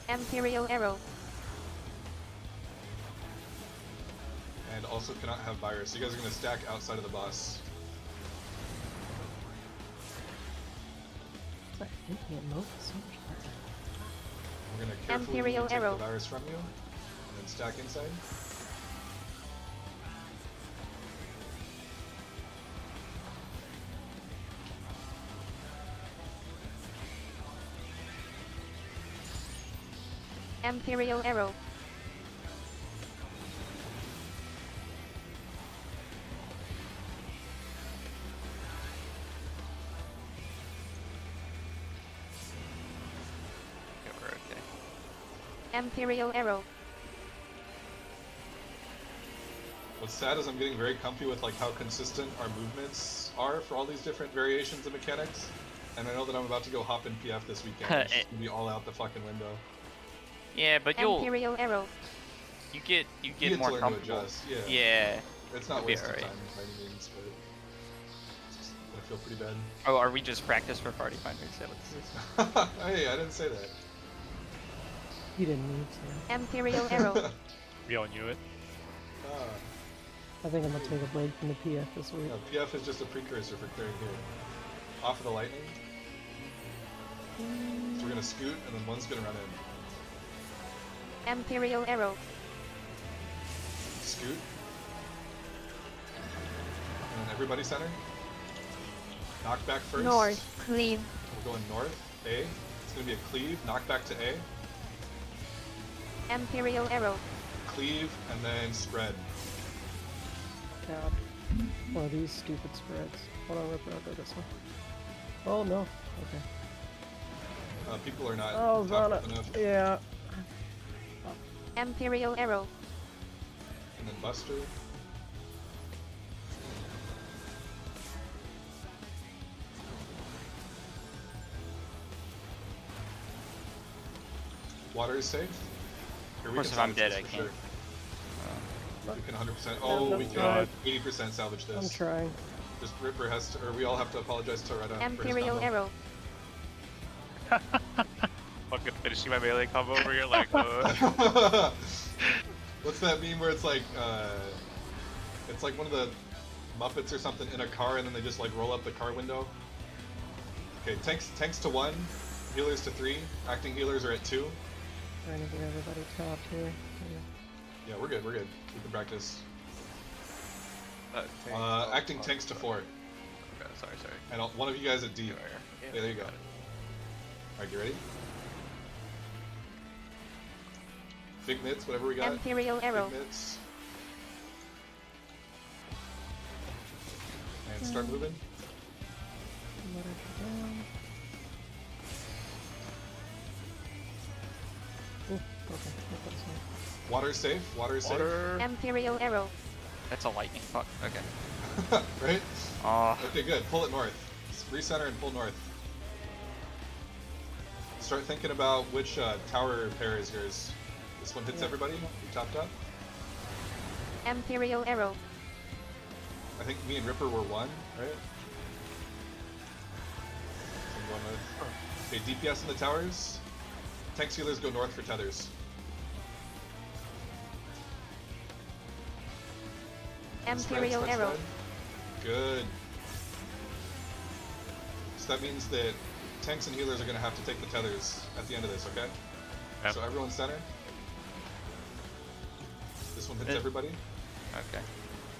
Imperial Arrow. And also cannot have virus. So you guys are gonna stack outside of the boss. I think it moves so much better. We're gonna carefully Imperial take Arrow. the virus from you, and then stack inside. Imperial Arrow. Okay, we're okay. Imperial Arrow. What's sad is I'm getting very comfy with like how consistent our movements are for all these different variations of mechanics. And I know that I'm about to go hop in PF this weekend. It's just gonna be all out the fucking window. Yeah, but you Imperial Arrow. get You get more to learn comfortable. to adjust, yeah. Yeah. It's not It'll be wasting alright. time by any means, but it's just gonna feel pretty bad. Oh, are we just practice for party finder? Is that what this is? Hey, I didn't say that. You didn't need to. Imperial Arrow. We all knew it. Ah, I think I'm gonna take a break from the PF this week. no, PF is just a precursor for clearing here. Off of the lightning. So we're gonna scoot, and then one's gonna run in. Imperial Arrow. Scoot. And then everybody center. Knock back first. North. Cleave. We're going north. A. It's gonna be a cleave. Knock back to A. Imperial Arrow. Cleave, and then spread. God. One of these stupid spreads. Hold on, Ripper, I'll go this one. Oh no. Okay. People are not Oh, tough Zana. enough. Yeah. Imperial Arrow. And then Buster. Water is safe. Here, we course, can if I'm salvage dead, this I for can't. sure. We can 100%. Oh, we God. can 80% salvage this. I'm trying. Just Ripper has to, or we all have to apologize to Retta for his Imperial combo. Arrow. Fucking finishing my melee combo over here, like, What's that meme where it's like one of the Muppets or something in a car, and then they just like roll up the car window. Okay, tanks to 1, healers to 3, acting healers are at 2. Trying to get everybody topped here. Yeah, we're good. We can practice. tank. Acting tanks to 4, Okay, sorry. and one of you guys at D. Right here. Yeah, there you go. Got it. Alright, you ready? Big mitts, whatever we got. Imperial Arrow. Big mitts. And start moving. Let her down. Ooh, okay, that was nice. Water is safe. Water is Water. Imperial Arrow. That's a lightning. Fuck. Okay. safe. Right? Oh, Okay, good. Pull it north. Recenter and pull north. Start thinking about which tower pair is yours. This one hits Yeah. everybody. You topped up. Imperial Arrow. I think me and Ripper were 1, right? So I'm going north. Okay, DPS in the towers. Tank healers go north for tethers. Imperial Spread. Arrow. Good. So that means that tanks and healers are going to have to take the tethers at the end of this, okay? Yep. So everyone center. This one hits Eh. everybody. okay.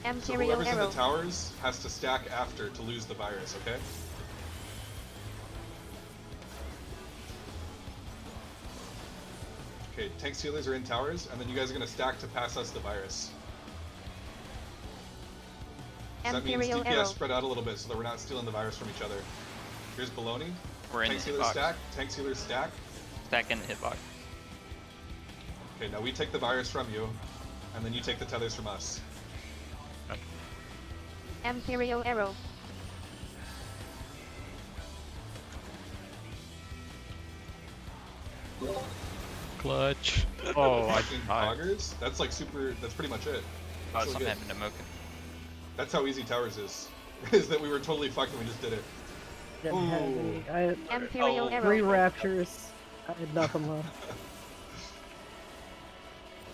So Imperial whoever's in Arrow. the towers has to stack after to lose the virus, okay? Okay, tanks healers are in towers, and then you guys are going to stack to pass us the virus. So that means Imperial DPS Arrow. spread out a little bit so that we're not stealing the virus from each other. Here's baloney. We're in Tanks the healers hitbox. stack. Tanks healers stack. Stack in the hitbox. Okay, now we take the virus from you, and then you take the tethers from us. Imperial Arrow. Clutch. Oh, I Fucking died. poggers? That's like super. That's pretty much it. Oh, That's so something good. happened to Moken. That's how easy towers is. Is that we were totally fucked and we just did it. Didn't have Ooh. any. I had Imperial Oh. 3 Arrow. raptures. I had nothing left.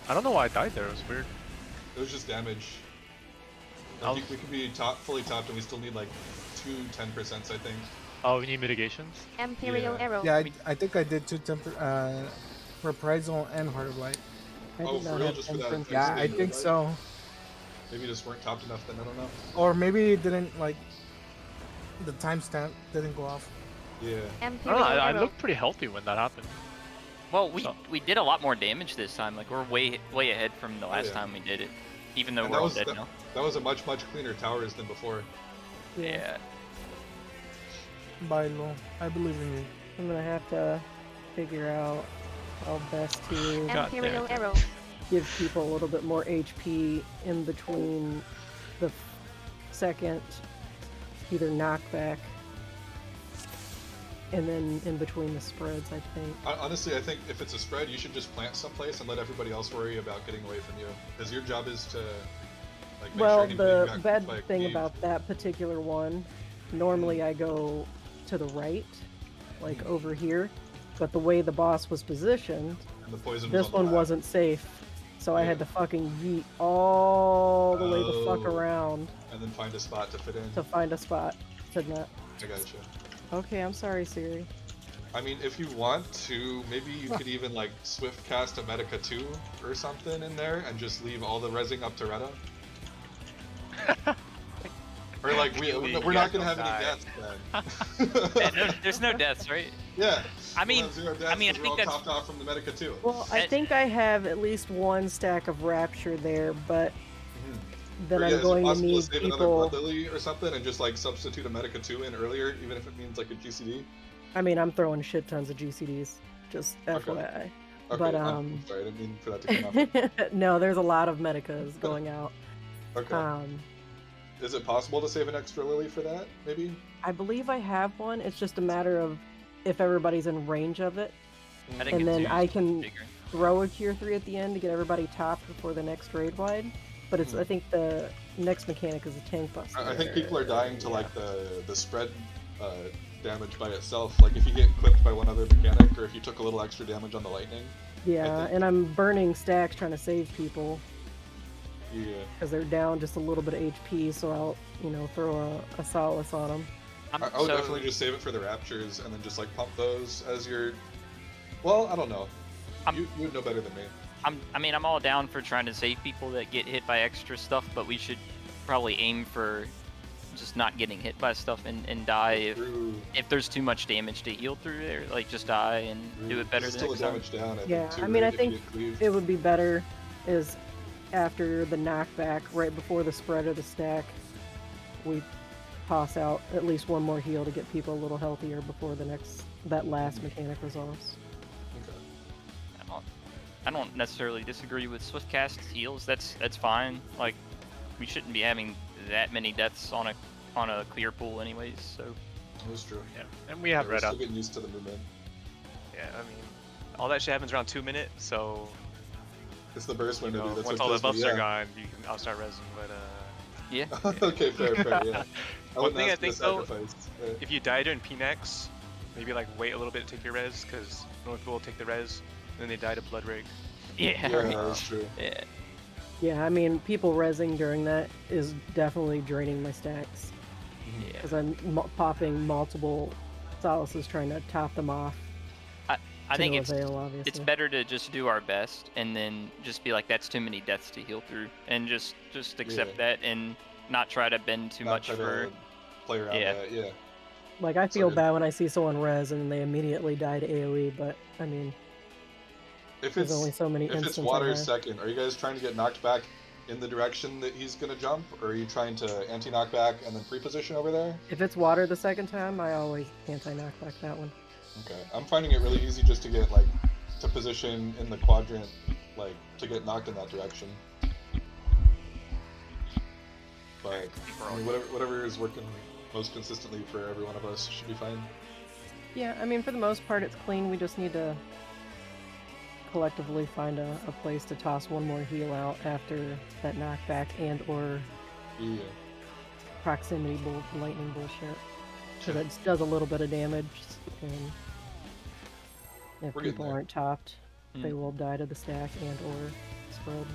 I don't know why I died there. It was weird. It was just damage. I I'll- think we could be fully topped, and we still need like 2 10%, I think. Oh, we need mitigations. Imperial Yeah. Arrow. Yeah, I think I did 2 reprisal and heart of light. I Oh, did for not real? have Just for that? temperance. Like, Yeah, I standard, think right? so. Maybe you just weren't topped enough then. I don't know. Or maybe it didn't like the timestamp didn't go off. Yeah. I don't Imperial know. I Arrow. looked pretty healthy when that happened. Well, we So- we did a lot more damage this time. Like we're way ahead from the last yeah. time we did it. Even though And we're that all was dead that, now. that was a much cleaner towers than before. Yeah. Bye, Lo. I believe in you. I'm gonna have to figure out how best to God Imperial damn it. Arrow. give people a little bit more HP in between the second either knockback and then in between the spreads, I think. Honestly, I think if it's a spread, you should just plant someplace and let everybody else worry about getting away from you. Because your job is to like make sure Well, anybody the got, bad like, thing leave. about that particular one, normally I go to the right, like over here, but the way the boss was positioned, And the poison was this on the one left. wasn't safe. So I had Yeah. to fucking yeet all the way the fuck Oh. around And then find a spot to fit in. to find a spot to not. I gotcha. Okay, I'm sorry, Siri. I mean, if you want to, maybe you could even like swift cast a Medica 2 or something in there and just leave all the resing up to Retta. Or like we're not gonna have any deaths then. Yeah, no, there's no deaths, right? Yeah. I mean, we'll have 0 deaths I mean, I 'cause we're think all that's- topped off from the Medica 2. Well, I It- think I have at least one stack of Rapture there, but then Or, I'm yeah, is it going to possible need save another people. Blood Lily or something and just like substitute a Medica 2 in earlier, even if it means like a GCD? I mean, I'm throwing shit tons of GCDs, just Okay. FYI. Okay, But I'm sorry, I didn't mean for that to come off. no, there's a lot of Medicas going out. Okay. Is it possible to save an extra Lily for that, maybe? I believe I have one. It's just a matter of if everybody's in range of it, I think and a then 2's I can bigger. throw a Cure 3 at the end to get everybody topped before the next raid wide. But it's I think the next mechanic is a tank buster. I think people are dying to like the spread damage by itself. Like if you get clipped by one other mechanic, or if you took a little extra damage on the lightning. Yeah, and I'm burning stacks trying to save people. Yeah. Because they're down just a little bit of HP, so I'll, throw a solace on them. I would definitely just save it for the raptures and then just like pump those as your. Well, I don't know. You would know better than me. I'm all down for trying to save people that get hit by extra stuff, but we should probably aim for just not getting hit by stuff and die if there's too much damage to heal through there. Like just die and do it better. Still a damage down. Yeah, I mean, I think it would be better is after the knockback, right before the spread of the stack, we toss out at least one more heal to get people a little healthier before that last mechanic resolves. I don't necessarily disagree with swift cast heals. That's fine. Like we shouldn't be having that many deaths on a clear pool anyways. So that's true. Yeah, and we have we're red still up. getting used to the movement. Yeah, I mean, all that shit happens around 2 minutes, so. It's the burst window. Dude. That's once what all the does me, buffs are gone, I'll start rezzing. But yeah. Okay, fair. Yeah. One thing I think though, Yeah. if you die during PNEX, maybe like wait a little bit to take your res, because normal people will take the res, and then they die to blood rig. Yeah, right. That's true. Yeah. Yeah, I mean, people rezzing during that is definitely draining my stacks. Yeah. Because I'm popping multiple solaces trying to top them off. I think it's obviously. better to just do our best and then just be like, that's too many deaths to heal through, and just accept that and not try to bend too much for. Play around that, yeah. Like I feel bad when I see someone res and they immediately die to AOE, but I mean, there's only so many instances. If it's water second, are you guys trying to get knocked back in the direction that he's gonna jump, or are you trying to anti-knockback and then pre-position over there? If it's water the second time, I always anti-knockback that one. Okay, I'm finding it really easy just to get to position in the quadrant, to get knocked in that direction. But I mean, whatever is working most consistently for every one of us should be fine. Yeah, I mean, for the most part, it's clean. We just need to collectively find a place to toss one more heal out after that knockback and/or proximity lightning bullshit. So that does a little bit of damage, and if people aren't topped, they will die to the stack and/or spread.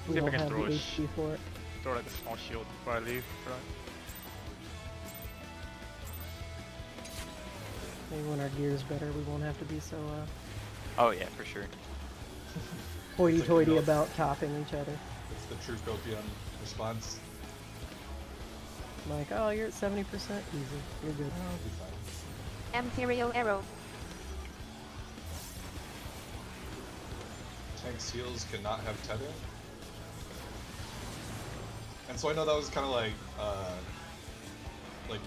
We don't have the HP for it. Throw like a small shield before I leave, right? Maybe when our gear's better, we won't have to be so Oh yeah, for sure. hoity-toity about topping each other. It's the true Copium response. Like, oh, you're at 70%? Easy. You're good. I'll be fine. Imperial Arrow. Tank seals cannot have tether. And so I know that was kind of like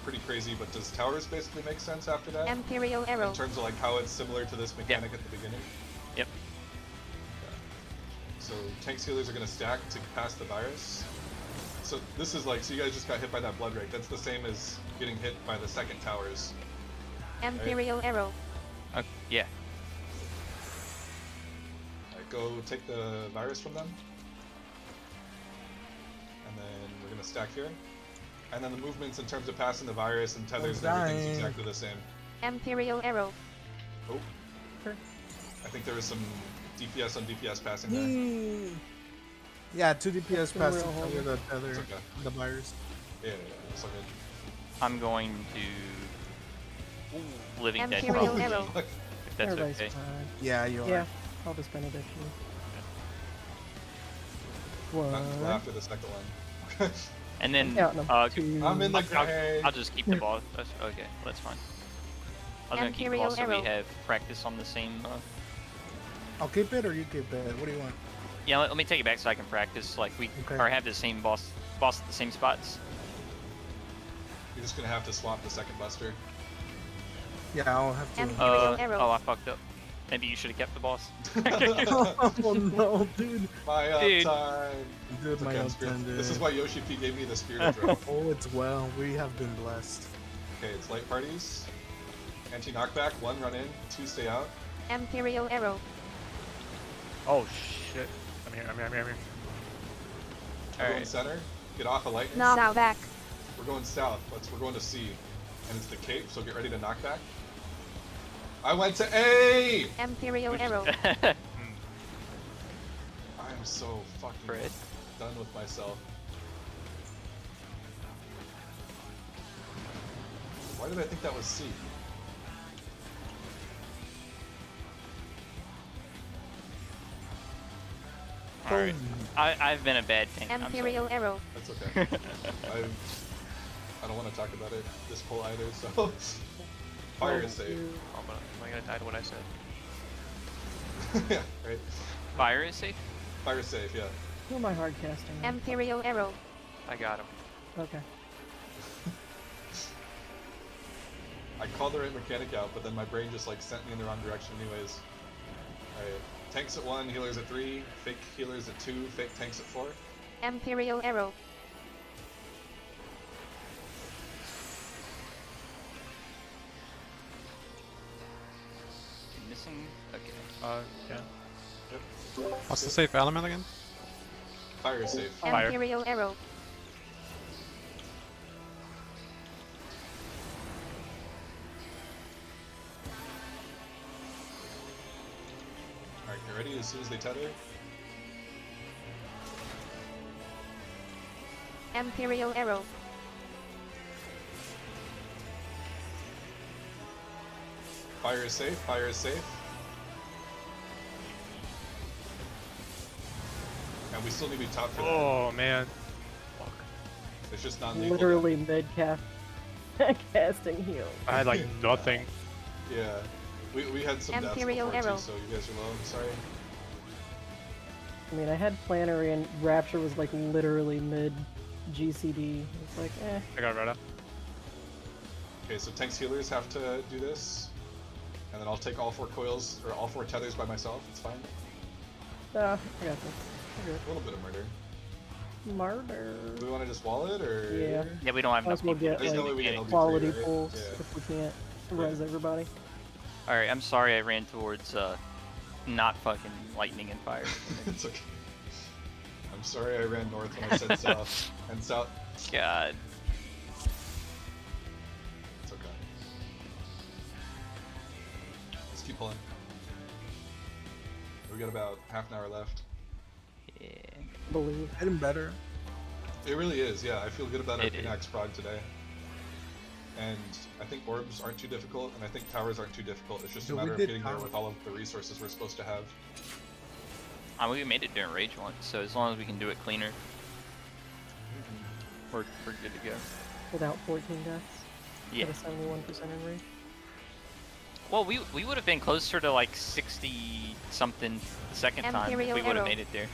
pretty crazy, but does towers basically make sense after that? Imperial Arrow. In terms of how it's similar to this mechanic at the beginning? Yep. Okay. So tank sealers are going to stack to pass the virus. So this is so you guys just got hit by that blood rake. That's the same as getting hit by the second towers. Imperial Arrow. Yeah. Alright, go take the virus from them. And then we're going to stack here. And then the movements in terms of passing the virus and tethers and everything is exactly the same. Imperial Arrow. Oh. Sure. I think there was some DPS on DPS passing there. Yeah, 2 DPS passing real over the tether, okay. the virus. Yeah, it's all good. I'm going to living dead Imperial probably, Arrow. if that's Everybody's okay. fine. Yeah, you are. Yeah, I'll just benedict you. Not until One. after the second one. And then Counting them. 2. I'm in the gray. I'll just keep the ball. Okay, that's fine. I was gonna keep the ball Imperial so we Arrow. have practice on the same. I'll keep it or you keep it? What do you want? Yeah, let me take it back so I can practice. Like we Okay. or have the same boss at the same spots. You're just gonna have to swap the second buster. Yeah, I'll have to. Imperial arrow. Oh, I fucked up. Maybe you should have kept the boss. Oh no, dude. My Dude. uptime. Dude, It's my okay, I'm uptime, spirit. dude. This is why Yoshi P gave me the spirit drill. Oh, it's well. We have been blessed. Okay, it's light parties. Anti-knockback, 1 run in, 2 stay out. Imperial arrow. Oh shit. I'm here. Everyone Alright. center. Get off of lightning. Knock back. We're going south. We're going to C. And it's the cape, so get ready to knock back. I went to A! Imperial arrow. I am so fucking Fred. done with myself. Why did I think that was C? Alright. I've been a bad tank. I'm sorry. Imperial arrow. That's okay. I don't want to talk about it this poll either, so fire is safe. Am I gonna die to what I said? Yeah, right. Fire is safe? Fire is safe, yeah. Who am I hard casting? on? Imperial arrow. I got him. Okay. I called the right mechanic out, but then my brain just like sent me in the wrong direction anyways. Alright. Tanks at 1, healers at 3, fake healers at 2, fake tanks at 4. Imperial arrow. You're missing. Okay. Yeah. What's the safe element again? Fire is safe. Fire. Imperial arrow. Alright, get ready as soon as they tether. Imperial arrow. Fire is safe, fire is safe. And we still need to be top for that. Oh man. It's just not legal. Literally mid casting heal. I had like nothing. Yeah. We had some deaths Imperial before arrow. too, so you guys are low, I'm sorry. I mean, I had Flannery and Rapture was like literally mid GCD. It's like, eh. I got Retta. Okay, so tanks healers have to do this. And then I'll take all 4 coils, or all 4 tethers by myself, it's fine. I got this. We're A little bit of murder. good. Murder. Do we want to just wall it, or? Yeah. Yeah, we don't have Might enough as well people. get There's no way like we can LB3, quality right? pulls Yeah. if we can't res everybody. Alright, I'm sorry I ran towards not fucking lightning and fire. It's okay. I'm sorry I ran north when I said south. And south. God. It's okay. Let's keep pulling. We got about half an hour left. Yeah. Believe. Getting better. It really is, yeah. I feel good about our It is. Phoenix Prog today. And I think orbs aren't too difficult, and I think towers aren't too difficult. It's just a Yeah, we matter of did getting there towers. with all of the resources we're supposed to have. We made it during Rage once, so as long as we can do it cleaner, we're good to go. Without 14 deaths. Yeah. At a 71% in rate. Well, we would have been closer to like 60 something the second time if Imperial we would have arrow. made it there.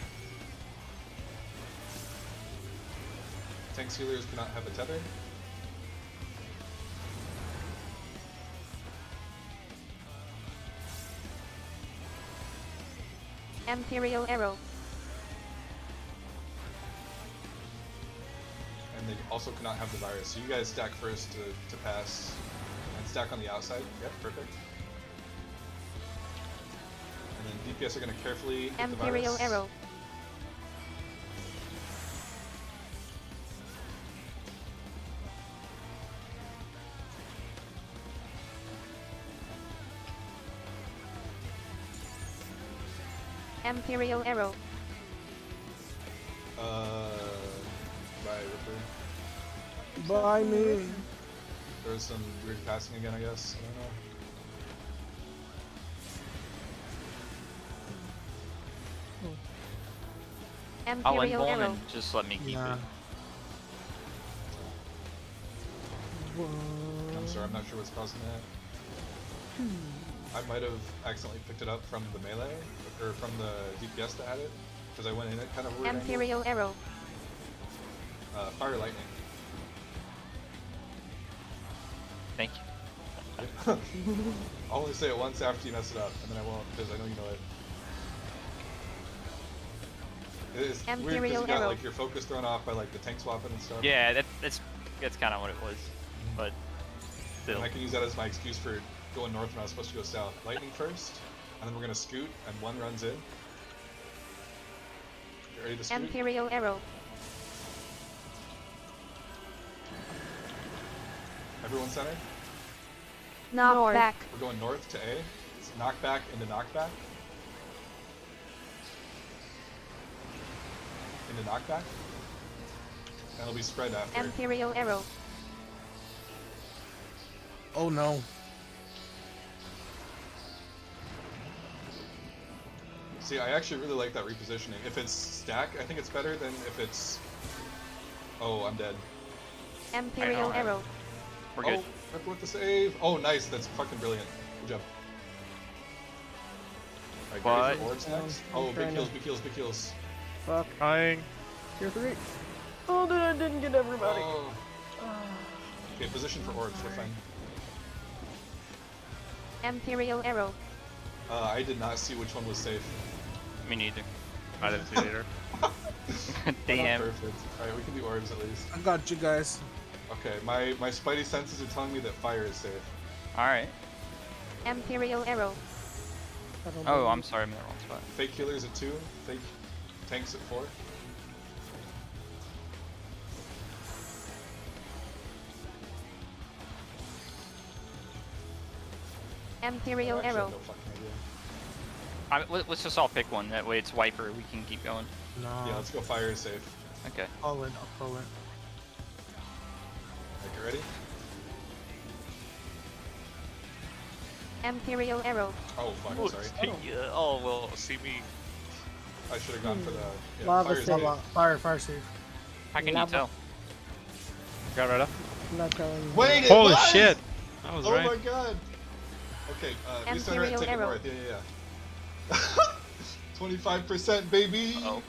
Tanks healers cannot have a tether. Imperial arrow. And they also cannot have the virus. So you guys stack first to pass. And stack on the outside. Yep, perfect. And then DPS are going to carefully hit the Imperial virus. arrow. Imperial arrow. Bye, Ripper. By me. There was some weird passing again, I guess. I don't know. I'll Imperial invuln arrow. and just let me keep Yeah. it. I'm sorry, I'm not sure what's causing that. I might have accidentally picked it up from the melee, or from the DPS that had it. because I went in at kind of a weird angle. Imperial arrow. Fire lightning. Thank you. I'll only say it once after you mess it up, and then I won't, because I know you know it. It's weird because Imperial you got arrow. like your focus thrown off by like the tank swapping and stuff. Yeah, that's kind of what it was, but still. And I can use that as my excuse for going north when I was supposed to go south. Lightning first, and then we're gonna scoot, and one runs in. You ready to scoot? Imperial arrow. Everyone center? Knock North. back. We're going north to A. It's knockback into knockback. Into knockback. And it'll be spread after. Imperial arrow. Oh no. See, I actually really like that repositioning. If it's stack, I think it's better than if it's... Oh, I'm dead. Imperial know. arrow. We're good. Oh, Ripper with the save. Oh, nice. That's fucking brilliant. Good job. Alright, ready for orbs next? Oh, big trying heals, to- big heals, big heals. Fuck. Trying. Tier 3. Oh, dude, I didn't get everybody. Oh. Okay, position for orbs. We're fine. Imperial arrow. I did not see which one was safe. Me neither. I didn't see it either. Damn. Perfect. Alright, we can do orbs at least. I got you guys. Okay, my spidey senses are telling me that fire is safe. All right. Imperial arrow. I don't Oh, know. I'm sorry, I'm in the wrong spot. Fake healers at 2, fake tanks at 4. Imperial Actually, I have arrow. no fucking idea. Let's just all pick one. That way it's wiper. We can keep going. No. Yeah, let's go fire is safe. Okay. I'll call it. Alright, get ready? Imperial arrow. Oh, fuck, I'm sorry. Oh, well, see me. I should have gone for the... Yeah, Lava fire is save. safe. Fire save. How can you Lava. tell? Got rid of. I'm not telling you. Wait, it Holy was! shit! That was Oh right. my god! Okay, recenter and Imperial take it arrow. north. Yeah. 25%, baby! Oh.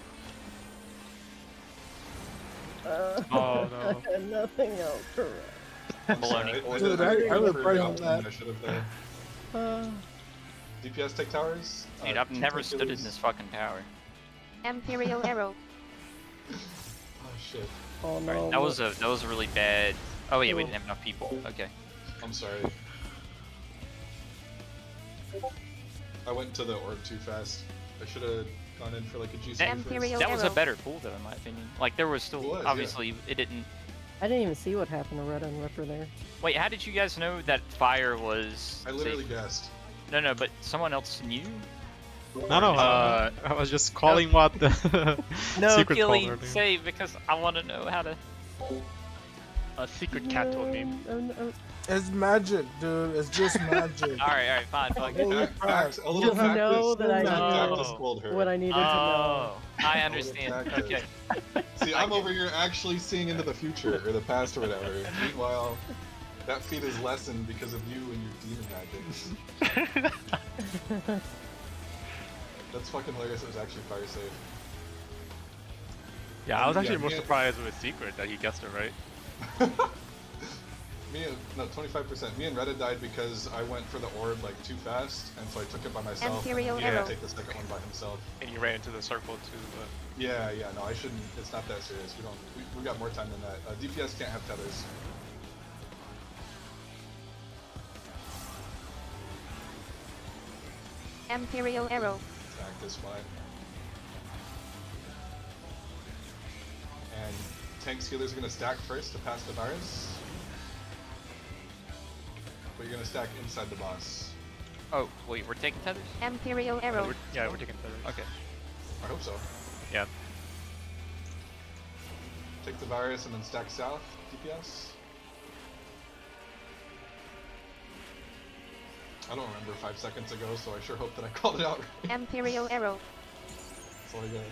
Oh no. Nothing else correct. I'm Baloney. sorry. Dude, I did would for pray the on optimum that. I should have done. Uh, DPS take towers? Dude, I've two never fake stood in healers. this fucking tower. Imperial arrow. Oh shit. oh no. Alright, that was a really bad. Oh yeah, we didn't have enough people. Okay. I'm sorry. I went to the orb too fast. I should have gone in for like a GC first. Imperial That was a arrow. better pool though, in my opinion. Like there was still It was, yeah. obviously it didn't. I didn't even see what happened to Red and Ripper there. Wait, how did you guys know that fire was? I literally safe? guessed. No, but someone else knew. No, I was just calling what the No, secret Gilly, caller did. say because I want to know how to. A secret cat told me. It's magic, dude. It's just magic. All right, fine, fuck it. Holy crap. A little Just practice. know that I Practice know told her. what I needed to know. Oh, I understand. practice. Okay. See, I'm over here actually seeing into the future or the past or whatever. Meanwhile, that feat is lessened because of you and your demon magic. That's fucking hilarious. It was actually fire safe. Yeah, I was actually Yeah, more me- surprised with secret that he guessed it right. No, 25%. Me and Retta died because I went for the orb like too fast, and so I took it by myself. Imperial and he had arrow. to take the second one by himself. And you ran into the circle too, but Yeah, no, I shouldn't. It's not that serious. We got more time than that. DPS can't have tethers. Imperial arrow. Attack this way. And tanks healers are gonna stack first to pass the virus. But you're gonna stack inside the boss. Oh, wait, we're taking tethers? Imperial arrow. Yeah, we're taking tethers. Okay. I hope so. Yeah. Take the virus and then stack south, DPS. I don't remember 5 seconds ago, so I sure hope that I called it out right. Imperial arrow. That's all I got.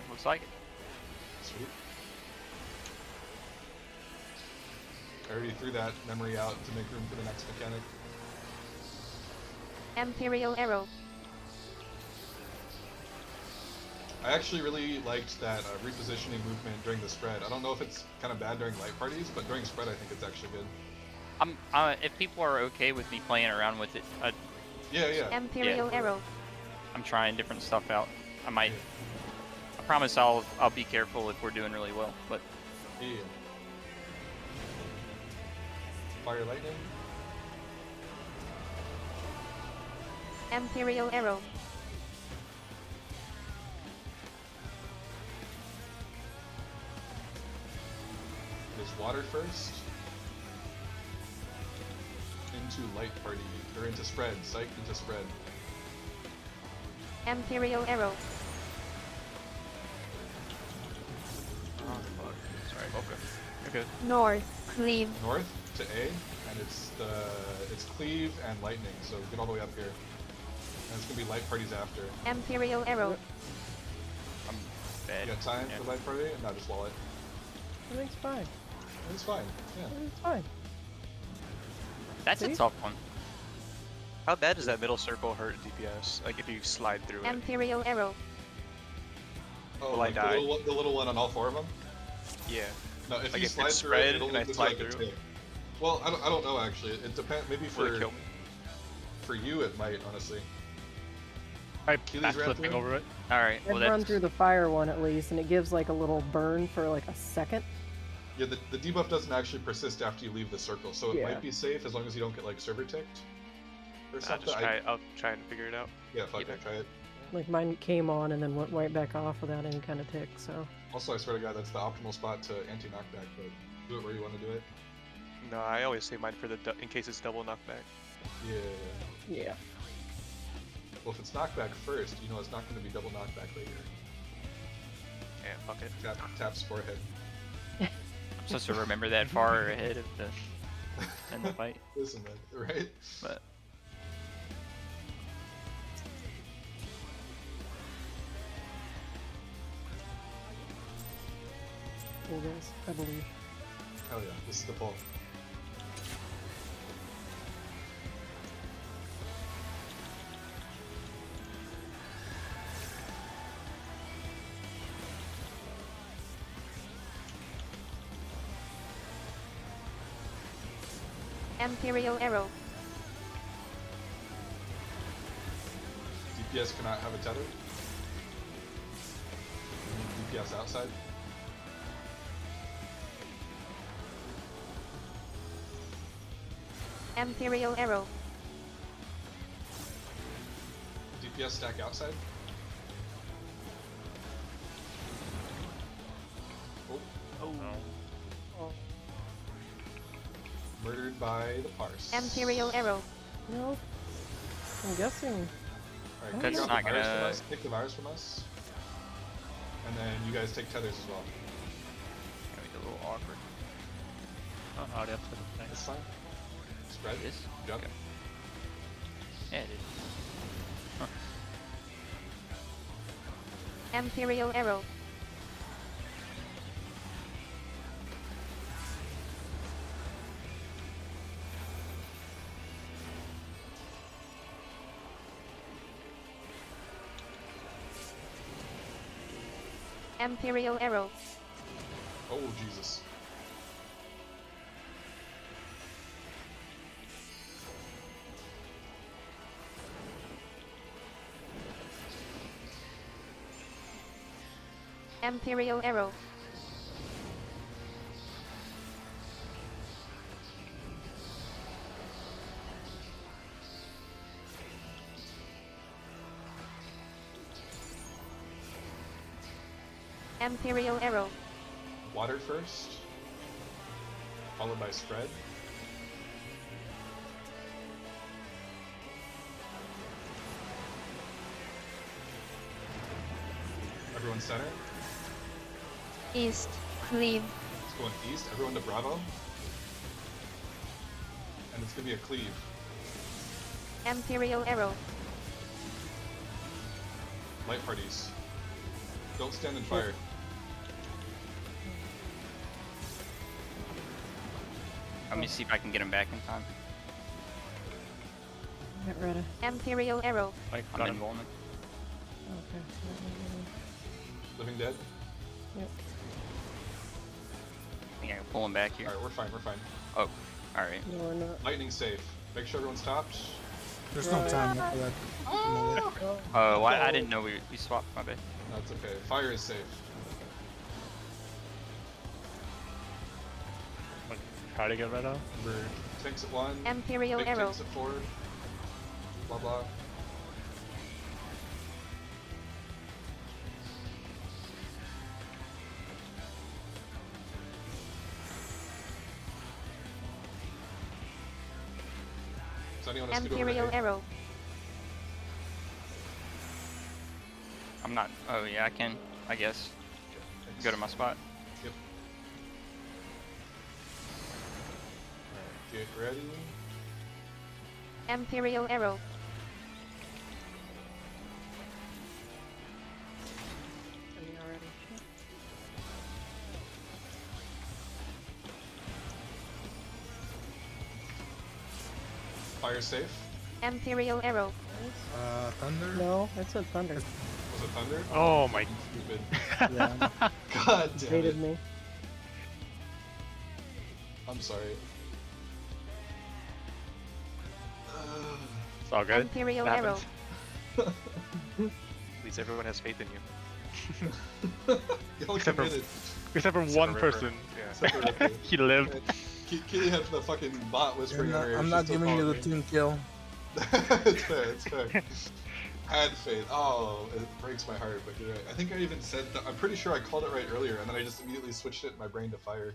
Looks like it. Sweet. I already threw that memory out to make room for the next mechanic. Imperial arrow. I actually really liked that repositioning movement during the spread. I don't know if it's kind of bad during light parties, but during spread I think it's actually good. If people are okay with me playing around with it, Yeah. Imperial Arrow. I'm trying different stuff out. I might. I promise I'll be careful if we're doing really well. But Yeah. Fire lightning. Imperial Arrow. There's water first. Into light party, or into spread. Psych into spread. Imperial Arrow. Oh fuck. Sorry. Okay. You're good. North. Cleave. North to A, and it's cleave and lightning, so get all the way up here. And it's gonna be light parties after. Imperial Arrow. I'm bad. You got time Yeah. for light party? No, just wall it. Everything's fine. It's fine. Yeah. Everything's fine. That's a See? tough one. How bad does that middle circle hurt DPS? Like if you slide through it? Imperial Arrow. Oh, Will I like die? the little one on all four of them? Yeah. No, if Like you if slide it's through spread it, it'll and I look slide like a through? tick. Well, I don't know actually. It depends. Maybe Would for it kill me? for you it might honestly. Try Keely's ran backflipping through? over it. All right. I've Well, run that's through the fire one at least, and it gives like a little burn for like a second. Yeah, the debuff doesn't actually persist after you leave the circle, so it Yeah. might be safe as long as you don't get like server ticked or I'll something. just try it. I'll try and figure it out. Yeah, fuck Yeah. it, try it. Like mine came on and then went right back off without any kind of tick. So Also, I swear to God, that's the optimal spot to anti-knockback, but do it where you want to do it. No, I always save mine for the in case it's double knockback. Yeah. yeah. Well, if it's knockback first, you know it's not going to be double knockback later. Yeah, fuck it. Taps forehead. I'm supposed to remember that far ahead of the in the fight. Listen, man, right? But Cool guys, I believe. Hell yeah, this is the pull. Imperial Arrow. DPS cannot have a tether. You need DPS outside. Imperial Arrow. DPS stack outside. Oh. Murdered by the parse. Imperial Arrow. No. I'm guessing. Alright, That's take not the virus from gonna- us. Take the virus from us. And then you guys take tethers as well. gonna be a little awkward. Oh, the upside of It's things. fine. Spread. It is? Jump. Okay. Yeah, it is. Imperial Arrow. Imperial Arrow. Oh, Jesus. Imperial Arrow. Imperial Arrow. Water first. Followed by spread. Everyone center. East. Cleave. It's going east. Everyone to Bravo. And it's gonna be a cleave. Imperial Arrow. Light parties. Don't stand in fire. Let me see if I can get him back in time. Get ready. Imperial Arrow. Like, I'm got him. invulnerable. Okay. Living Dead. Yep. I think I can pull him back here. Alright, we're fine, we're fine. Oh, alright. No, we're not. Lightning's safe. Make sure everyone's stopped. There's no time for that. Oh, I didn't know we swapped, my bad. No, it's okay. Fire is safe. Try to get rid of. Tanks at 1. Imperial big arrow. tanks at 4. Blah blah. Does anyone want to scoot over to Imperial A? arrow. I'm not. Oh, yeah, I can, I guess. Thanks. Go to my spot. Yep. Alright, get ready. Imperial arrow. Coming already. Fire safe. Imperial arrow. Thunder. No, that's a thunder. Was it thunder? Oh my. Stupid. Yeah, God damn hated it. me. I'm sorry. It's all good. Imperial It arrow. happens. At least everyone has faith in you. You only Except for- committed. Except for Except one for Ripper. person. Yeah. Except for Ripper. He lived. Keely had the fucking bot whispering in her ear. I'm She's not still giving you the following me. team kill. It's fair, it's fair. I had faith. Oh, it breaks my heart, but you're right. I think I even said that. I'm pretty sure I called it right earlier, and then I just immediately switched it in my brain to fire.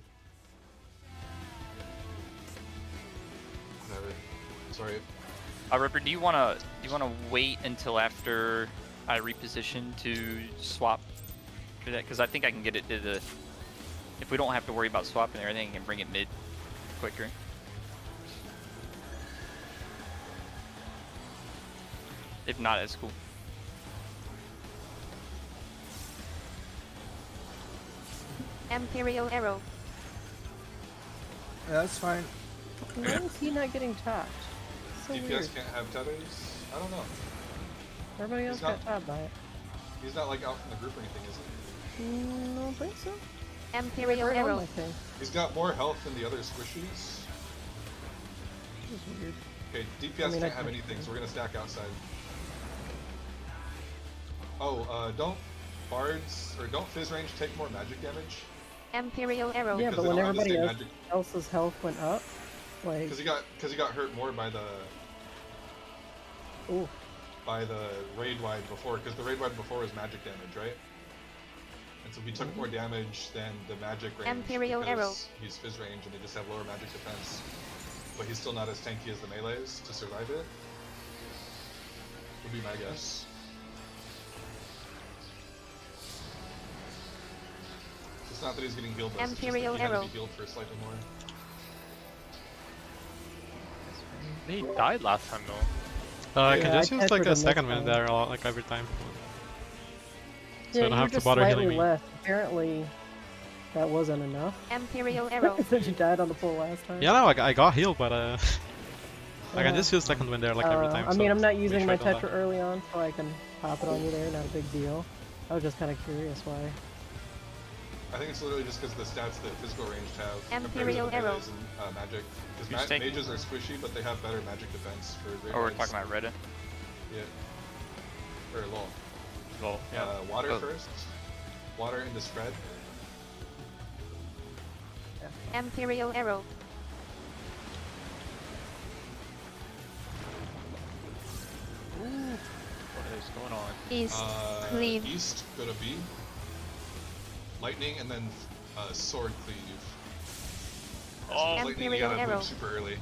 Whatever. Sorry. Ripper, do you wanna wait until after I reposition to swap for that? Because I think I can get it to the. If we don't have to worry about swapping everything, I can bring it mid quicker. If not, it's cool. Imperial arrow. Yeah, that's fine. Why is he not getting tapped? So DPS weird. can't have tethers? I don't know. Everybody else He's not- got tapped by it. He's not like out from the group or anything, is he? I don't think so. Imperial Right on arrow. my thing. He's got more health than the other squishies. This is weird. Okay, DPS I mean, can't I have can- anything, so we're gonna stack outside. Oh, don't bards or don't fizz range take more magic damage? Imperial arrow. Yeah, Because but they when don't have the everybody same else, magic. else's health went up, like, Because he got hurt more by the ooh, raid wide before, because the raid wide before was magic damage, right? And so he took more damage than the magic range. Imperial because arrow. He's fizz range and they just have lower magic defense. But he's still not as tanky as the melees to survive it. Would be my guess. It's not that he's getting healed, though. It's just that Imperial he had to arrow. be healed for slightly more. He died last time though. I Yeah, can just I use like tested a him second this wind time. there, like every time. So yeah, I don't you have to just bother slightly healing me. left. Apparently, that wasn't enough. Imperial arrow. That you died on the pull last time. Yeah, no, I got healed, but I can Yeah. just use second wind there like every time. I mean, so I'm not make using sure my I don't die. Tetra early on, so I can pop it on you there. Not a big deal. I was just kind of curious why. I think it's literally just because of the stats that physical ranged have Imperial compared to the arrow. melees and magic. Who's Because taking- mages are squishy, but they have better magic defense for raid Oh, we're wides. talking about Retta. Yeah. Or lol. Well, yeah. Water Oh. first. Water into spread. Imperial arrow. What is going on? East. Cleave. East, go to B. Lightning, and then sword cleave. Oh. Lightning, you Imperial gotta arrow. move super early.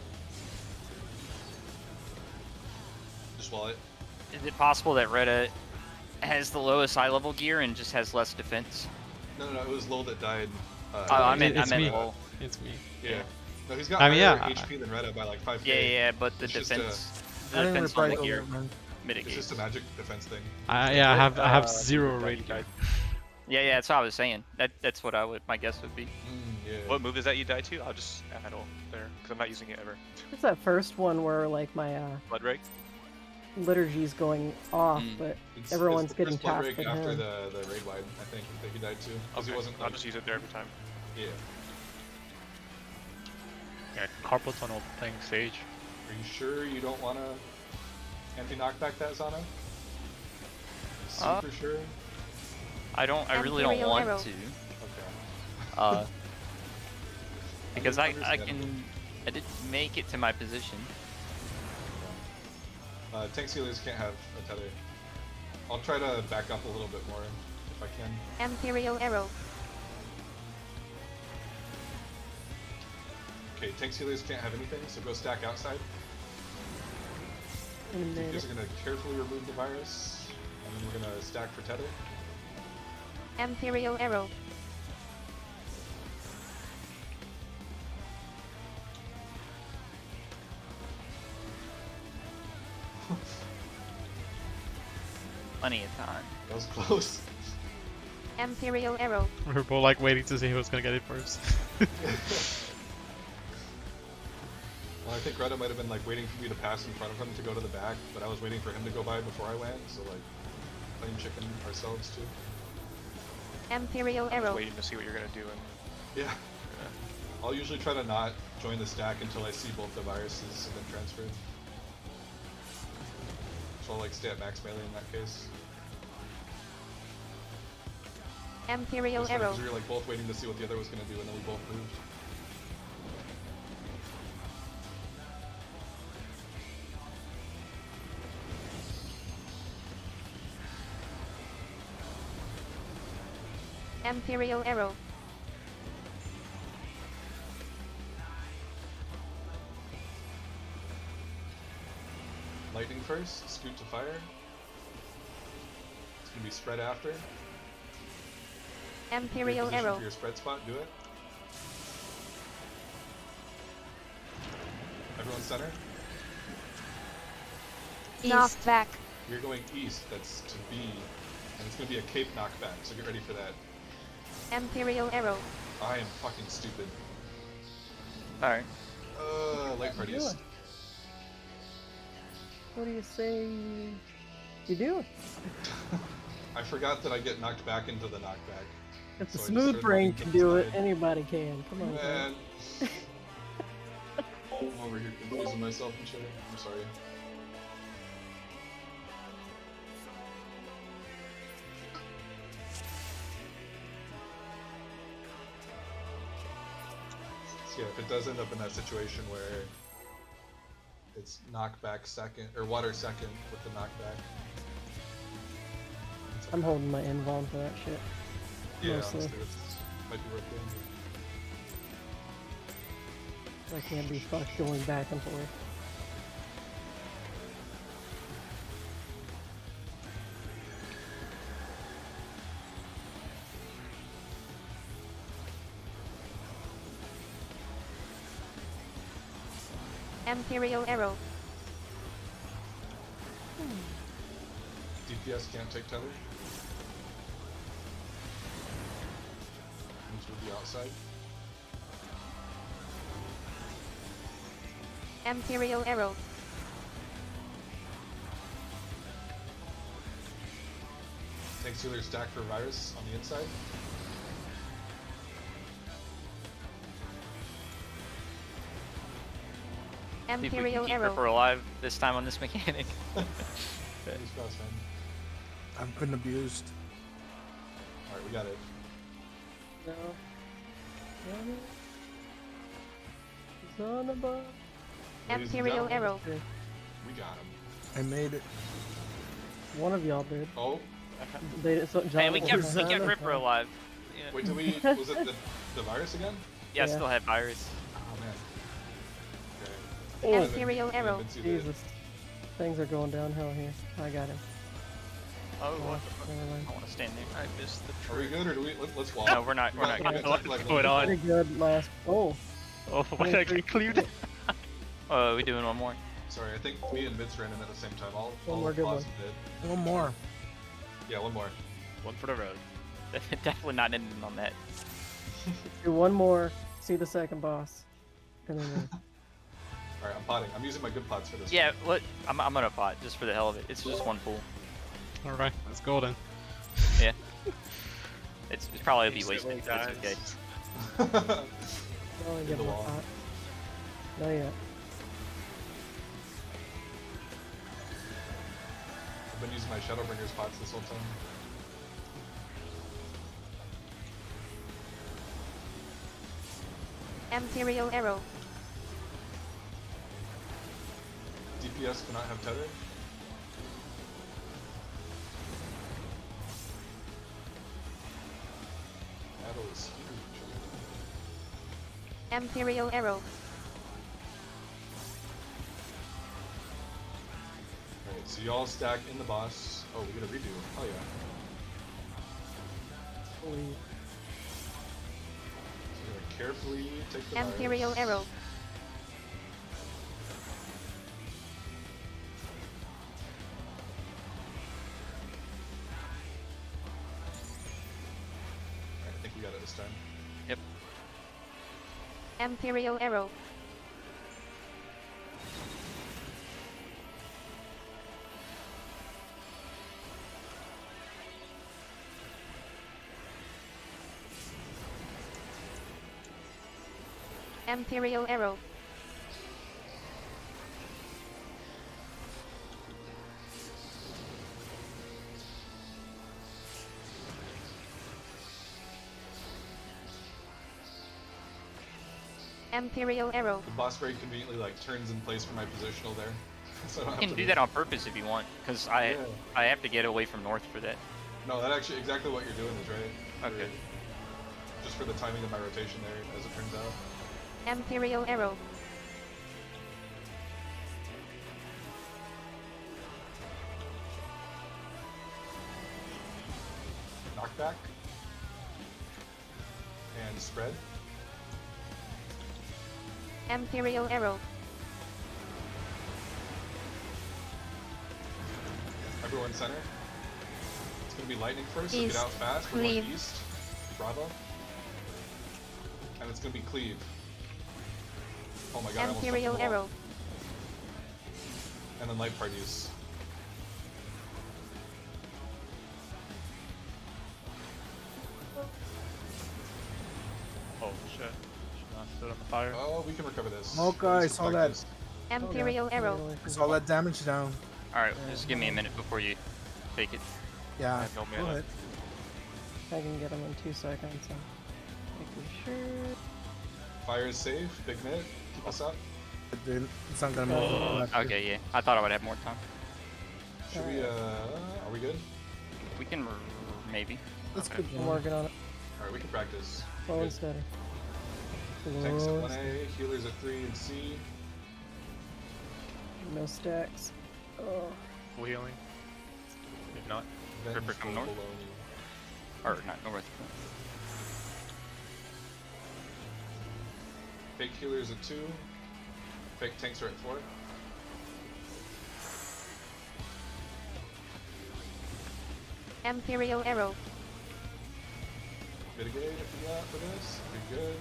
Just wall it. Is it possible that Retta has the lowest high level gear and just has less defense? No, it was Lol that died. Oh, I meant It's me. low. It's me. Yeah. No, he's got I mean, higher yeah, HP than Retta by like 5k. Yeah, but the It's just, defense, I the didn't defense reply on the to gear that, man. It's mitigates. just a magic defense thing. I have zero raid died. gear. Yeah, that's what I was saying. That's what my guess would be. Yeah. What move is that you die to? I'll just add all there, because I'm not using it ever. What's that first one where like my Blood Rake? liturgy's going off, but everyone's it's the getting first blood tapped break with after him. the raid wide, I think he died too. Because Okay, he wasn't I'll like, just use it there every time. yeah. Yeah, carpal tunnel playing Sage. Are you sure you don't want to anti-knockback that Zana? Super sure? I really don't Imperial want arrow. to. Okay. Because I Understandable. didn't make it to my position. Tank sealers can't have a tether. I'll try to back up a little bit more if I can. Imperial arrow. Okay, tank sealers can't have anything, so go stack outside. In a You minute. guys are gonna carefully remove the virus, and then we're gonna stack for tether. Imperial arrow. Plenty of time. That was close. Imperial arrow. We were both like waiting to see who was gonna get it first. Well, I think Greta might have been like waiting for me to pass in front of him to go to the back, but I was waiting for him to go by before I went, so like playing chicken ourselves too. Imperial Just arrow. waiting to see what you're gonna do and Yeah. I'll usually try to not join the stack until I see both the viruses have been transferred. So I'll like stay at max melee in that case. Imperial Just like, arrow. 'cause we were like both waiting to see what the other was gonna do, and then we both moved. Imperial arrow. Lightning first, scoot to fire. It's gonna be spread after. Imperial Reposition arrow. for your spread spot, do it. Everyone center. Knock back. You're going east, that's to B. And it's gonna be a cape knockback, so get ready for that. Imperial arrow. I am fucking stupid. Alright. Light parties. doing? What do you say you do? I forgot that I get knocked back into the knockback. If the So I just smooth started brain looking can to the do it, side. anybody can. Come on, Man. guys. I'm over here confusing myself and shit. I'm sorry. So yeah, if it does end up in that situation where it's knockback second, or water second with the knockback. it's I'm okay. holding my invuln for that shit. Yeah, mostly. honestly, it's might be worth doing. I can't be fucked going back and forth. Imperial arrow. DPS can't take tether. Which would be outside. Imperial arrow. Tank sealer stack for virus on the inside. See if we can Imperial keep arrow. Ripper alive this time on this mechanic. Fingers crossed, man. I've been abused. Alright, we got it. No. Zonaba. Ladies and Imperial gentlemen, arrow. We got him. I made it. One of y'all did. Oh, They did so, Man, we John- kept Zonaba. Ripper alive. Yeah, wait, did we, was it the virus again? yeah, I Yeah. still have virus. Oh man. Oh. Imperial arrow. Jesus. Things are going downhill here. I got him. Oh, Oh, what? never mind. I want to stand there. I missed the Are we trick. good or do we, let's walk? No, we're not. We're not We good. got What's like going on? Pretty good last. Oh. Oh, why did I get cleaved? Oh, we doing one more? Sorry, I think me and Mitz ran in at the same time. One I'll more good pause one. a bit. One more. Yeah, one more. One for the road. Definitely not ending on that. Do one more. See the second boss. And then Alright, I'm potting. I'm using my good pots for this Yeah, one. what? I'm gonna pot just for the hell of it. It's just one pool. Alright, let's go then. Yeah. It's probably be Peace wasted. out, It's okay. I'll In give the him a wall. pot. Not yet. I've been using my Shadowbringers pots this whole time. Imperial arrow. DPS cannot have tether. Battle is huge. Imperial arrow. Alright, so y'all stack in the boss. Oh, we get a redo. Oh yeah. Holy. So we're gonna carefully take the Imperial virus. arrow. Alright, I think we got it this time. Yep. Imperial arrow. Imperial arrow. Imperial arrow. The boss very conveniently like turns in place for my positional there. So I don't You have can to do move. that on purpose if you want, because I Yeah. I have to get away from north for that. No, that actually exactly what you're doing is right. Okay. Just for the timing of my rotation there, as it turns out. Imperial arrow. Knockback. And spread. Imperial arrow. Everyone center. It's gonna be lightning first, so East. get out fast. We're Cleave. going east. Bravo. And it's gonna be cleave. Oh my god, I almost jumped Imperial in the wall. arrow. And then light parties. Oh shit. Should not stood on the fire. Oh, we can recover this. Mocha, At least I we saw can that. practice. Imperial arrow. It's all that damage down. All right, just give me a minute before you take it. Yeah. have no Go mana. ahead. I can get him in 2 seconds. I'm making sure. Fire is safe. Big net. Keep us up. Dude, it's not gonna move. left. Okay, yeah. I thought I would have more time. Should we, are we good? We can maybe. That's Okay. good. I'm working on it. Alright, we can practice. Slow Good. and steady. Tanks at Slow and 1A, healers at 3 and C. No stacks. Oh. Full healing. If not, Ripper come north? Below you. Or not north. Fake healers at 2. Fake tanks are at 4. Imperial arrow. Mitigate if you got for this. Be good.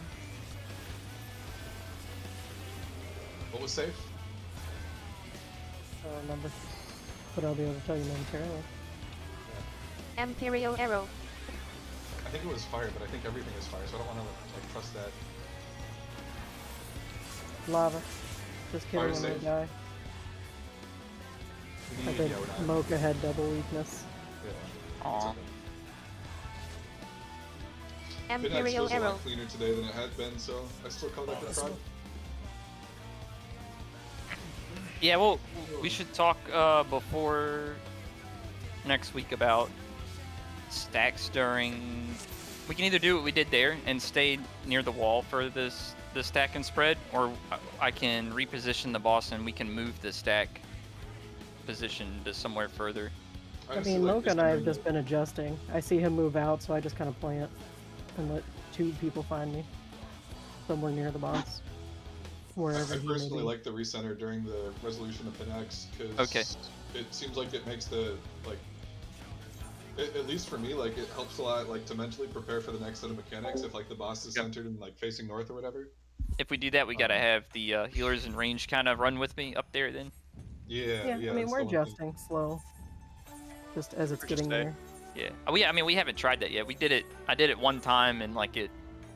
What was safe? I don't remember. But I'll be able to tell you momentarily. Imperial arrow. I think it was fire, but I think everything is fire, so I don't want to like trust that. Lava. Just kidding, Fire I'm gonna safe. die. We I need, think yeah, we're not. Mocha had double weakness. Yeah. Aw. Midnight Imperial feels a arrow. lot cleaner today than it had been, so I still call that the Prog. Yeah, well, we should talk before next week about stacks during. We can either do what we did there and stay near the wall for the stack and spread, or I can reposition the boss and we can move the stack position to somewhere further. I honestly mean, like Mocha this and I have doing- just been adjusting. I see him move out, so I just kind of plant and let 2 people find me somewhere near the boss. Wherever I he may personally be. like the recenter during the resolution of Pinax because Okay. it seems like it makes the like at least for me like it helps a lot like to mentally prepare for the next set of mechanics if like the boss is Yep. centered and like facing north or whatever. if we do that, we gotta have the healers in range kind of run with me up there then. Yeah, Yeah, yeah. I mean that's we're the one thing. adjusting slow, just as it's Or just getting stay. there. Yeah. I mean we haven't tried that yet. We did it. I did it one time and like it